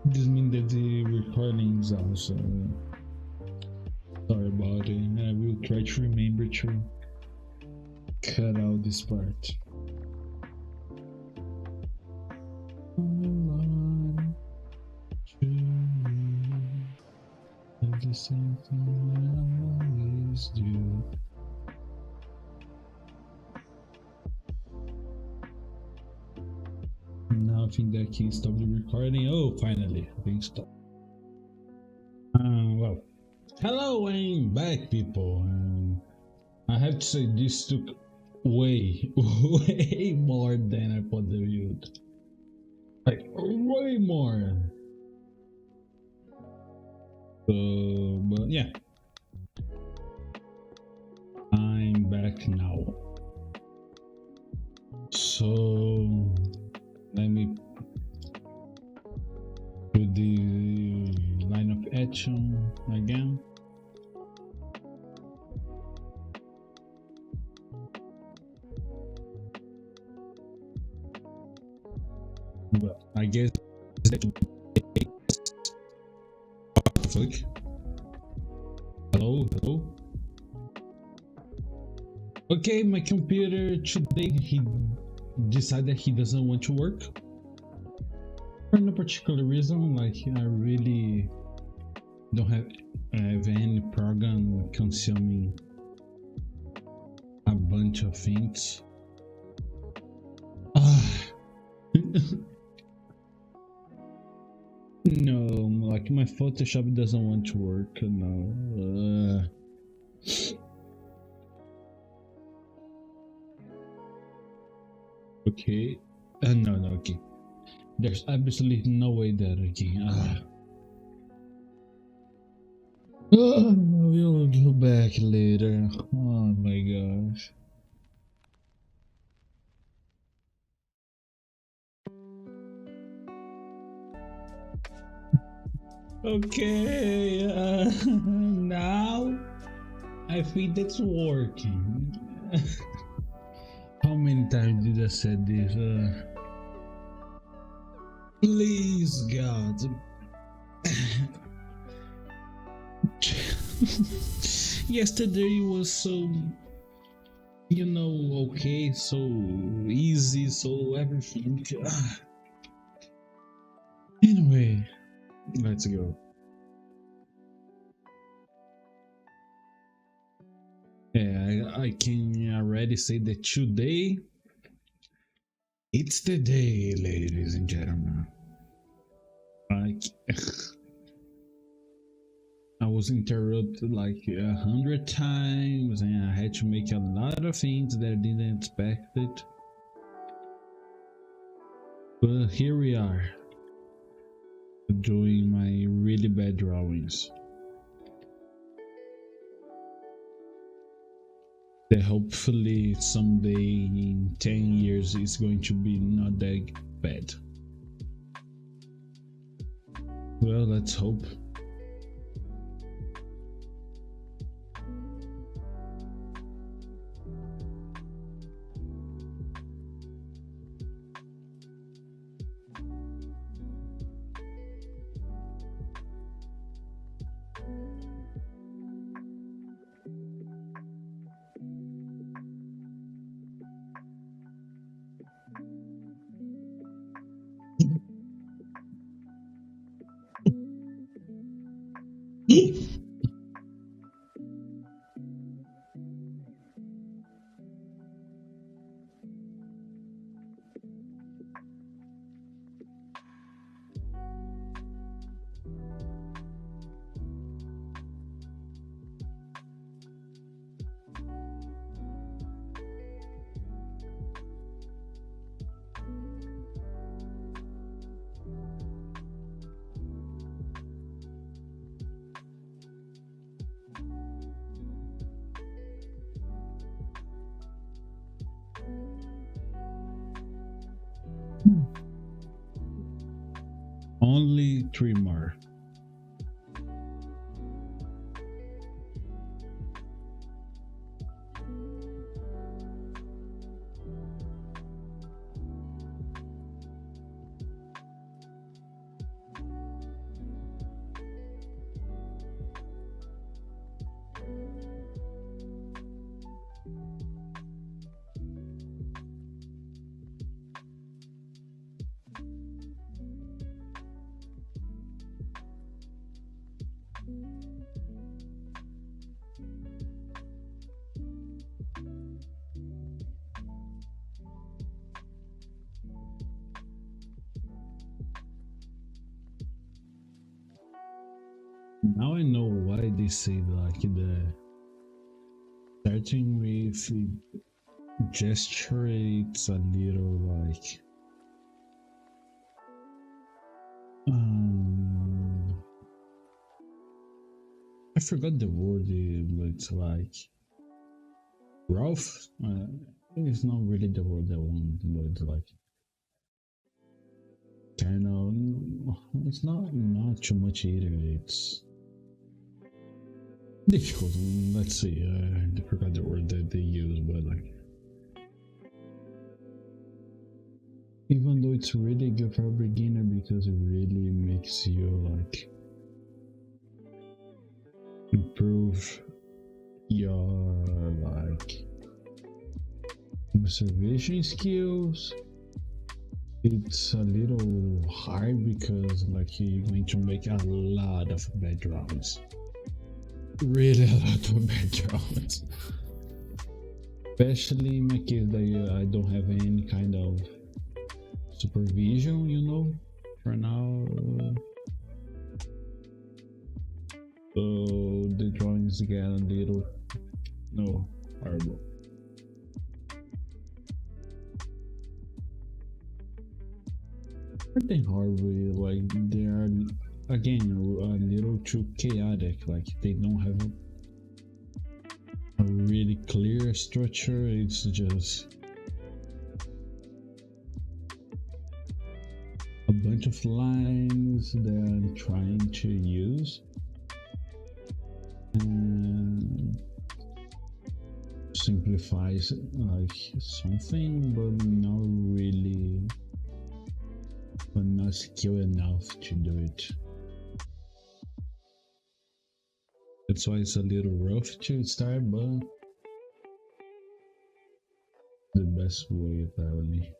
This means that the recording is also. Sorry about it. I will try to remember to cut out this part. The same thing I always do. Now I think that I can stop the recording. Oh, finally, I think stop. Well, hello, I'm back, people. I have to say this took way more than I thought they would. Like way more. But yeah, I'm back now. So let me put the line of action again. Well, I guess fuck. Hello. Okay, my computer today he decided he doesn't want to work for no particular reason. Like I really don't have any program consuming a bunch of things. No, like my Photoshop doesn't want to work. No. Okay. No, okay. There's absolutely no way that I can. We'll go back later. Oh my gosh. Okay, now I think that's working. How many times did I say this? Please, God. Yesterday was so, okay, so easy, so everything. Anyway, let's go. Yeah, I can already say that today, it's the day, ladies and gentlemen. Like, I was interrupted like 100 times, and I had to make a lot of things that I didn't expect it. But here we are, doing my really bad drawings. That hopefully someday in 10 years is going to be not that bad. Well, let's hope. Only 3 more. Now I know why they say like the starting with gesture, it's a little like I forgot the word, it's like rough. It's not really the word I want, but it's like kind of. It's not too much either. It's difficult. Let's see. I forgot the word that they use, but like, even though it's really good for a beginner because it really makes you like improve your like observation skills. It's a little hard because like you're going to make a lot of bad drawings. Really a lot of bad drawings. Especially in my case that I don't have any kind of supervision, you know, for now. So the drawings get a little horrible. I think horrible, like they are again a little too chaotic. Like they don't have a really clear structure. It's just a bunch of lines that I'm trying to use and simplifies like something, but not really, but not skilled enough to do it. That's why it's a little rough to start, but the best way apparently.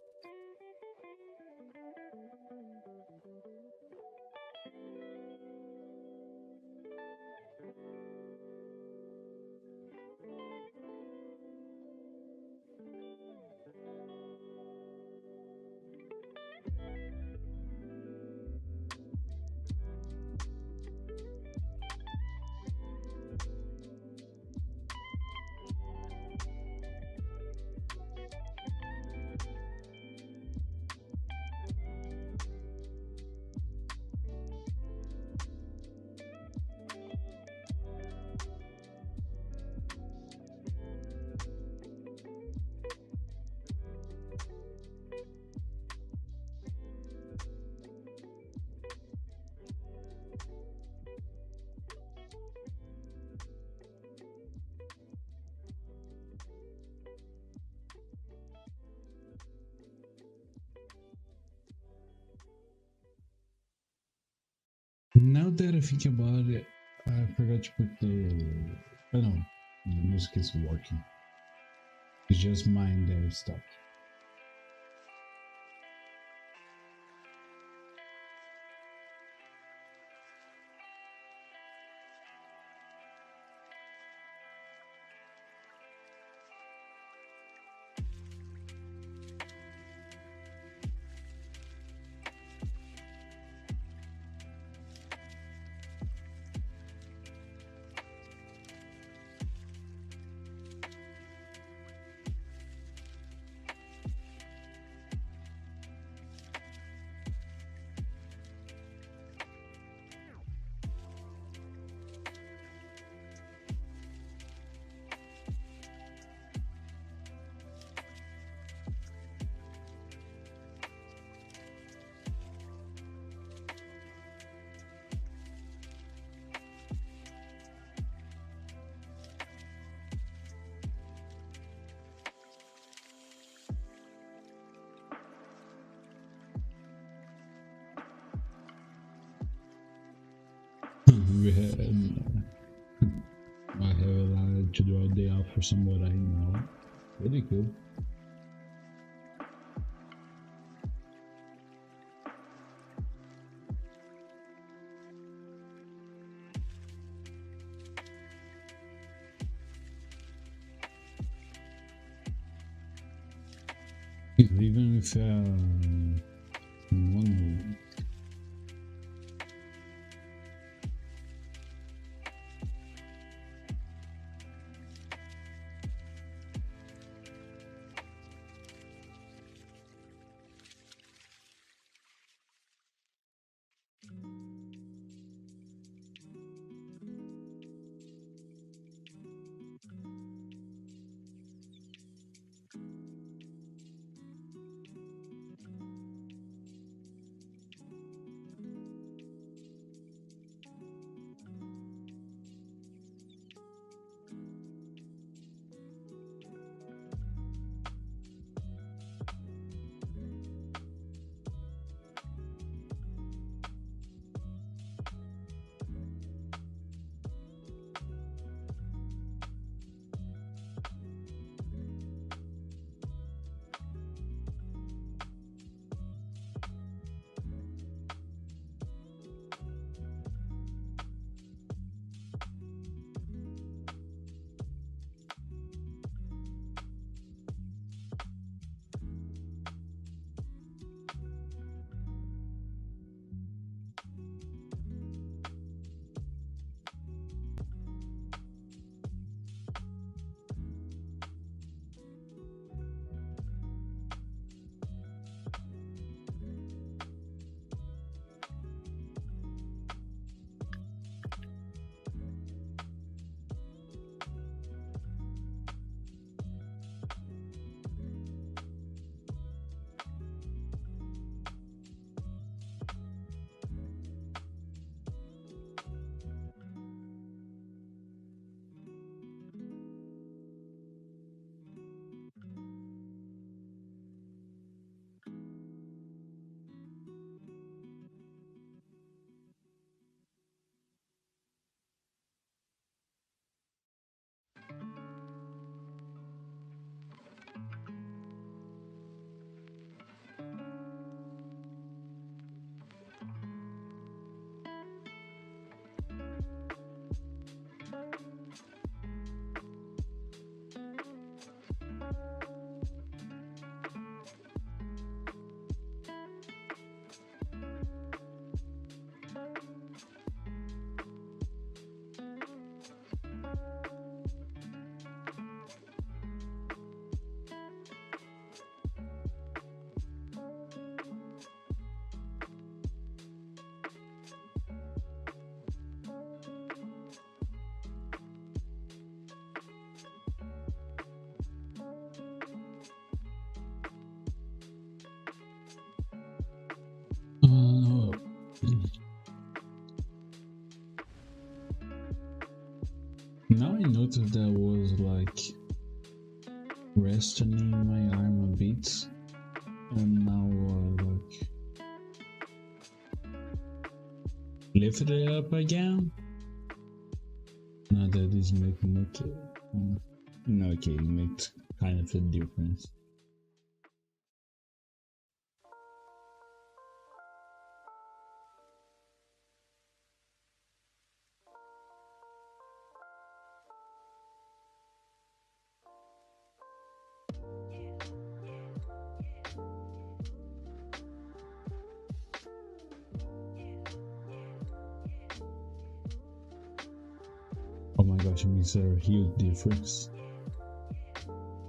Now that I think about it, I forgot to put the. Oh no, the music is working. It's just mine that is stuck. We have, I have a lot to do all day off for somebody I know. Really cool. Even if one Now I noticed that was like resting my arm a bit, and now like lift it up again. Now that is making it. No, okay, it makes kind of a difference. Oh my gosh, it makes a huge difference.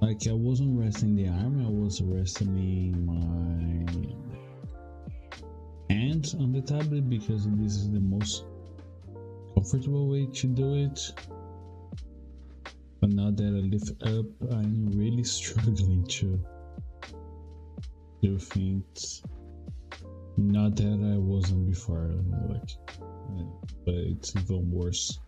Like, I wasn't resting the arm, I was resting my hands on the tablet because this is the most comfortable way to do it. But now that I lift up, I'm really struggling to do things. Not that I wasn't before, like, but it's even worse.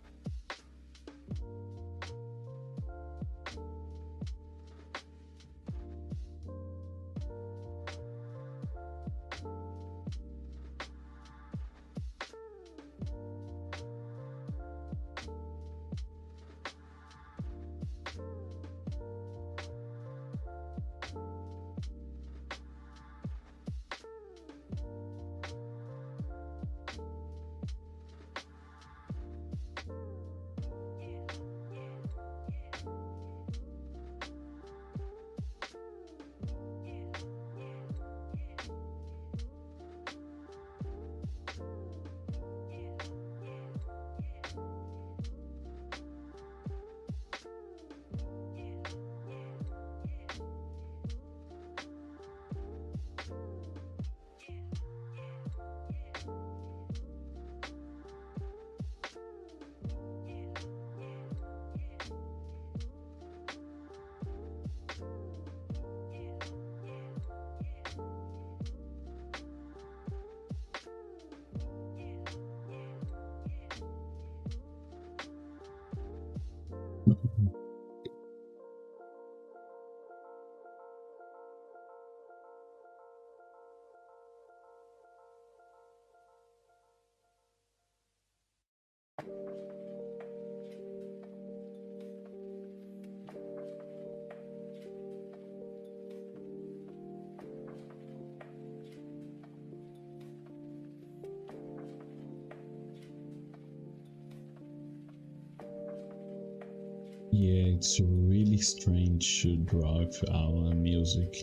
Yeah, it's really strange to drop our music,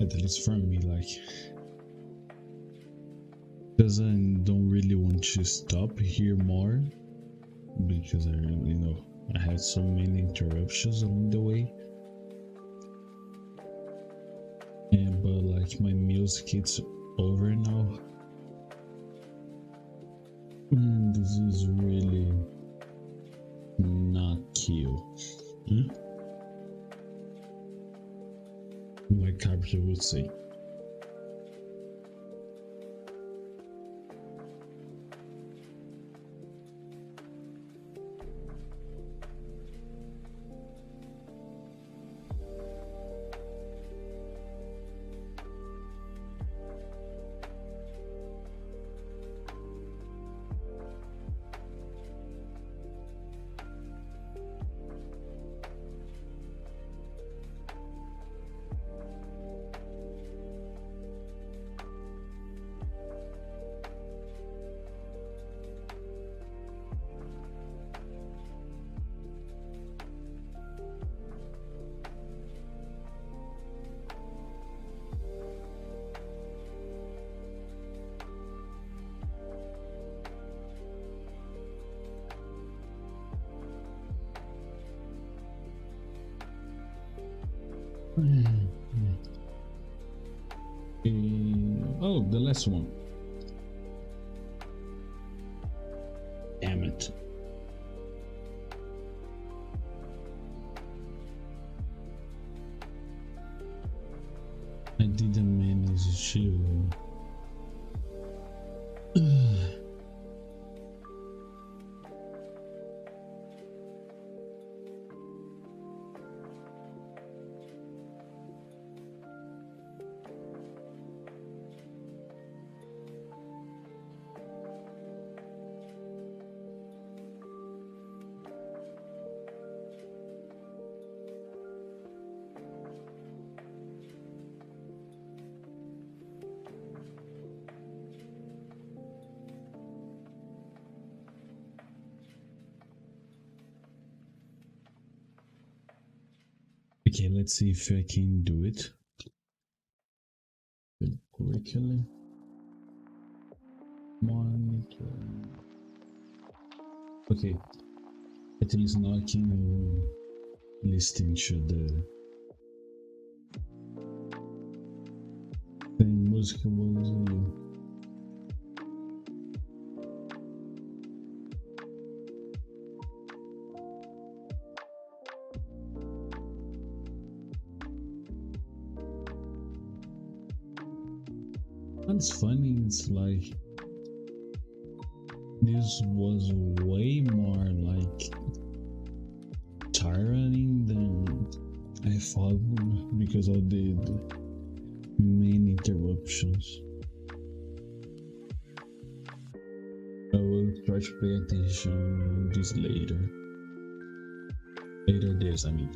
at least for me, like, because I don't really want to stop here more, because I had so many interruptions along the way, and but like my music, it's over now. This is really not cute. My carpenter would say. Oh, the last one. Damn it. I didn't manage to. Okay, let's see if I can do it quickly. Monitor. Okay, at least now I can listen to the music was you. What's funny, it's like this was way more like tiring than I thought because of the main interruptions. I will try to pay attention to this later. Later days, I mean.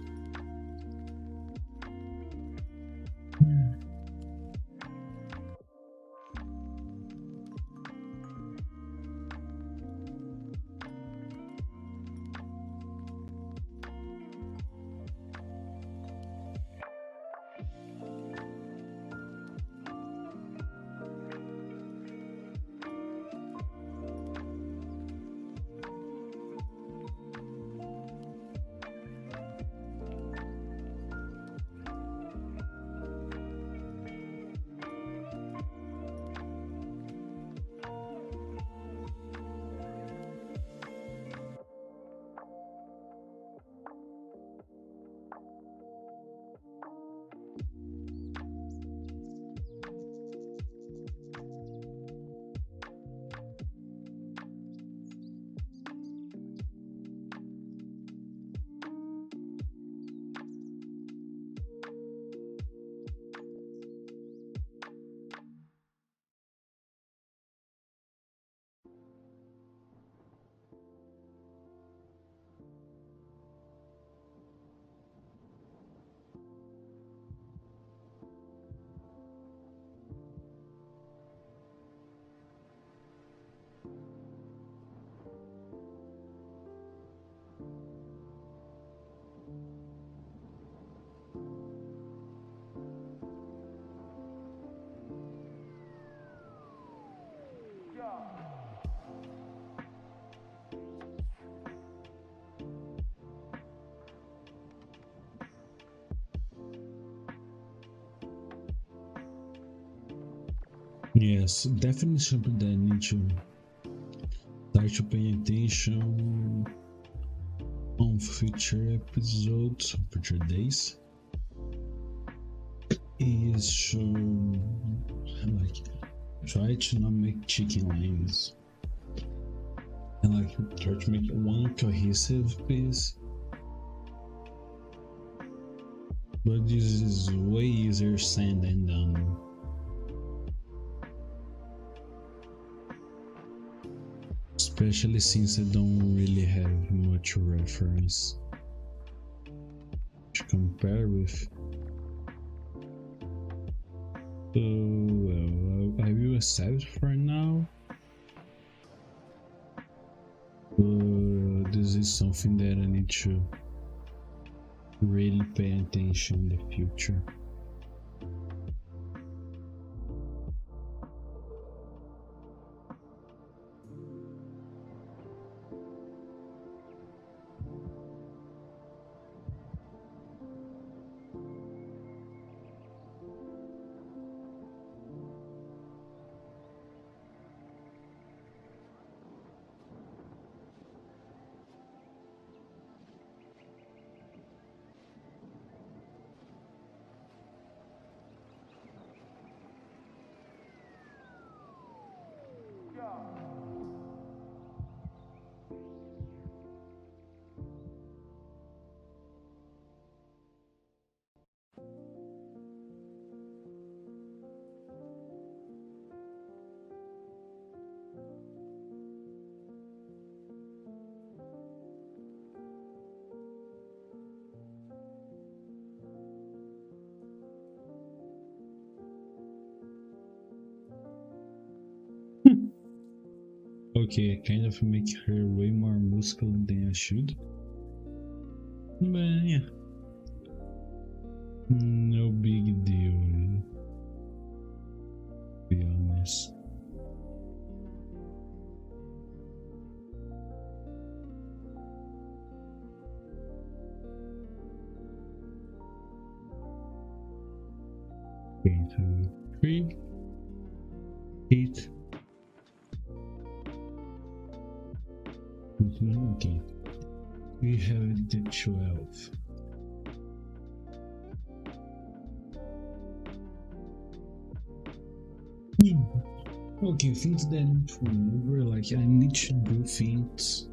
Yes, definitely something that I need to start to pay attention on future episodes, future days. Is to like try to not make chicken wings and like try to make one cohesive piece. But this is way easier said than done. Especially since I don't really have much reference to compare with. So, well, I will accept for now. This is something that I need to really pay attention in the future. Okay, I kind of make her way more muscular than I should. But yeah. No big deal, to be honest. Okay, 2, 3, 8. Okay, we have the 12. Okay, things that I need to remember, like I need to do things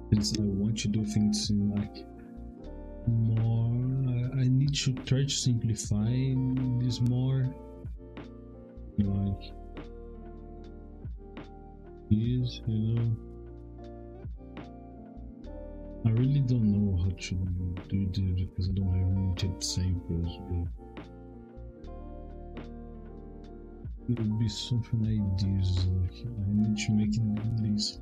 because I want to do things in like more. I need to try to simplify this more, like this, you know. I really don't know how to do this because I don't have limited samples, but it would be something like this. Like I need to make this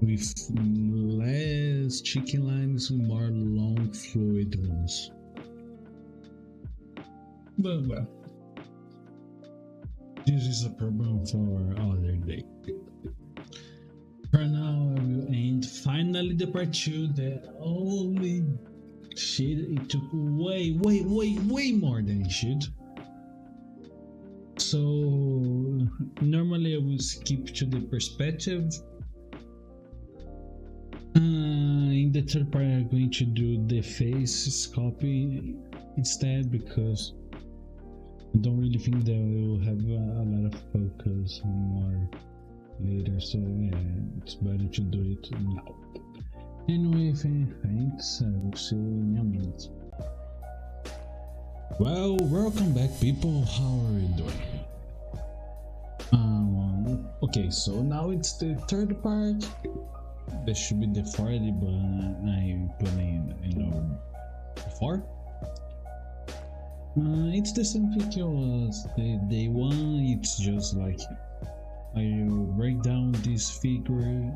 with less chicken lines and more long fluid ones. But well, this is a problem for other day. For now, I will end finally the part 2 that holy shit, it took way more than it should. So normally I will skip to the perspective. In the third part I'm going to do the face copy instead because I don't really think that will have a lot of focus more later, so yeah, it's better to do it now. Anyway, thanks, I will see you in a minute. Well, welcome back people, how are you doing? Okay, so now it's the third part. That should be the 40, but I'm putting, before. It's the same thing as the day one. It's just like I break down this figure,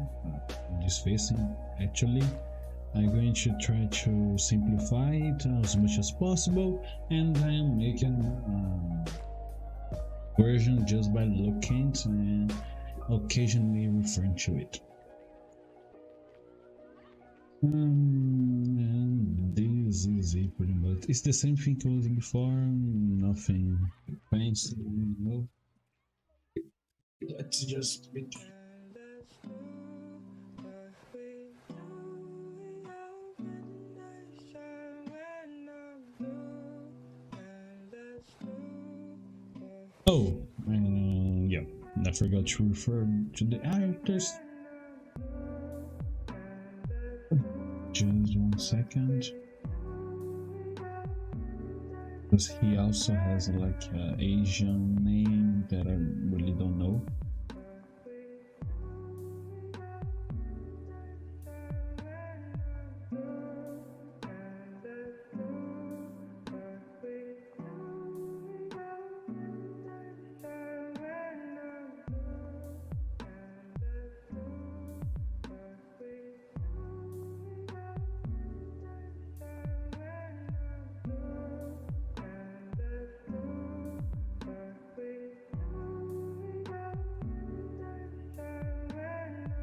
this facing actually. I'm going to try to simplify it as much as possible, and I'm making version just by looking and occasionally referring to it. And this is it pretty much. It's the same thing as before, nothing fancy, you know. Let's just begin. Oh, yeah, I forgot to refer to the actors. Just 1 second. Because he also has like an Asian name that I really don't know.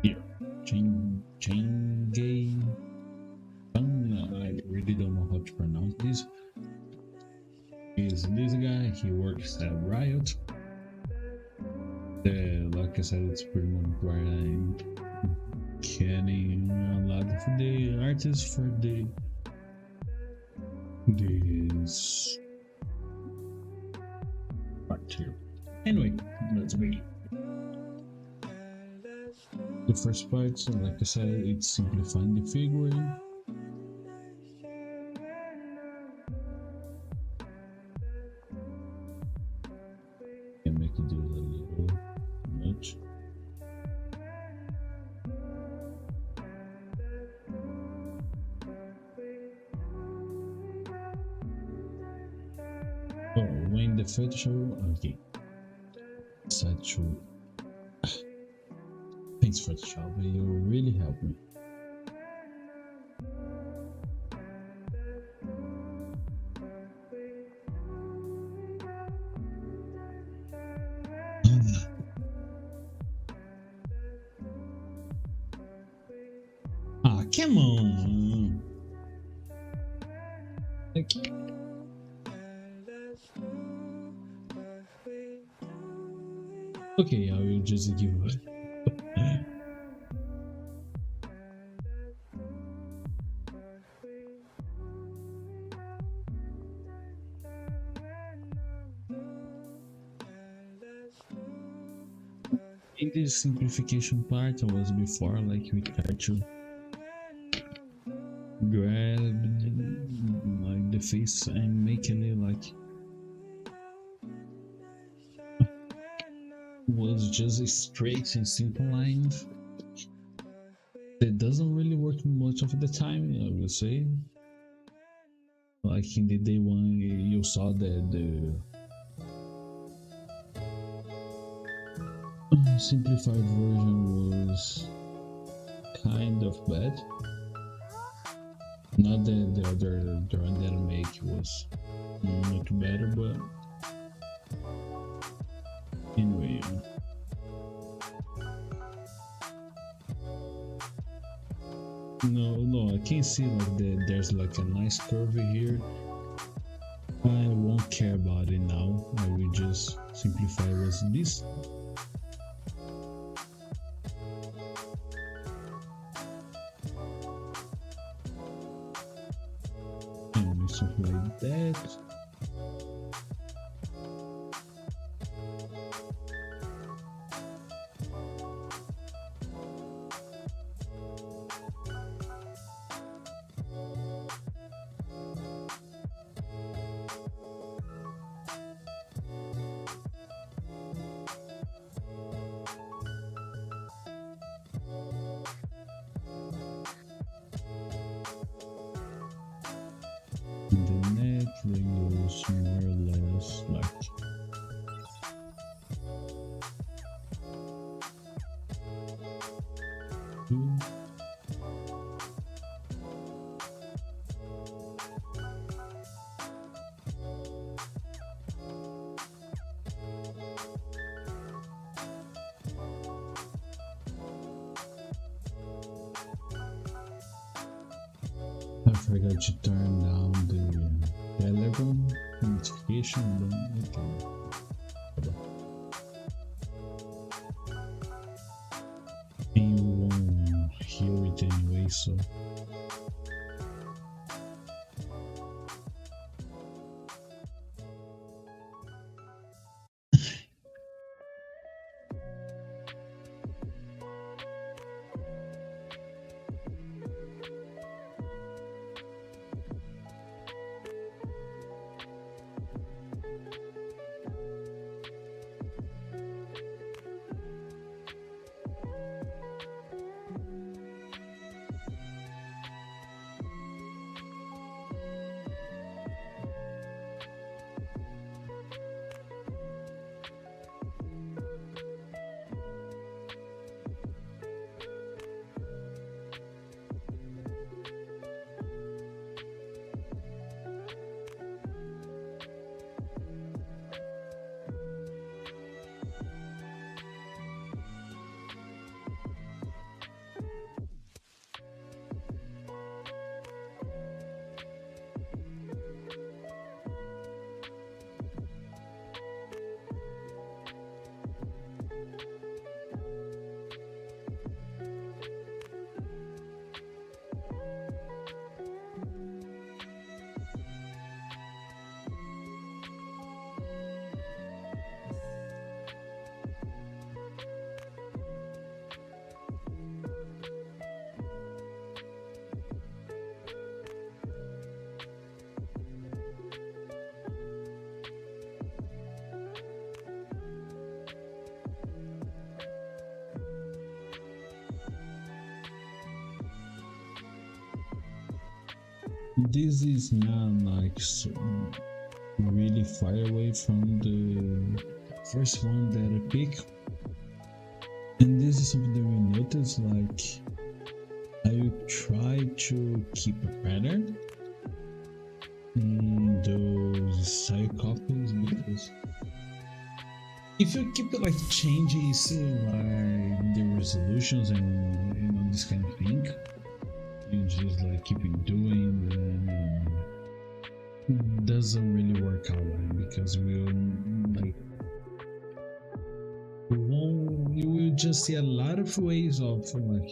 Here, Changay. I really don't know how to pronounce this. He's this guy. He works at Riot. Like I said, it's pretty much where I'm getting a lot of the artists for this part here. Anyway, let's begin. The first part, so like I said, it's simplifying the figure. Can make it do a little much. Oh, when the Photoshop, okay. Set to. Thanks Photoshop, you really helped me. Come on. Like, okay, I will just give up. In this simplification part, I was before, like we try to grab like the face and making it like was just a straight and simple line. That doesn't really work much of the time, I will say. Like in the day one, you saw that the simplified version was kind of bad. Not that the one that I make was much better, but anyway. No, I can see like there's like a nice curve here. I won't care about it now. I will just simplify as this. And something like that. The net goes more or less like two. I forgot to turn down the Telegram notification, then and you won't hear it anyway, so this is not like really far away from the first one that I picked, and this is something that we notice. Like, I will try to keep a pattern in those side copies, because if you keep like changes like the resolutions and this kind of thing, you just like keep doing them, and it doesn't really work out right because you will just see a lot of ways of like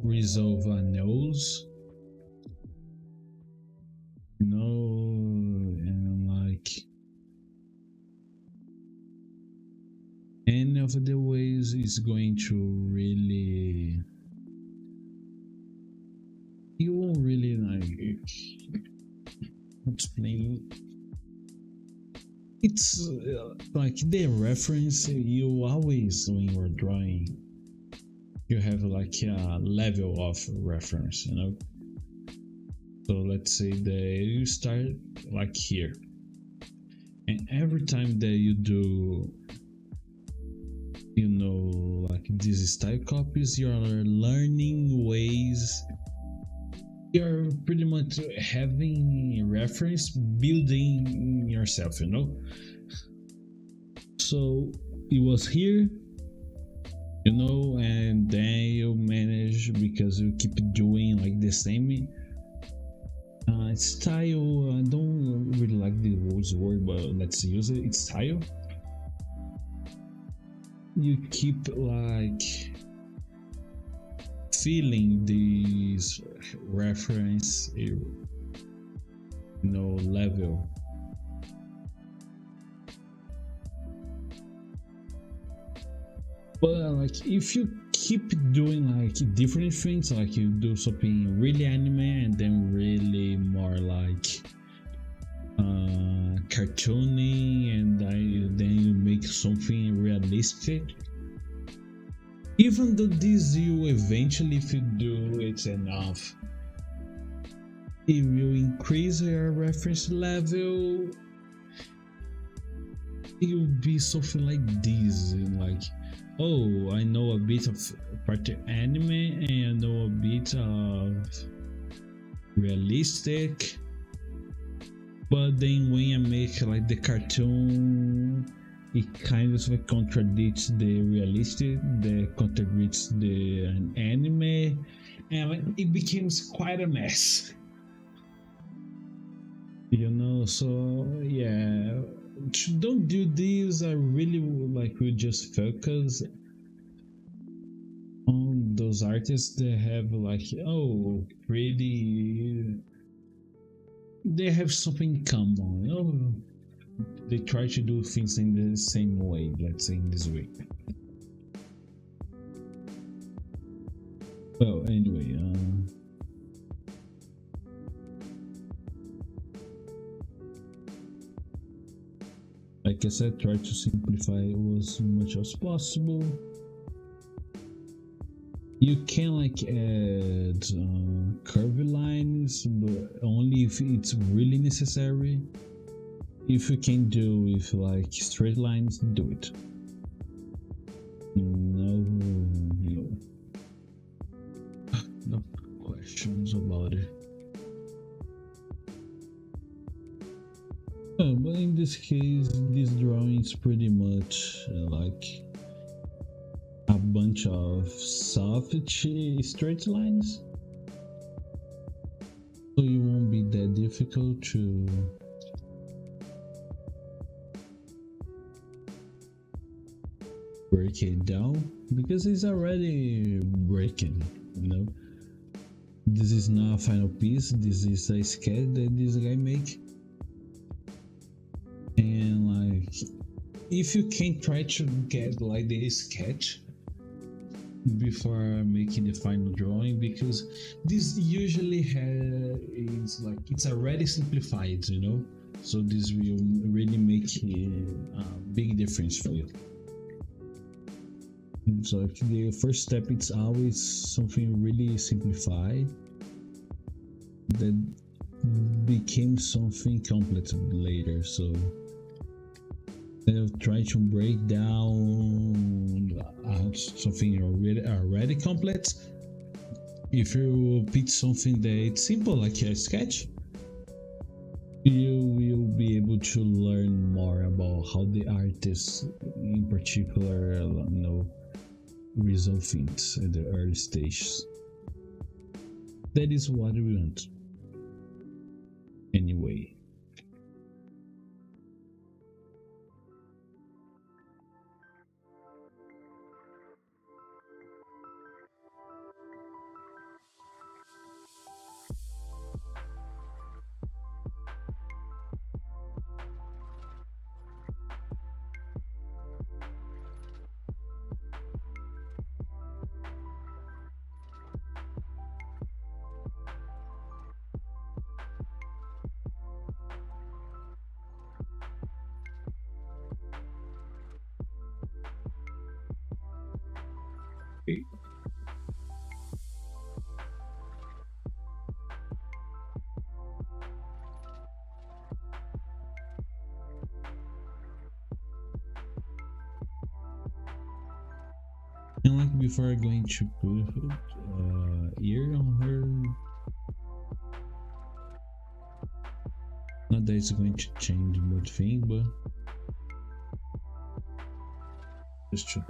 resolve no's, and like any of the ways is going to really, you won't really like explain. It's like the reference you always, when you're drawing, you have like a level of reference, so let's say that you start like here, and every time that you do like these style copies, you're learning ways, you're pretty much having reference building yourself, so it was here, and then you manage because you keep doing like the same style. I don't really like the word, but let's use it. It's style. You keep like feeling these reference level, but like if you keep doing like different things, like you do something really anime and then really more like cartoony, and then you make something realistic, even though this, you eventually, if you do it enough, it will increase your reference level. It will be something like this, like, oh, I know a bit of part anime and I know a bit of realistic, but then when I make like the cartoon, it kind of like contradicts the realistic, that contradicts the anime, and it becomes quite a mess. So yeah, don't do this. I really will just focus on those artists that have like, they have something in common, they try to do things in the same way, let's say in this way. Well, anyway, like I said, try to simplify as much as possible. You can like add curvy lines, but only if it's really necessary. If you can do with like straight lines, do it. No questions about it. But in this case, this drawing is pretty much like a bunch of soft straight lines, so it won't be that difficult to break it down, because it's already breaking. This is not a final piece, this is a sketch that this guy make, and like if you can try to get like the sketch before making the final drawing, because this usually is like, it's already simplified, so this will really make a big difference for you. So the first step, it's always something really simplified that became something complex later. So instead of trying to break down something already complex, if you pick something that it's simple like a sketch, you will be able to learn more about how the artist in particular resolve things at the early stages. That is what we want. Anyway. Okay. And like before going to put ear on her. Not that it's going to change much thing, but just to.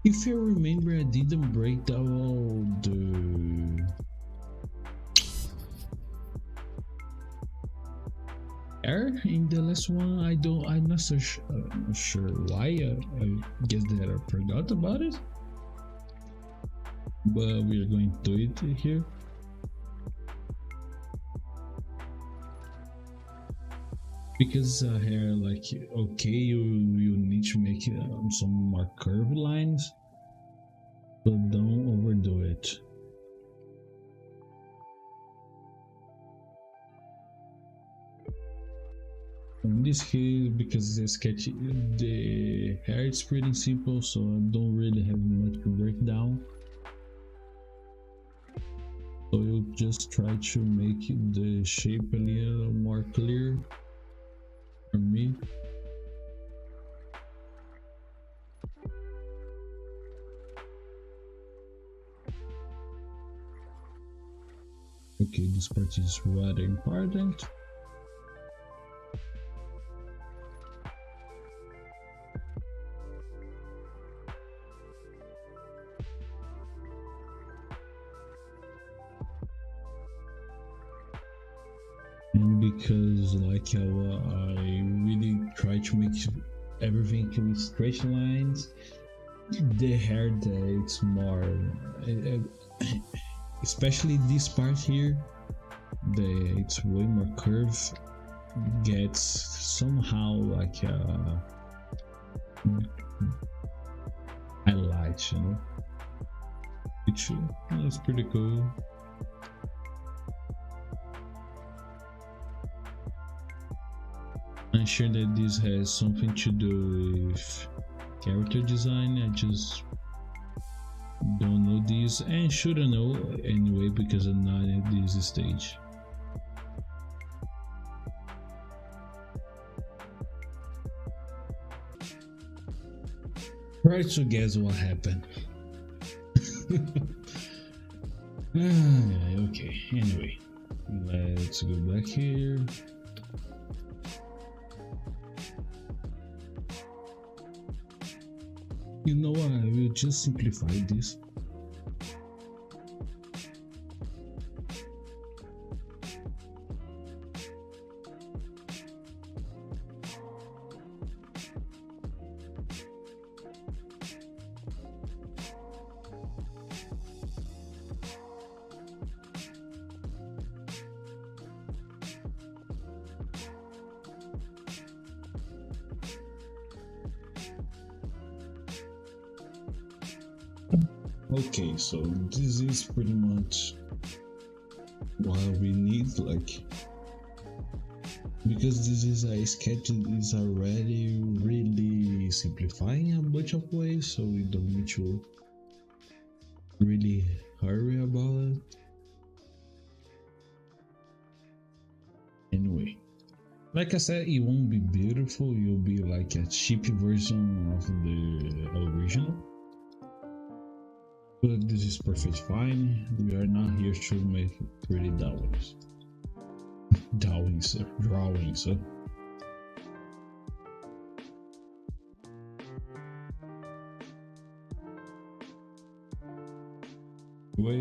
If you remember, I didn't break down all the error in the last one. I'm not so sure why. I guess that I forgot about it, but we are going to do it here. Because hair, like, okay, you need to make some more curved lines, but don't overdo it. In this case, because the sketch, the hair is pretty simple, so I don't really have much to break down. So you just try to make the shape a little more clear for me. Okay, this part is rather important. And because like I really try to make everything with straight lines, the hair that it's more especially this part here, it's way more curved, gets somehow like highlights, you know, which is pretty cool. I'm sure that this has something to do with character design. I just don't know this, and shouldn't know anyway because I'm not at this stage. Try to guess what happened. Okay, anyway, let's go back here. You know what, I will just simplify this. Okay, so this is pretty much what we need, like, because this is a sketch that is already really simplifying a bunch of ways, so we don't need to really hurry about it. Anyway, like I said, it won't be beautiful, it will be like a cheap version of the original. But this is perfect fine. We are not here to make pretty drawings. Drawings. Well,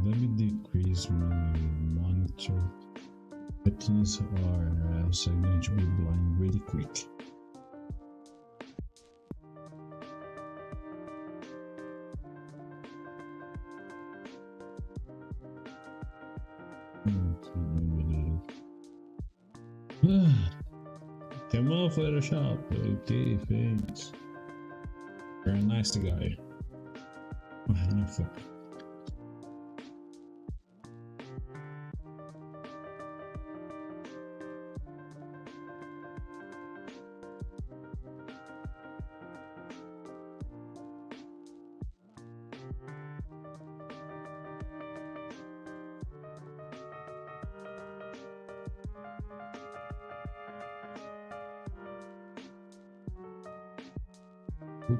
let me decrease my monitor settings or else I'm going to be blind really quick. Come on, Photoshop. Okay, thanks. You're a nice guy. No fuck.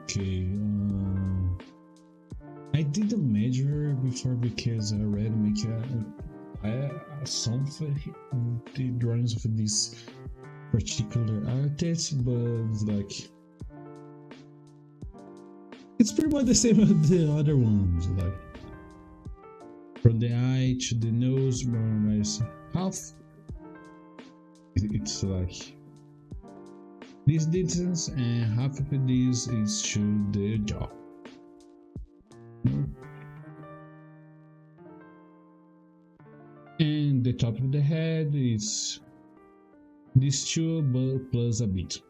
Okay, I did a measure before because I already make a song for the drawings of this particular artist, but like it's pretty much the same as the other ones. Like from the eye to the nose, more or less half. It's like this distance, and half of this is to the jaw. And the top of the head is these two, but plus a bit.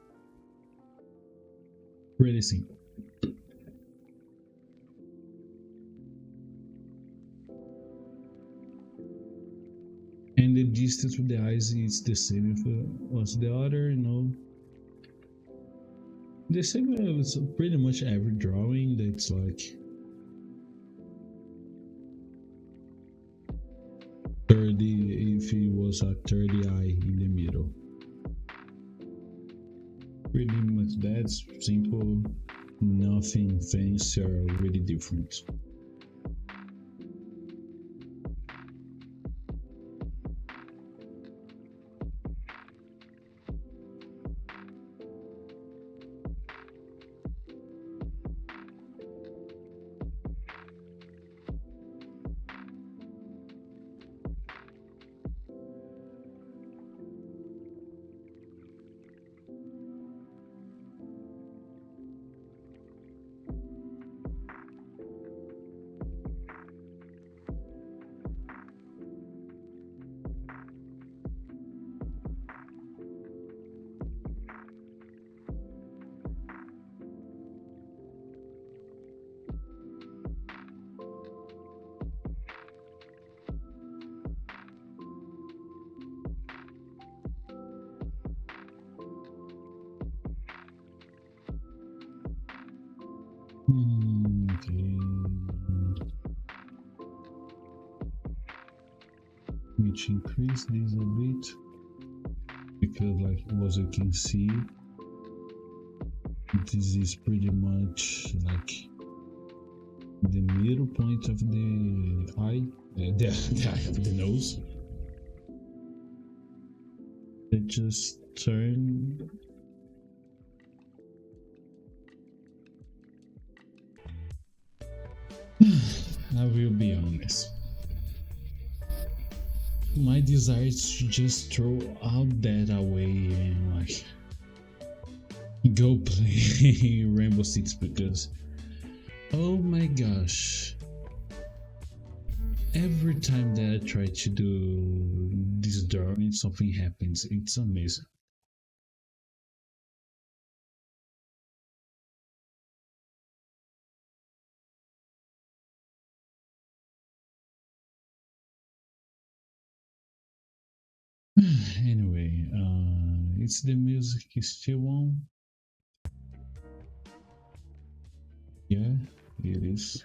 Really simple. And the distance with the eyes is the same as the other, The same as pretty much every drawing that's like 30 if it was a 30 eye in the middle. Pretty much that's simple, nothing fancy or really different. Okay. Which increase this a bit because, like as you can see, this is pretty much like the middle point of the eye, the eye of the nose. It just turn. I will be honest. My desire is to just throw all that away and like go play Rainbow Six because oh my gosh, every time that I try to do this drawing something happens. It's amazing. Anyway, it's the music is still on. Yeah, it is.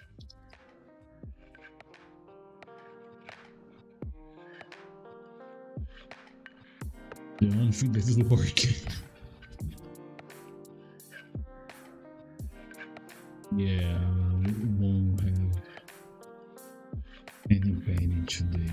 The only thing that is working. Yeah, we won't have any painting today.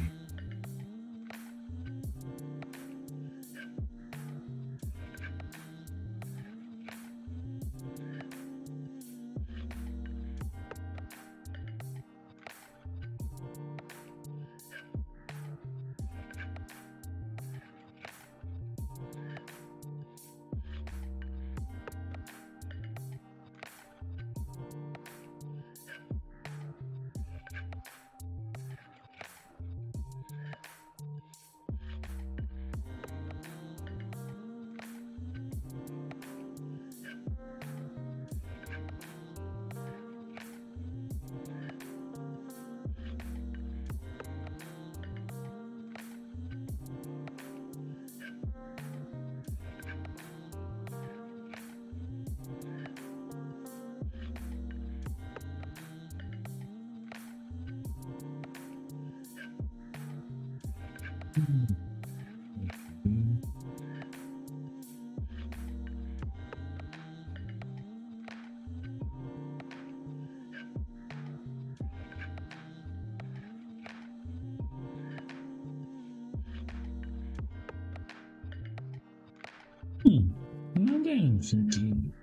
Now that I'm thinking,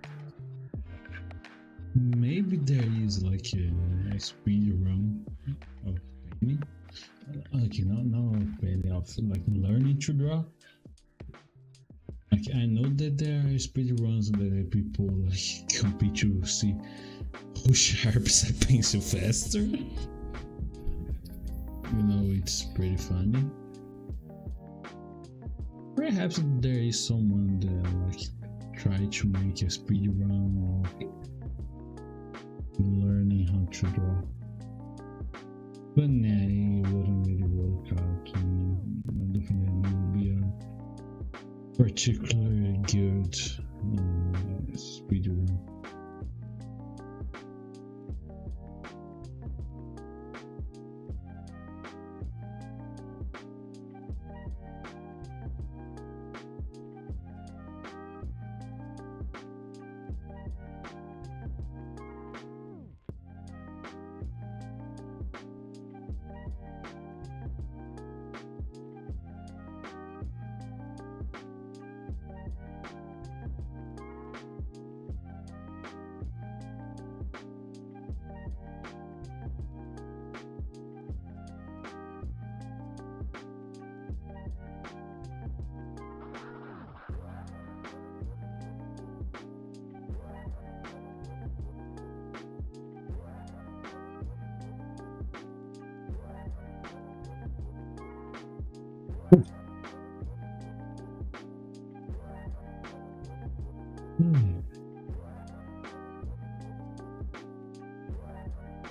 maybe there is like a speed run of painting. Like not of painting, of like learning to draw. Like I know that there are speed runs that people like compete to see who sharps a pencil faster. It's pretty funny. Perhaps there is someone that like try to make a speed run of learning how to draw. But nah, it wouldn't really work out. I don't think that would be a particularly good speed run.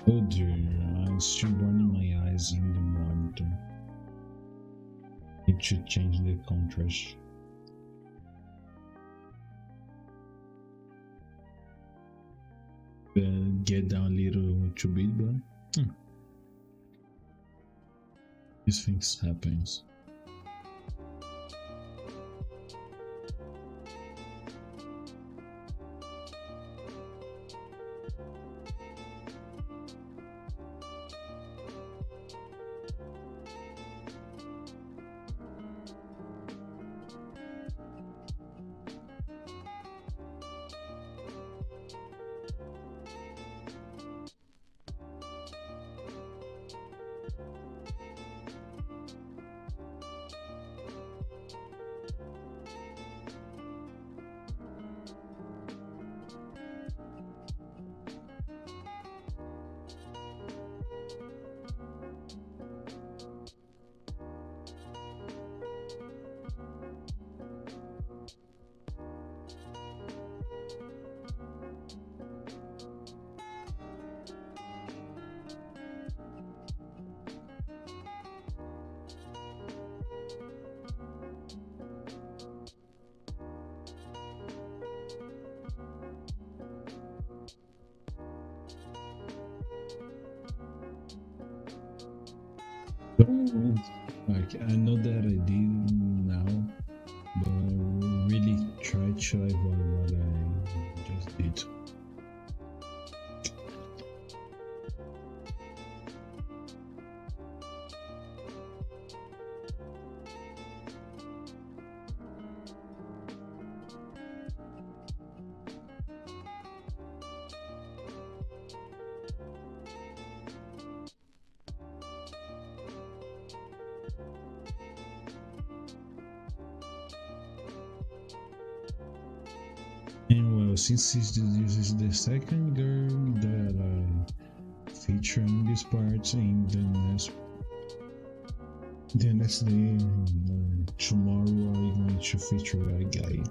Oh dear, I'm still burning my eyes in the monitor. It should change the contrast. Get down a little too bit, but these things happens. Like I know that I did now, but I really tried to avoid what I just did. know, since this is the second girl that I feature in this part in the next day, tomorrow I'm going to feature a guy.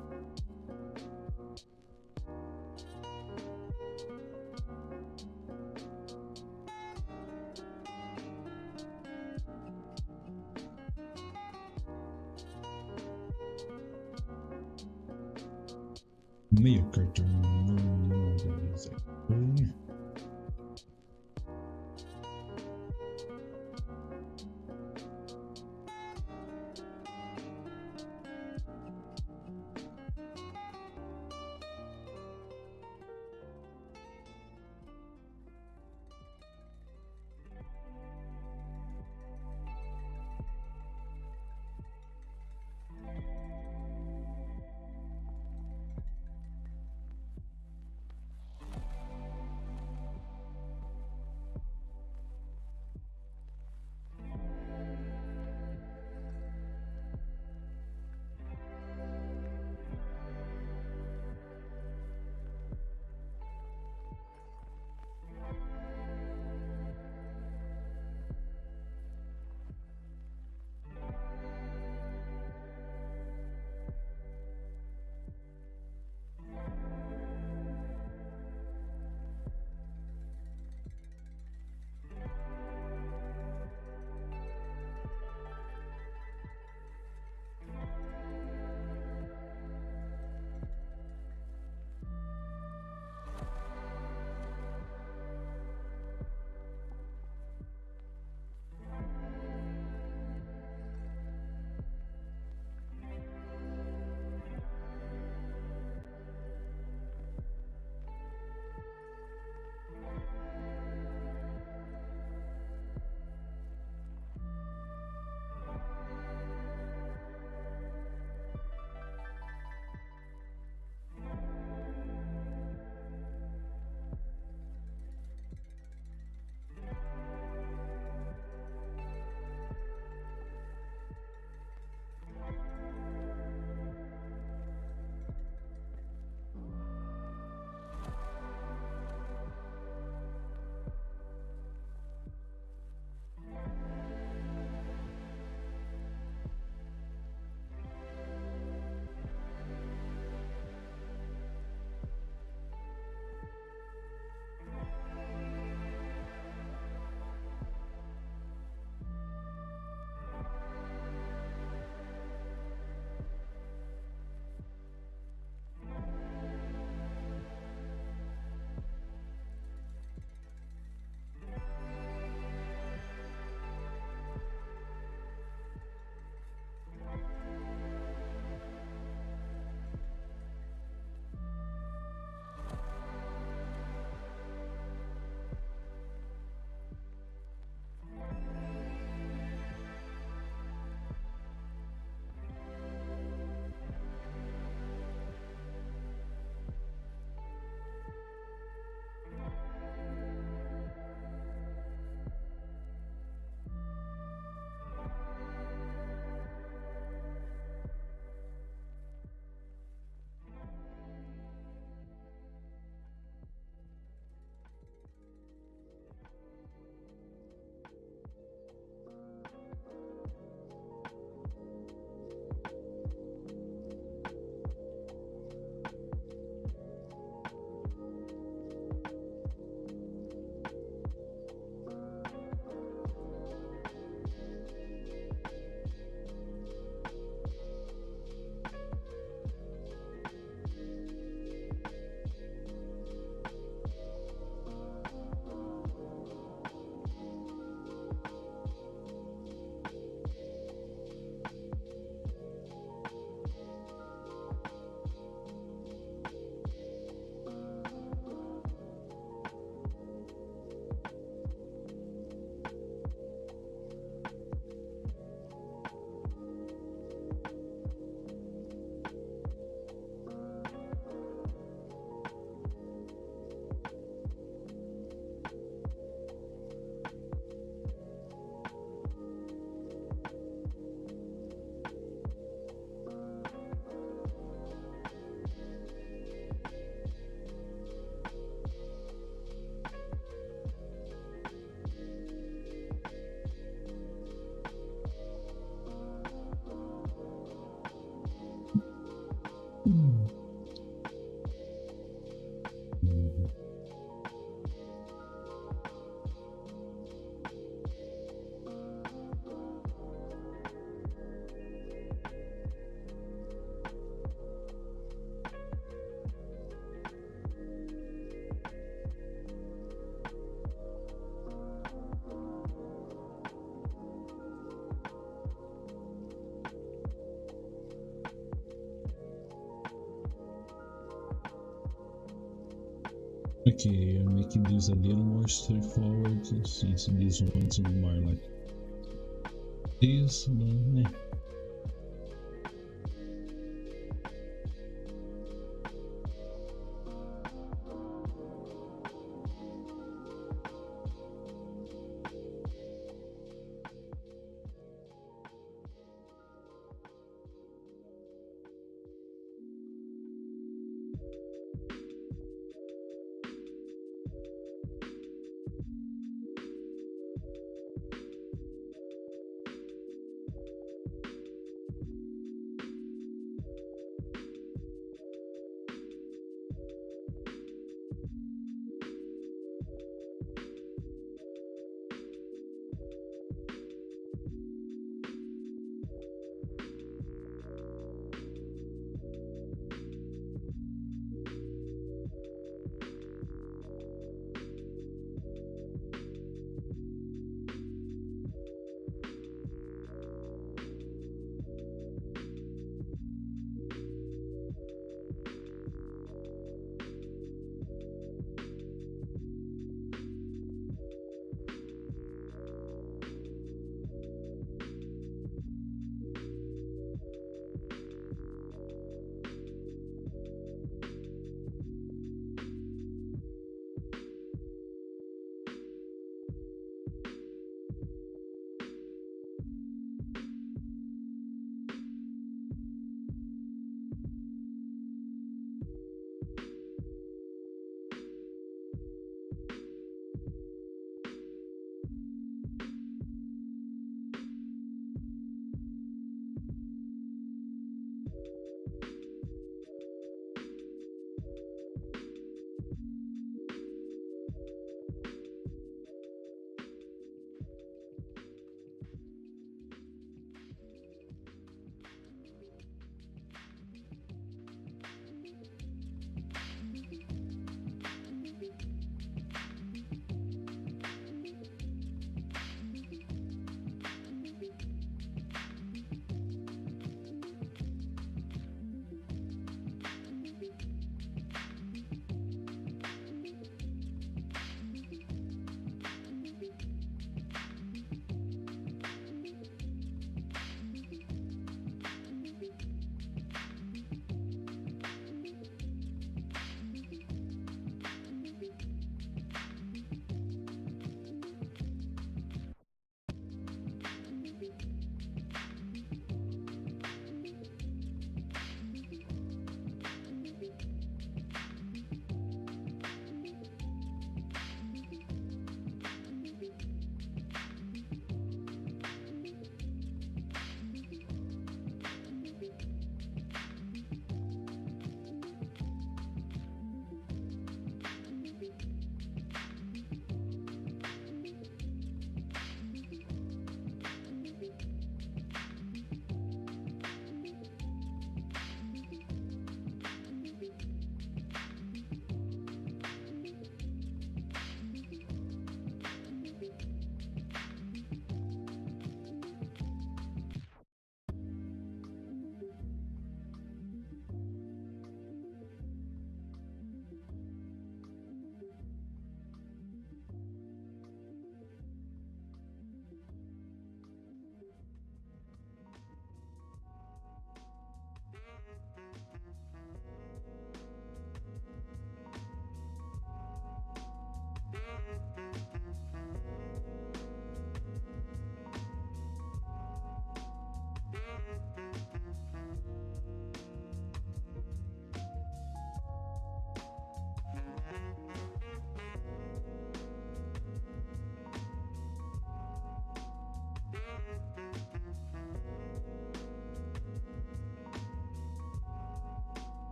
Meio cartão, não exactly. Okay, I'm making this a little more straightforward since this one's more like this, but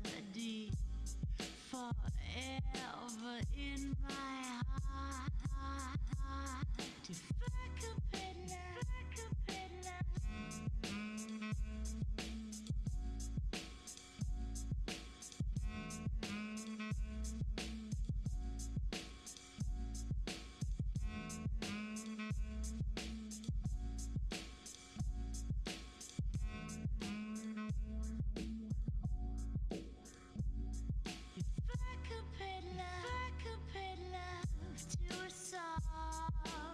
melody forever in my heart. If I could peddler, if I could pay love to a song.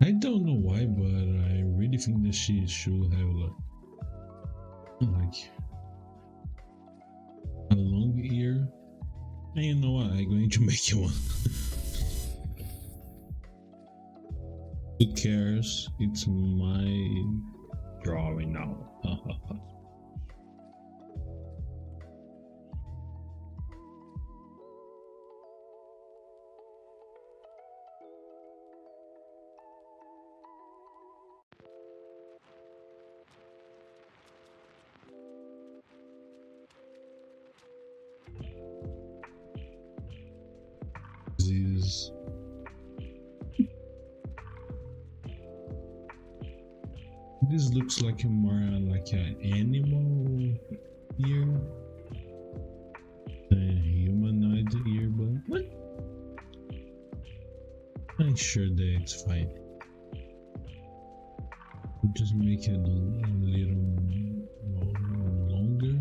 I don't know why, but I really think that she should have like a long ear. And you know what? I'm going to make you one. Who cares? It's my drawing now. This this looks like a more like an animal ear than a humanoid ear, but what? I'm sure that it's fine. Just make it a little longer.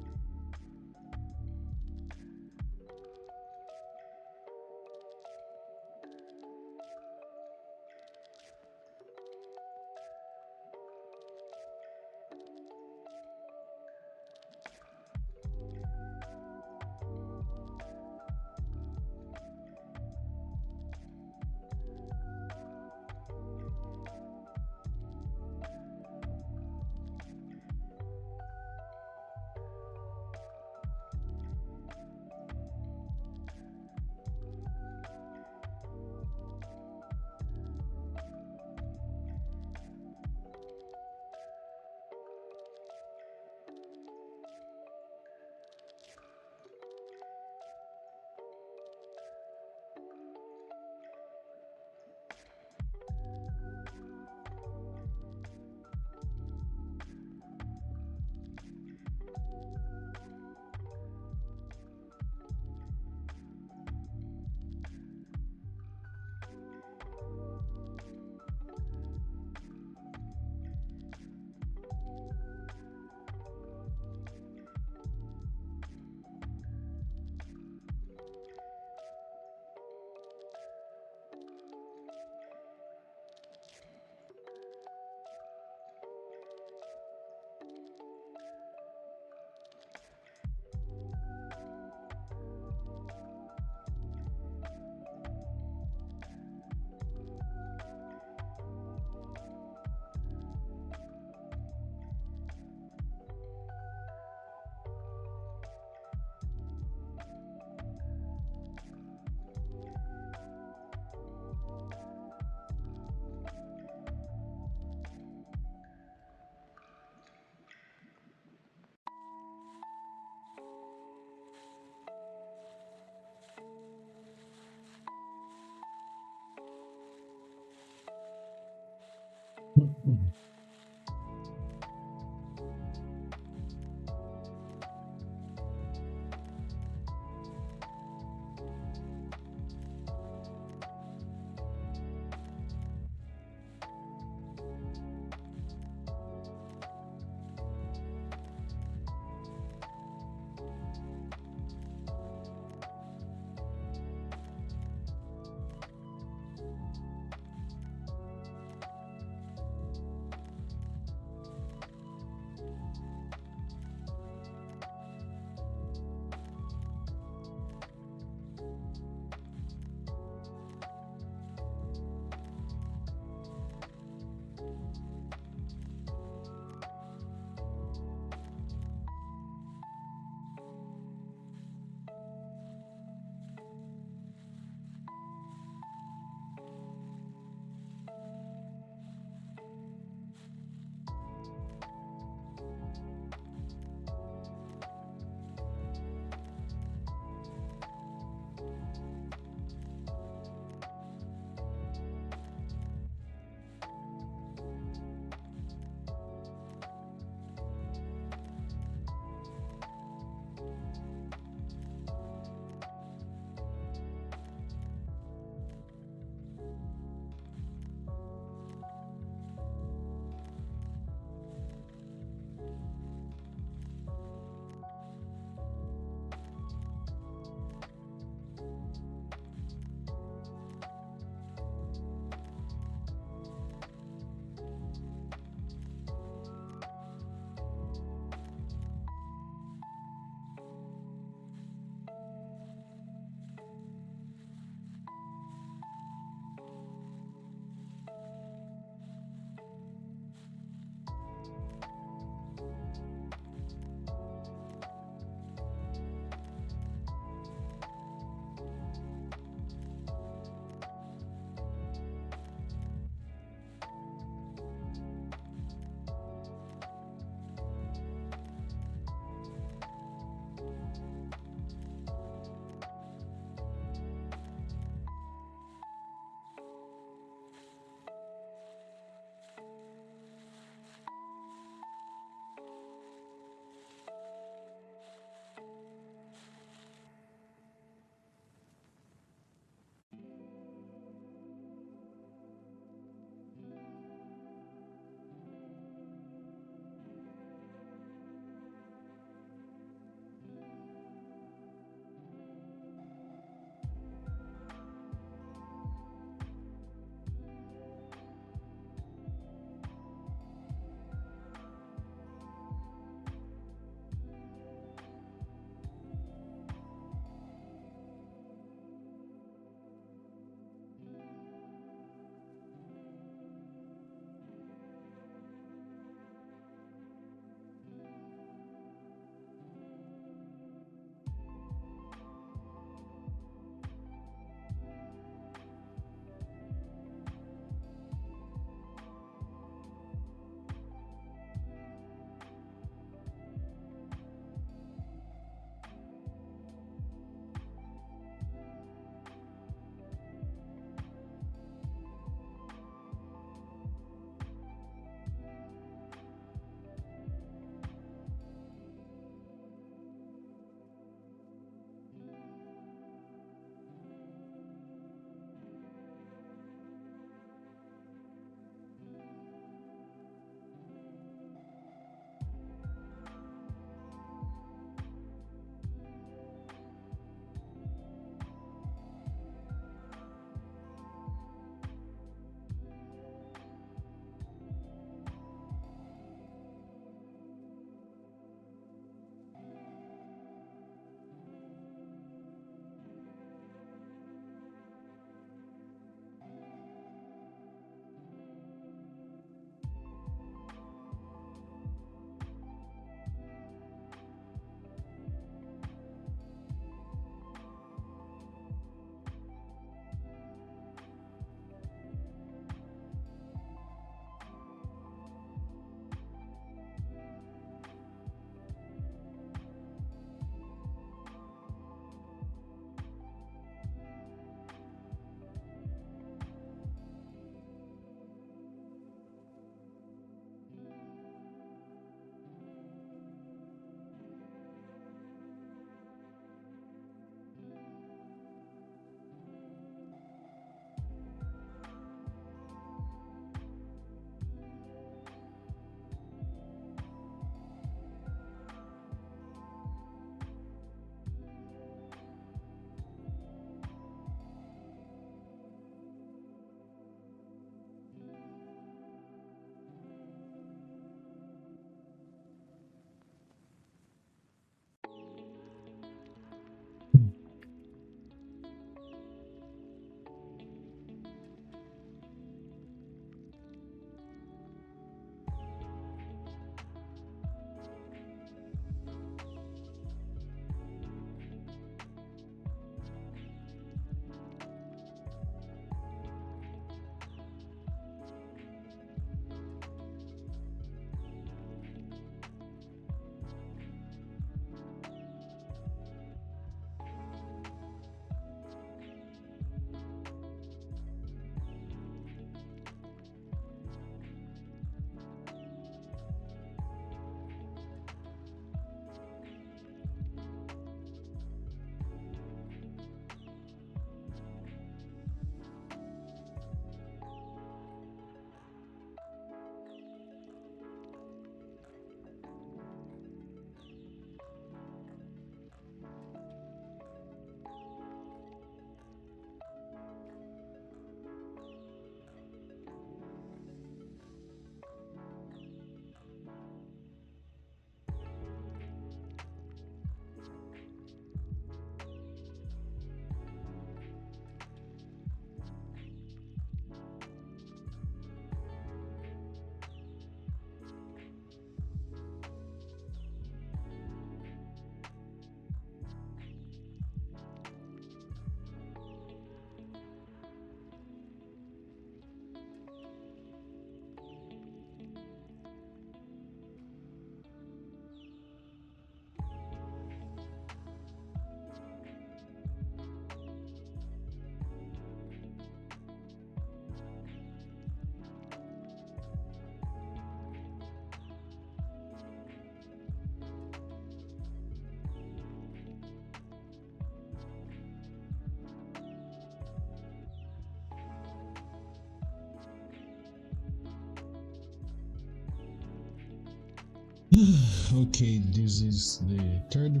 Okay, this is the third.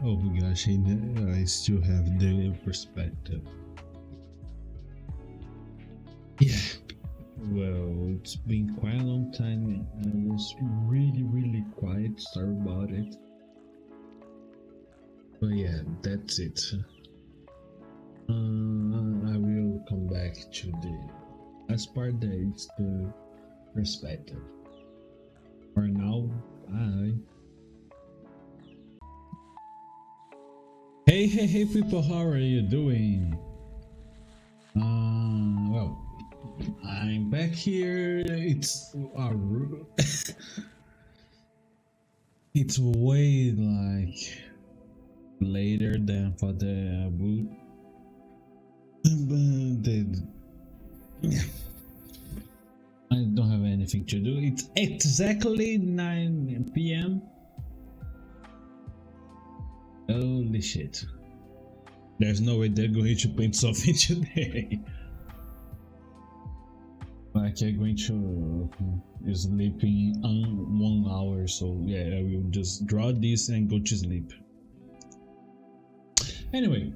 Oh my gosh, I still have the perspective. Yeah. Well, it's been quite a long time. I was really quiet. Sorry about it. But yeah, that's it. I will come back to the last part that is the perspective. For now, bye. Hey people, how are you doing? Well, I'm back here. It's it's way like later than for the boot. But I don't have anything to do. It's exactly 9 p.m. Holy shit. There's no way they're going to paint something today. Like I'm going to sleep in 1 hour, so yeah, I will just draw this and go to sleep. Anyway,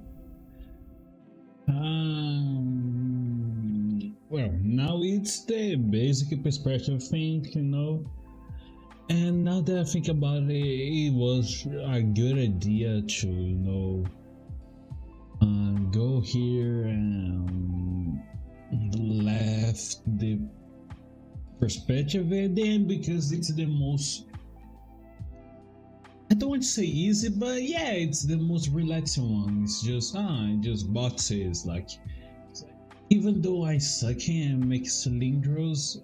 well, now it's the basic perspective thing, you know. And now that I think about it, it was a good idea to, you know, go here and left the perspective at the end because it's the most, I don't want to say easy, but yeah, it's the most relaxing one. It's just boxes. Like, even though I suck and make cylinders,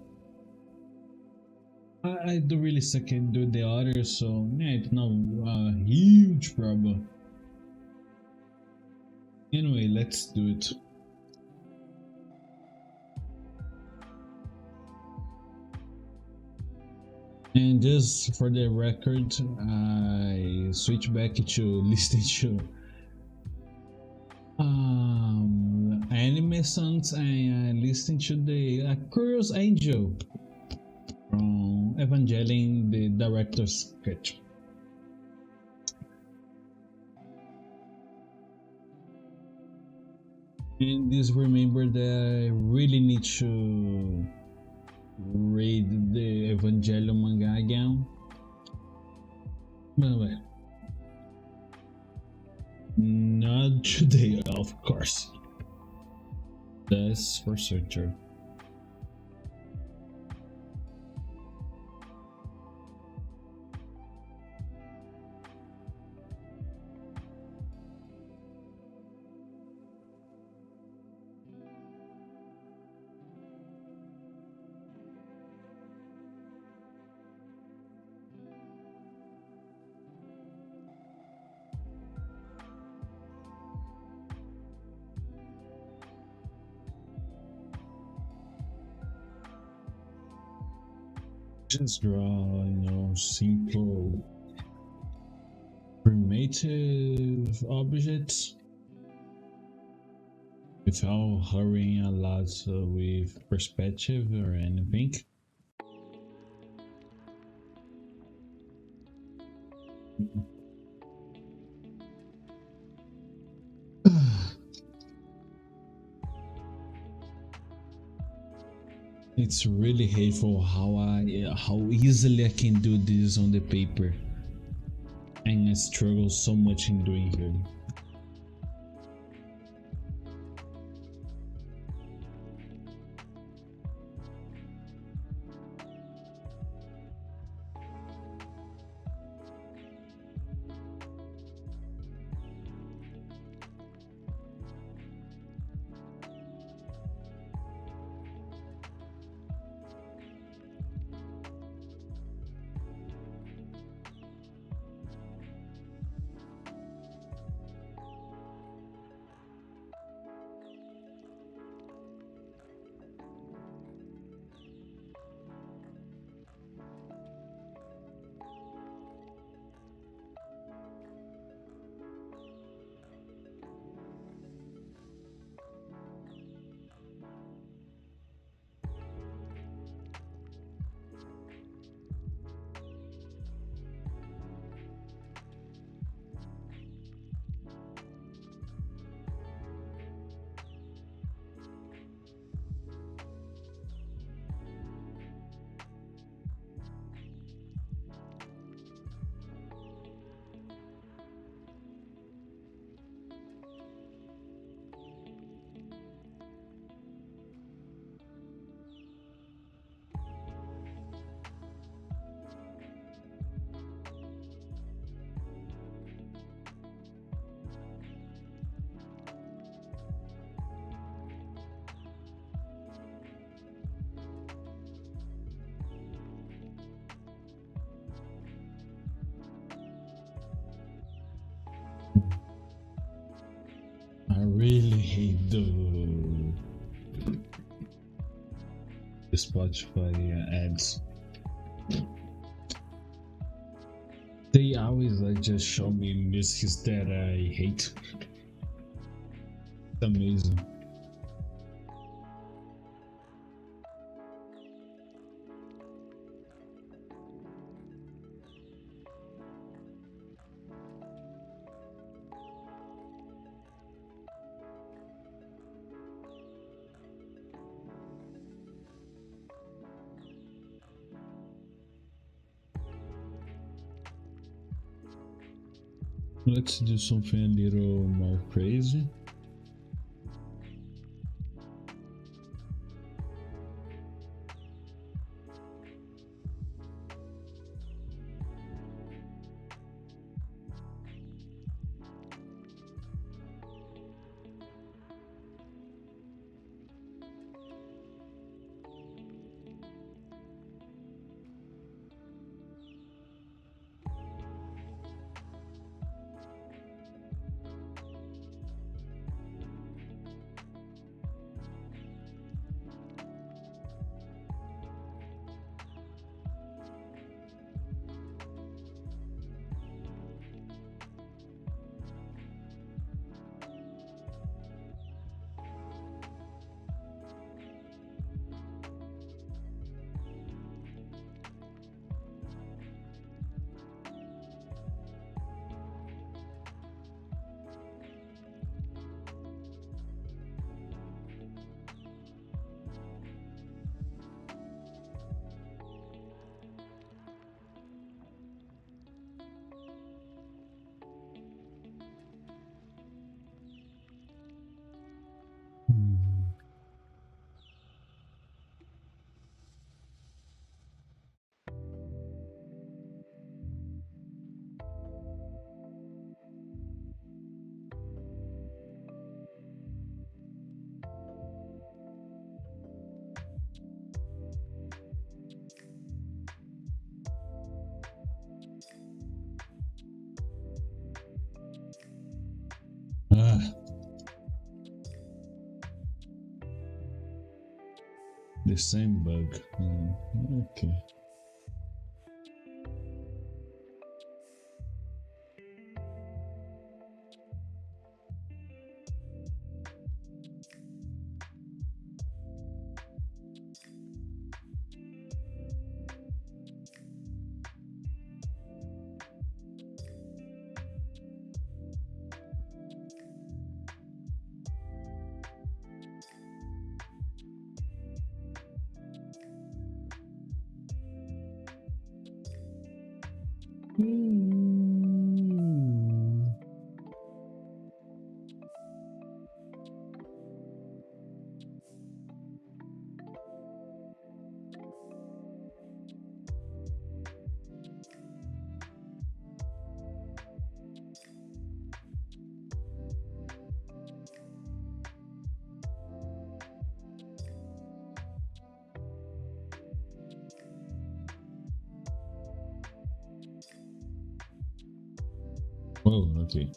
I don't really suck and do the others, so yeah, it's not a huge problem. Anyway, let's do it. And just for the record, I switch back to listening to anime songs and I listen to the Curious Angel from Evangelion, the director's cut. And just remember that I really need to read the Evangelion manga again. But well, not today, of course. That's for certain. Just draw, you know, simple primitive objects without hurrying a lot with perspective or anything. It's really hateful how easily I can do this on the paper, and I struggle so much in doing here. hate the Spotify ads. They always like just show me music that I hate. It's amazing. Let's do something a little more crazy. Ah. The same bug. Okay. Oh, okay.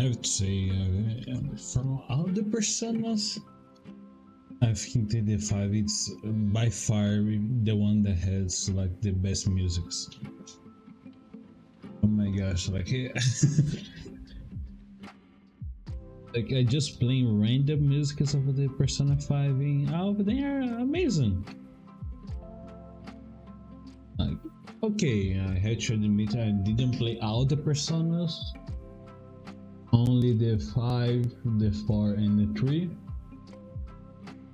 have to say, from all the personas, I think that the 5 is by far the one that has like the best musics. Oh my gosh, like like I just playing random musics of the Persona 5 and all of them are amazing. Like, okay, I had to admit I didn't play all the Personas, only the 5, the 4 and the 3.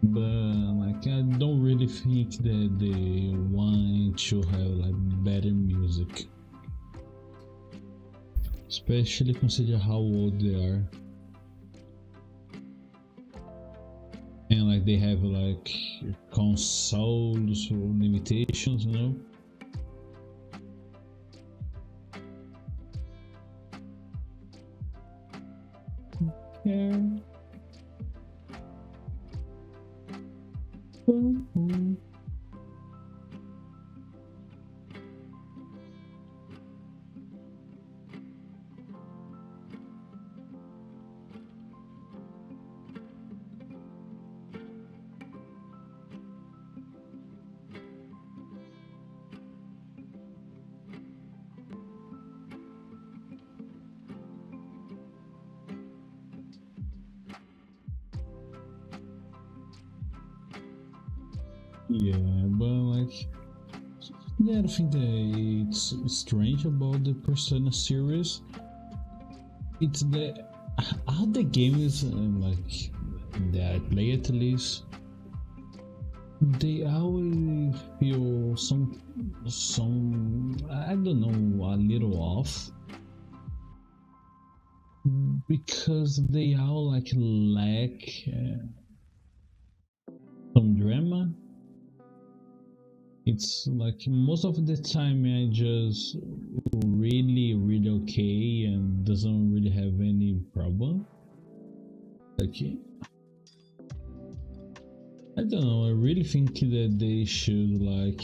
But like I don't really think that the 1 and 2 have like better music. Especially consider how old they are. And like they have like consoles or limitations, you know. Yeah. Yeah, but like the other thing that it's strange about the Persona series, it's that all the games like that I play at least, they always feel some I don't know, a little off, because they all like lack some drama. It's like most of the time I just really okay and doesn't really have any problem. Like I don't know, I really think that they should like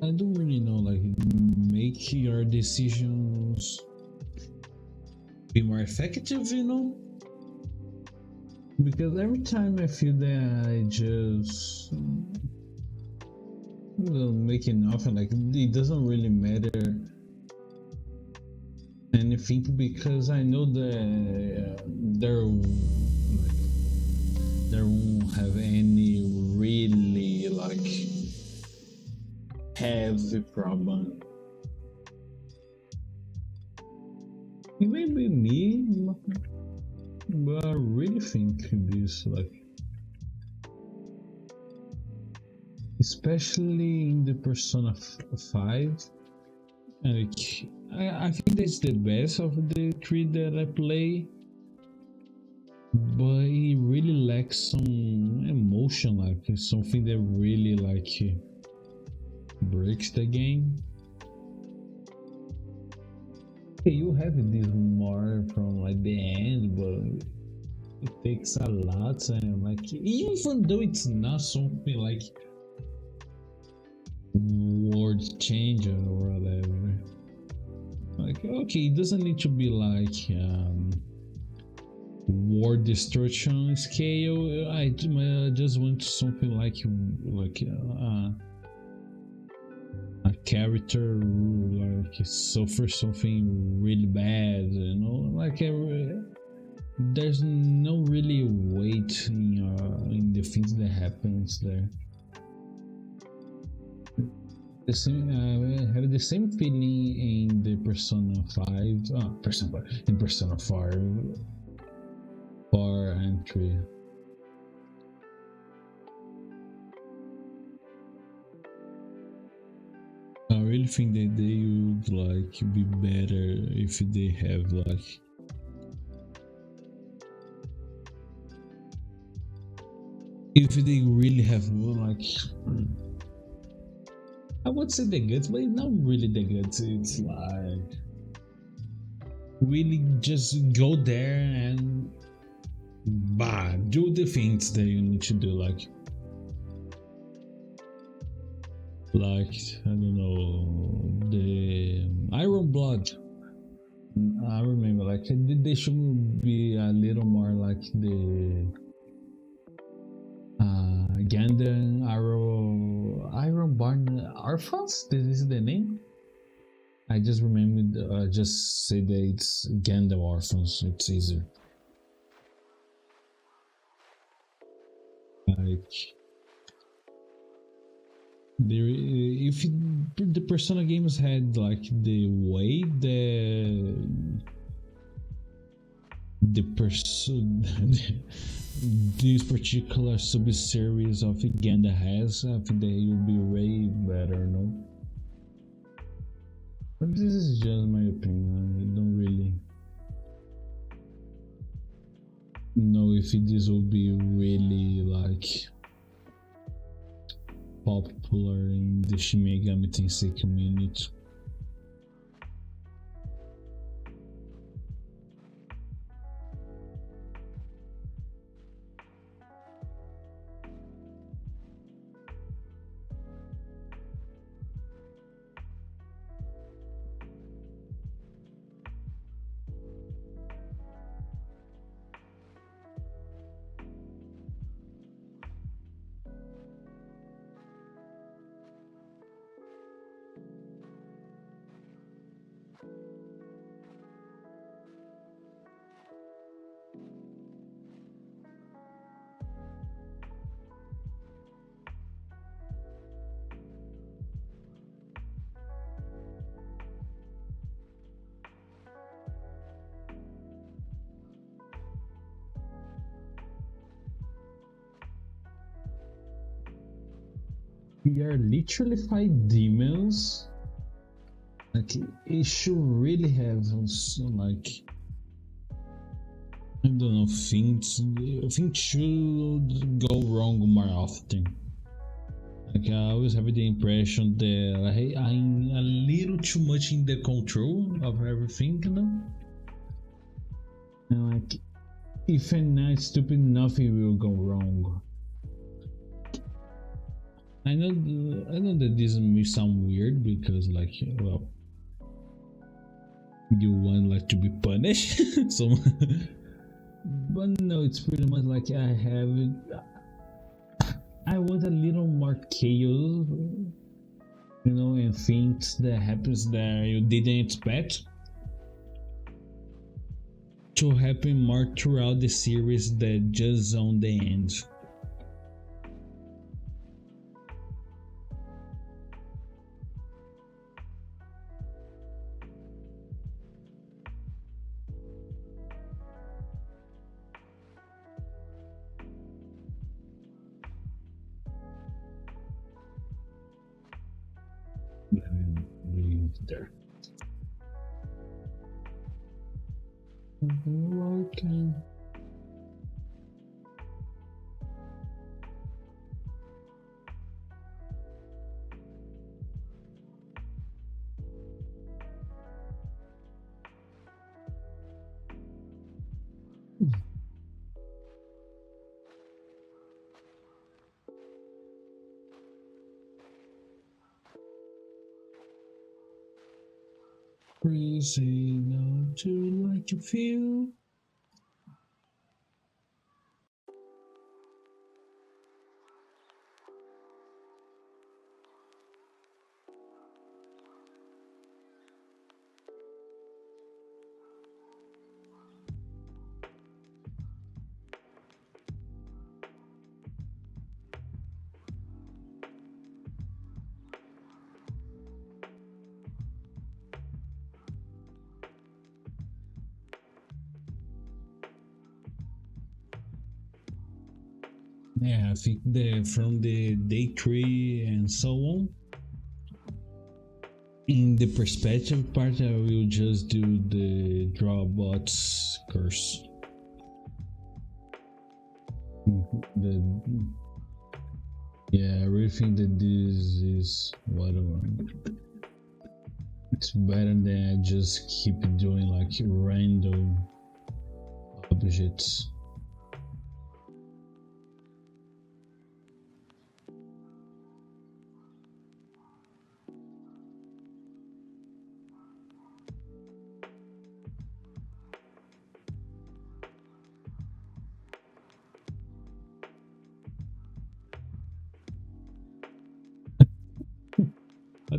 I don't really know, like make your decisions be more effective, you know? Because every time I feel that I just making nothing, like it doesn't really matter anything, because I know that there won't have any really like heavy problem. Maybe me, but I really think this, like, especially in the Persona 5, like, I think that's the best of the 3 that I play, but it really lacks some emotion, like something that really like breaks the game. You have this more from like the end, but it takes a lot, and like even though it's not something like world changer or whatever, like okay, it doesn't need to be like world destruction scale. I just want something like a character like suffer something really bad, you know, like there's no really weight in the things that happens there. The same, I have the same feeling in the Persona 5, in Persona 4 and 3. I really think that they would like be better if they have like if they really have like I would say the guts, but it's not really the guts. It's like really just go there and do the things that you need to do, like like I don't know the Iron Blood. I remember like they should be a little more like the Gundam Iron Barn Orphans. This is the name. I just remembered. Just say that it's Gundam Orphans. It's easier. Like there, if the Persona games had like the way the person this particular sub-series of Ganda has, I think they will be way better, no? But this is just my opinion. I don't really know if this will be really like popular in the Shin Megami Tensei community. We are literally fight demons. Like it should really have like I don't know things should go wrong more often. Like I always have the impression that I'm a little too much in the control of everything, you know? And like if I'm not stupid, nothing will go wrong. I know that this may sound weird because like well you want like to be punished so but no, it's pretty much like I want a little more chaos, you know, and things that happens that you didn't expect to happen more throughout the series than just on the end. There. Okay. Crazy not to like you feel. Yeah, I think from the day 3 and so on. In the perspective part, I will just do the drawbots curse. Yeah, I really think that this is whatever. It's better than I just keep doing like random objects.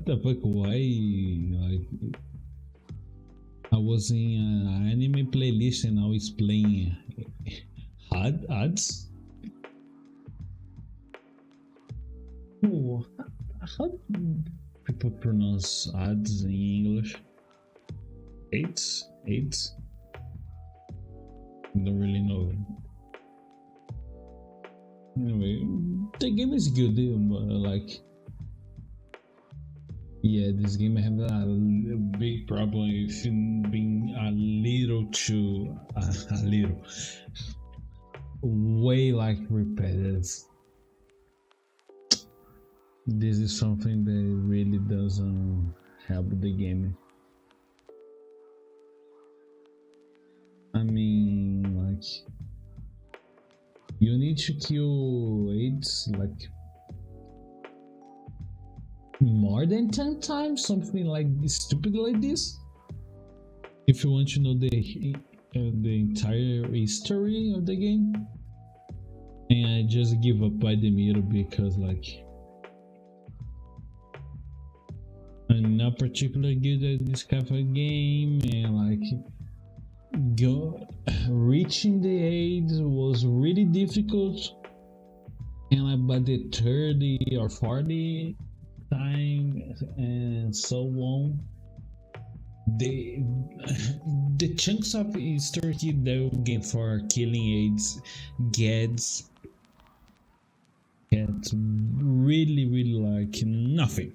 what the fuck? Why? Like, I was in an anime playlist and I was playing ads. Oh, how do people pronounce ads in English? Aids? Aids? Don't really know. Anyway, the game is good, but like, yeah, this game I have a big problem with being a little too, a little, way like repetitive. This is something that really doesn't help the game. I mean, like, you need to kill aids like more than 10 times, something like this, stupid like this. If you want to know the entire history of the game, and I just give up by the middle because like I'm not particularly good at this kind of game, and like reaching the aids was really difficult, and like by the 30 or 40 time and so on, the chunks of history they will get for killing aids gets really like nothing.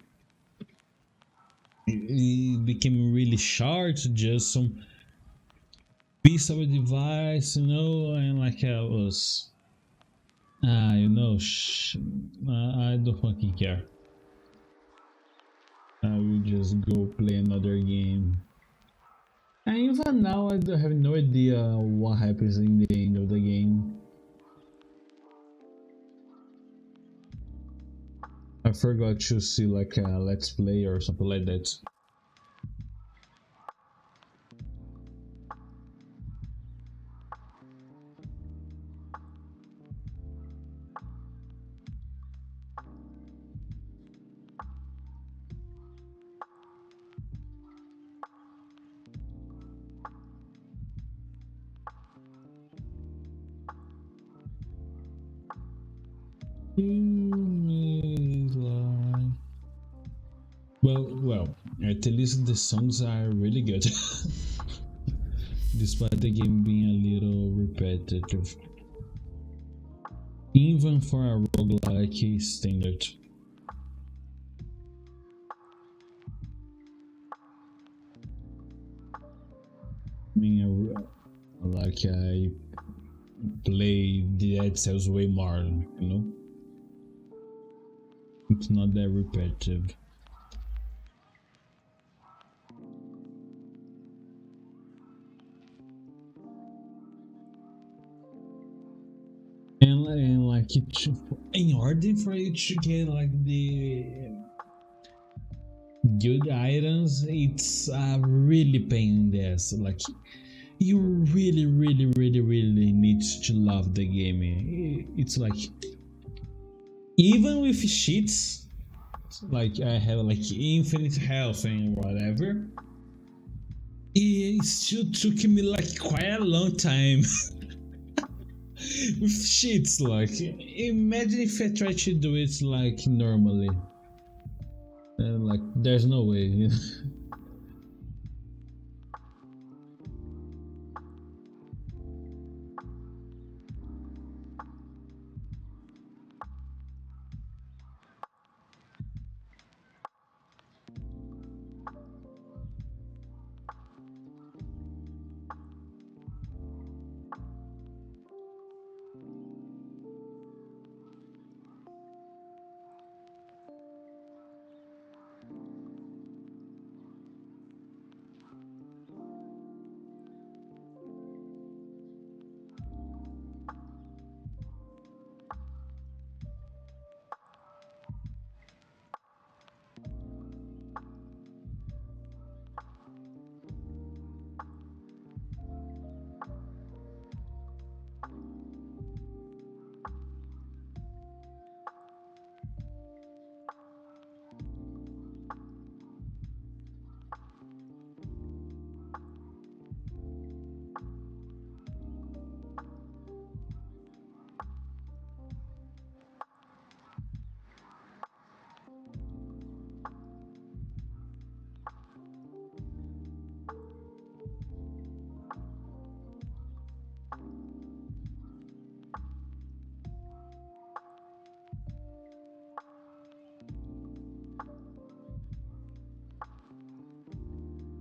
It became really short, just some piece of a device, and like I was, I don't fucking care. I will just go play another game. And even now, I don't have no idea what happens in the end of the game. I forgot to see like a let's play or something like that. Well, at least the songs are really good, despite the game being a little repetitive, even for a roguelike standard. I mean, like I play Dead Cells way more, It's not that repetitive. And like in order for you to get like the good items, it's a really pain in the ass. Like you really need to love the game. It's like even with cheats, like I have like infinite health and whatever, it still took me like quite a long time. With cheats, like imagine if I try to do it like normally, and like there's no way.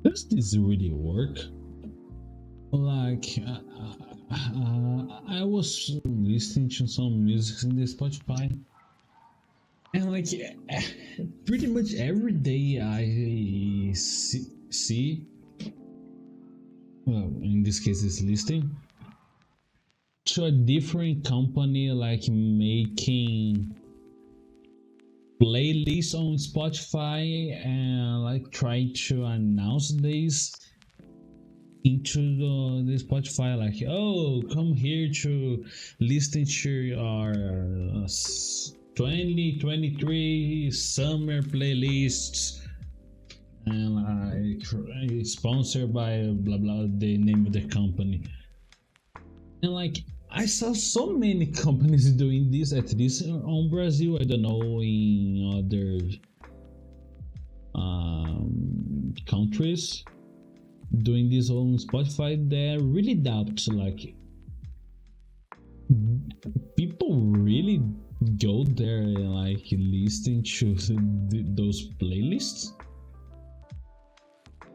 Does this really work? Like, I was listening to some music in the Spotify, and like, pretty much every day I see, well, in this case, it's listing to a different company, like making playlists on Spotify and like trying to announce this into the Spotify, like, oh, come here to listen to our 2023 summer playlists, and like sponsored by blah blah, the name of the company. And like, I saw so many companies doing this, at least on Brazil. I don't know in other countries doing this on Spotify. They really doubt, like, people really go there and like listen to those playlists.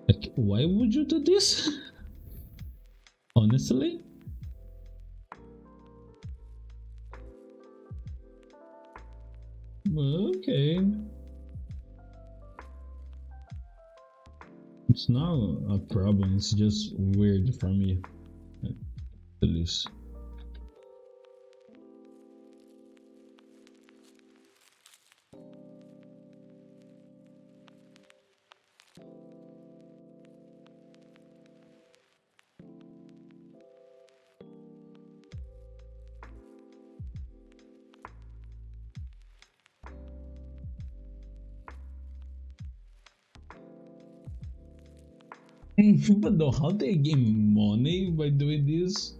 Like, why would you do this? Honestly. Okay. It's not a problem, it's just weird for me, at least. But know how they get money by doing this?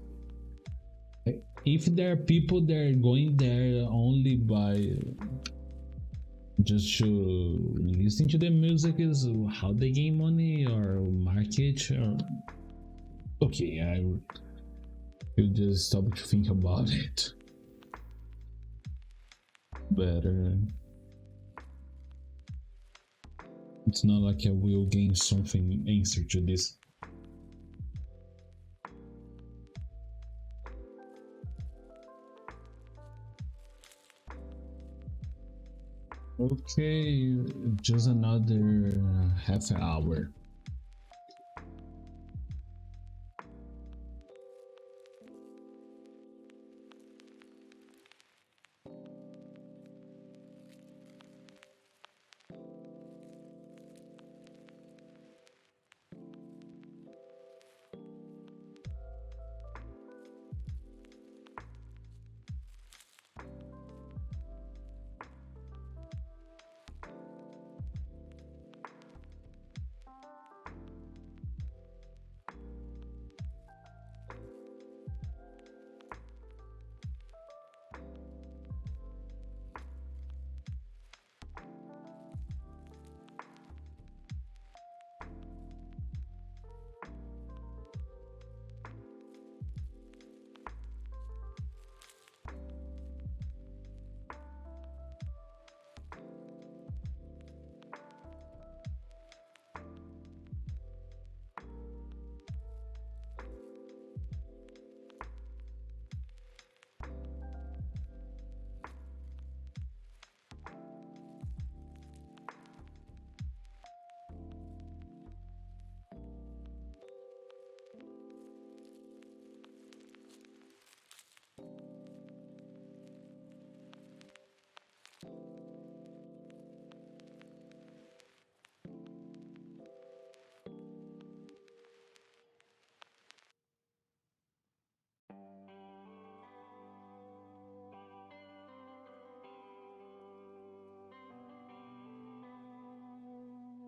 If there are people that are going there only by just to listen to the music, is how they gain money or market, or okay, I will just stop to think about it better. It's not like I will gain something answer to this. Okay, just another half hour.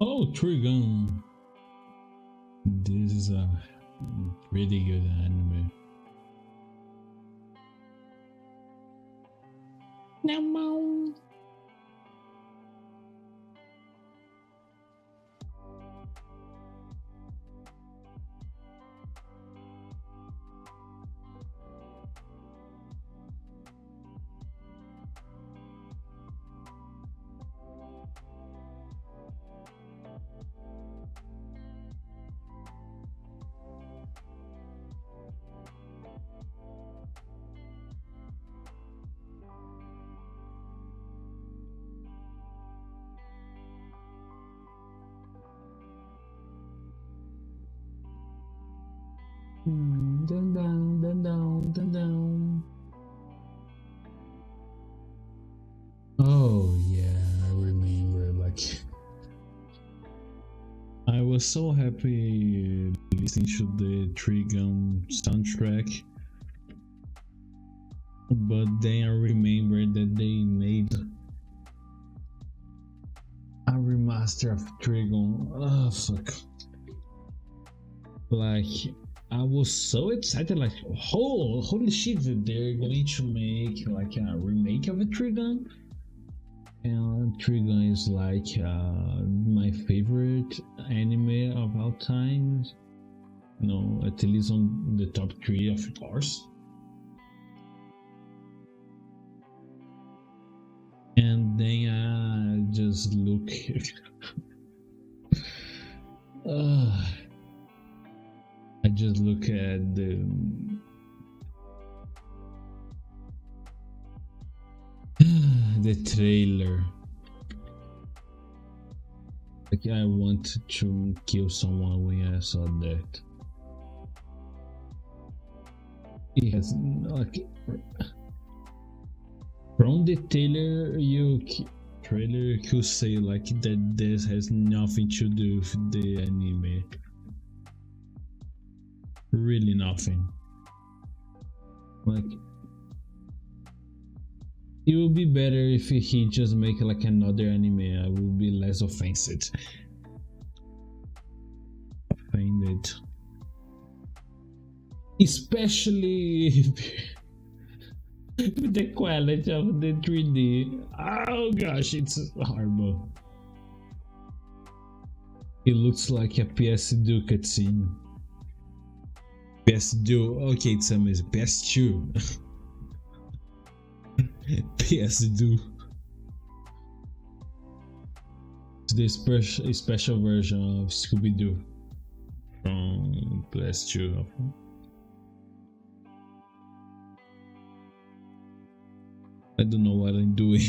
Oh, Trigun. This is a pretty good anime. Namo. dun dun dun dun dun dun. Oh yeah, I remember. Like, I was so happy listening to the Trigun soundtrack, but then I remember that they made a remaster of Trigun. Oh fuck! Like, I was so excited. Like, holy shit! They're going to make like a remake of a Trigun. And Trigun is like my favorite anime of all time. No, at least on the top 3, of course. And then I just look. I just look at the trailer. Like, I want to kill someone when I saw that. It has like, from the trailer could say like that this has nothing to do with the anime. Really nothing. Like, it would be better if he just make like another anime. I would be less offended. Especially with the quality of the 3D. Oh gosh, it's horrible. It looks like a PS2 cutscene. PS2, okay, it's amazing. PS2. PS2. It's the special version of Scooby-Doo from PS2. I don't know what I'm doing.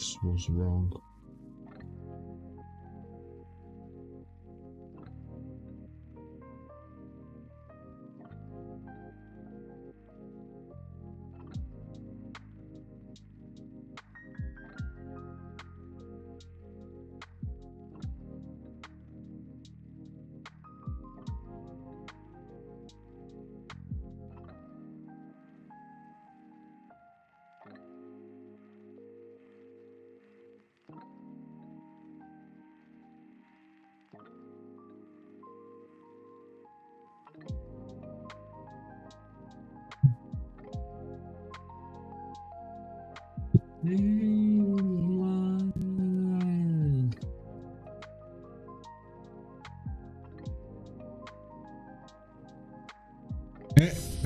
this was wrong.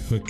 Fuck.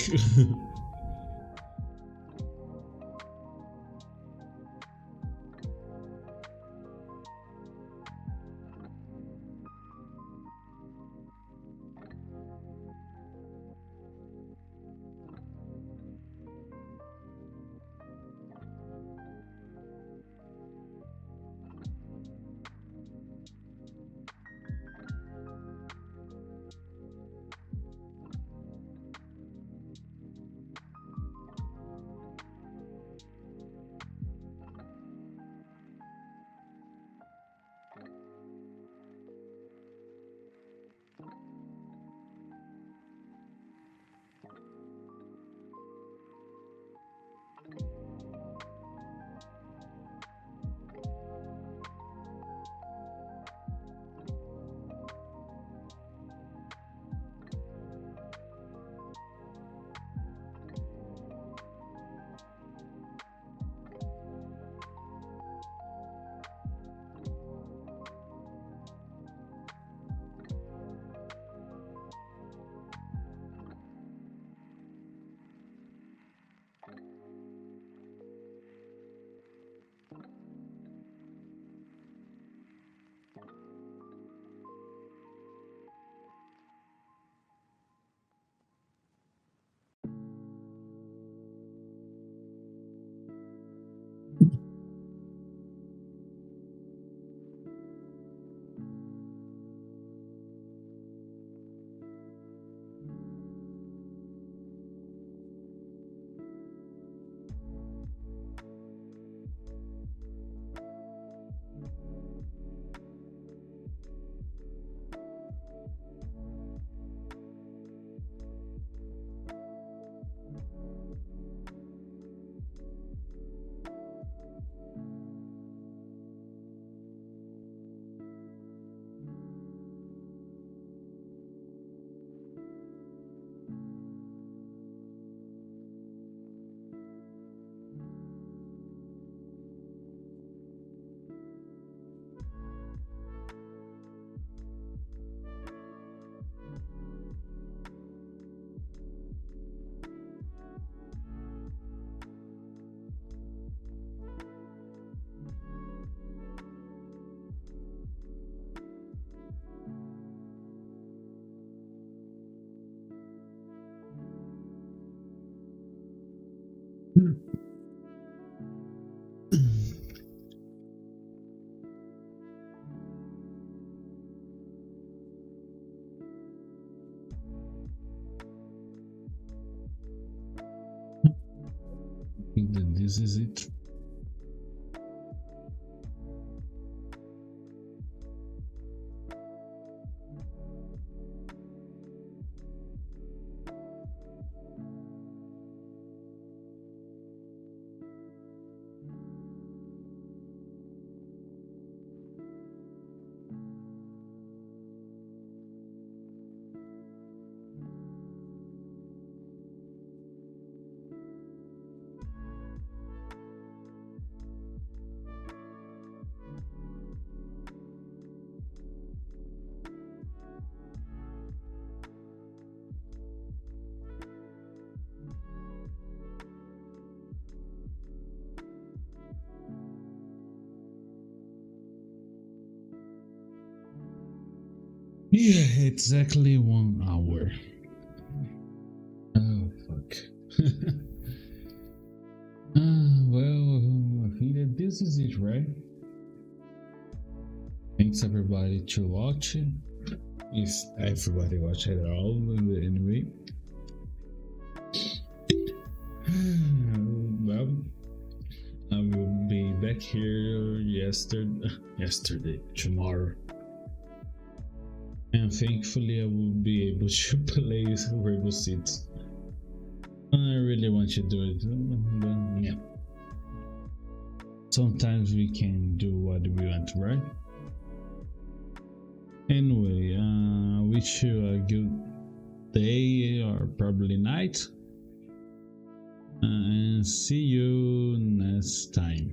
I think that this is it. Yeah, exactly 1 hour. Oh fuck. Well, I think that this this is it, right? Thanks everybody to watching. If everybody watched at all, anyway. Well, I will be back here yesterday, tomorrow. And thankfully I will be able to play Rainbow Six. I really want to do it, but yeah. Sometimes we can do what we want, right? Anyway, wish you a good day or probably night. And see you next time.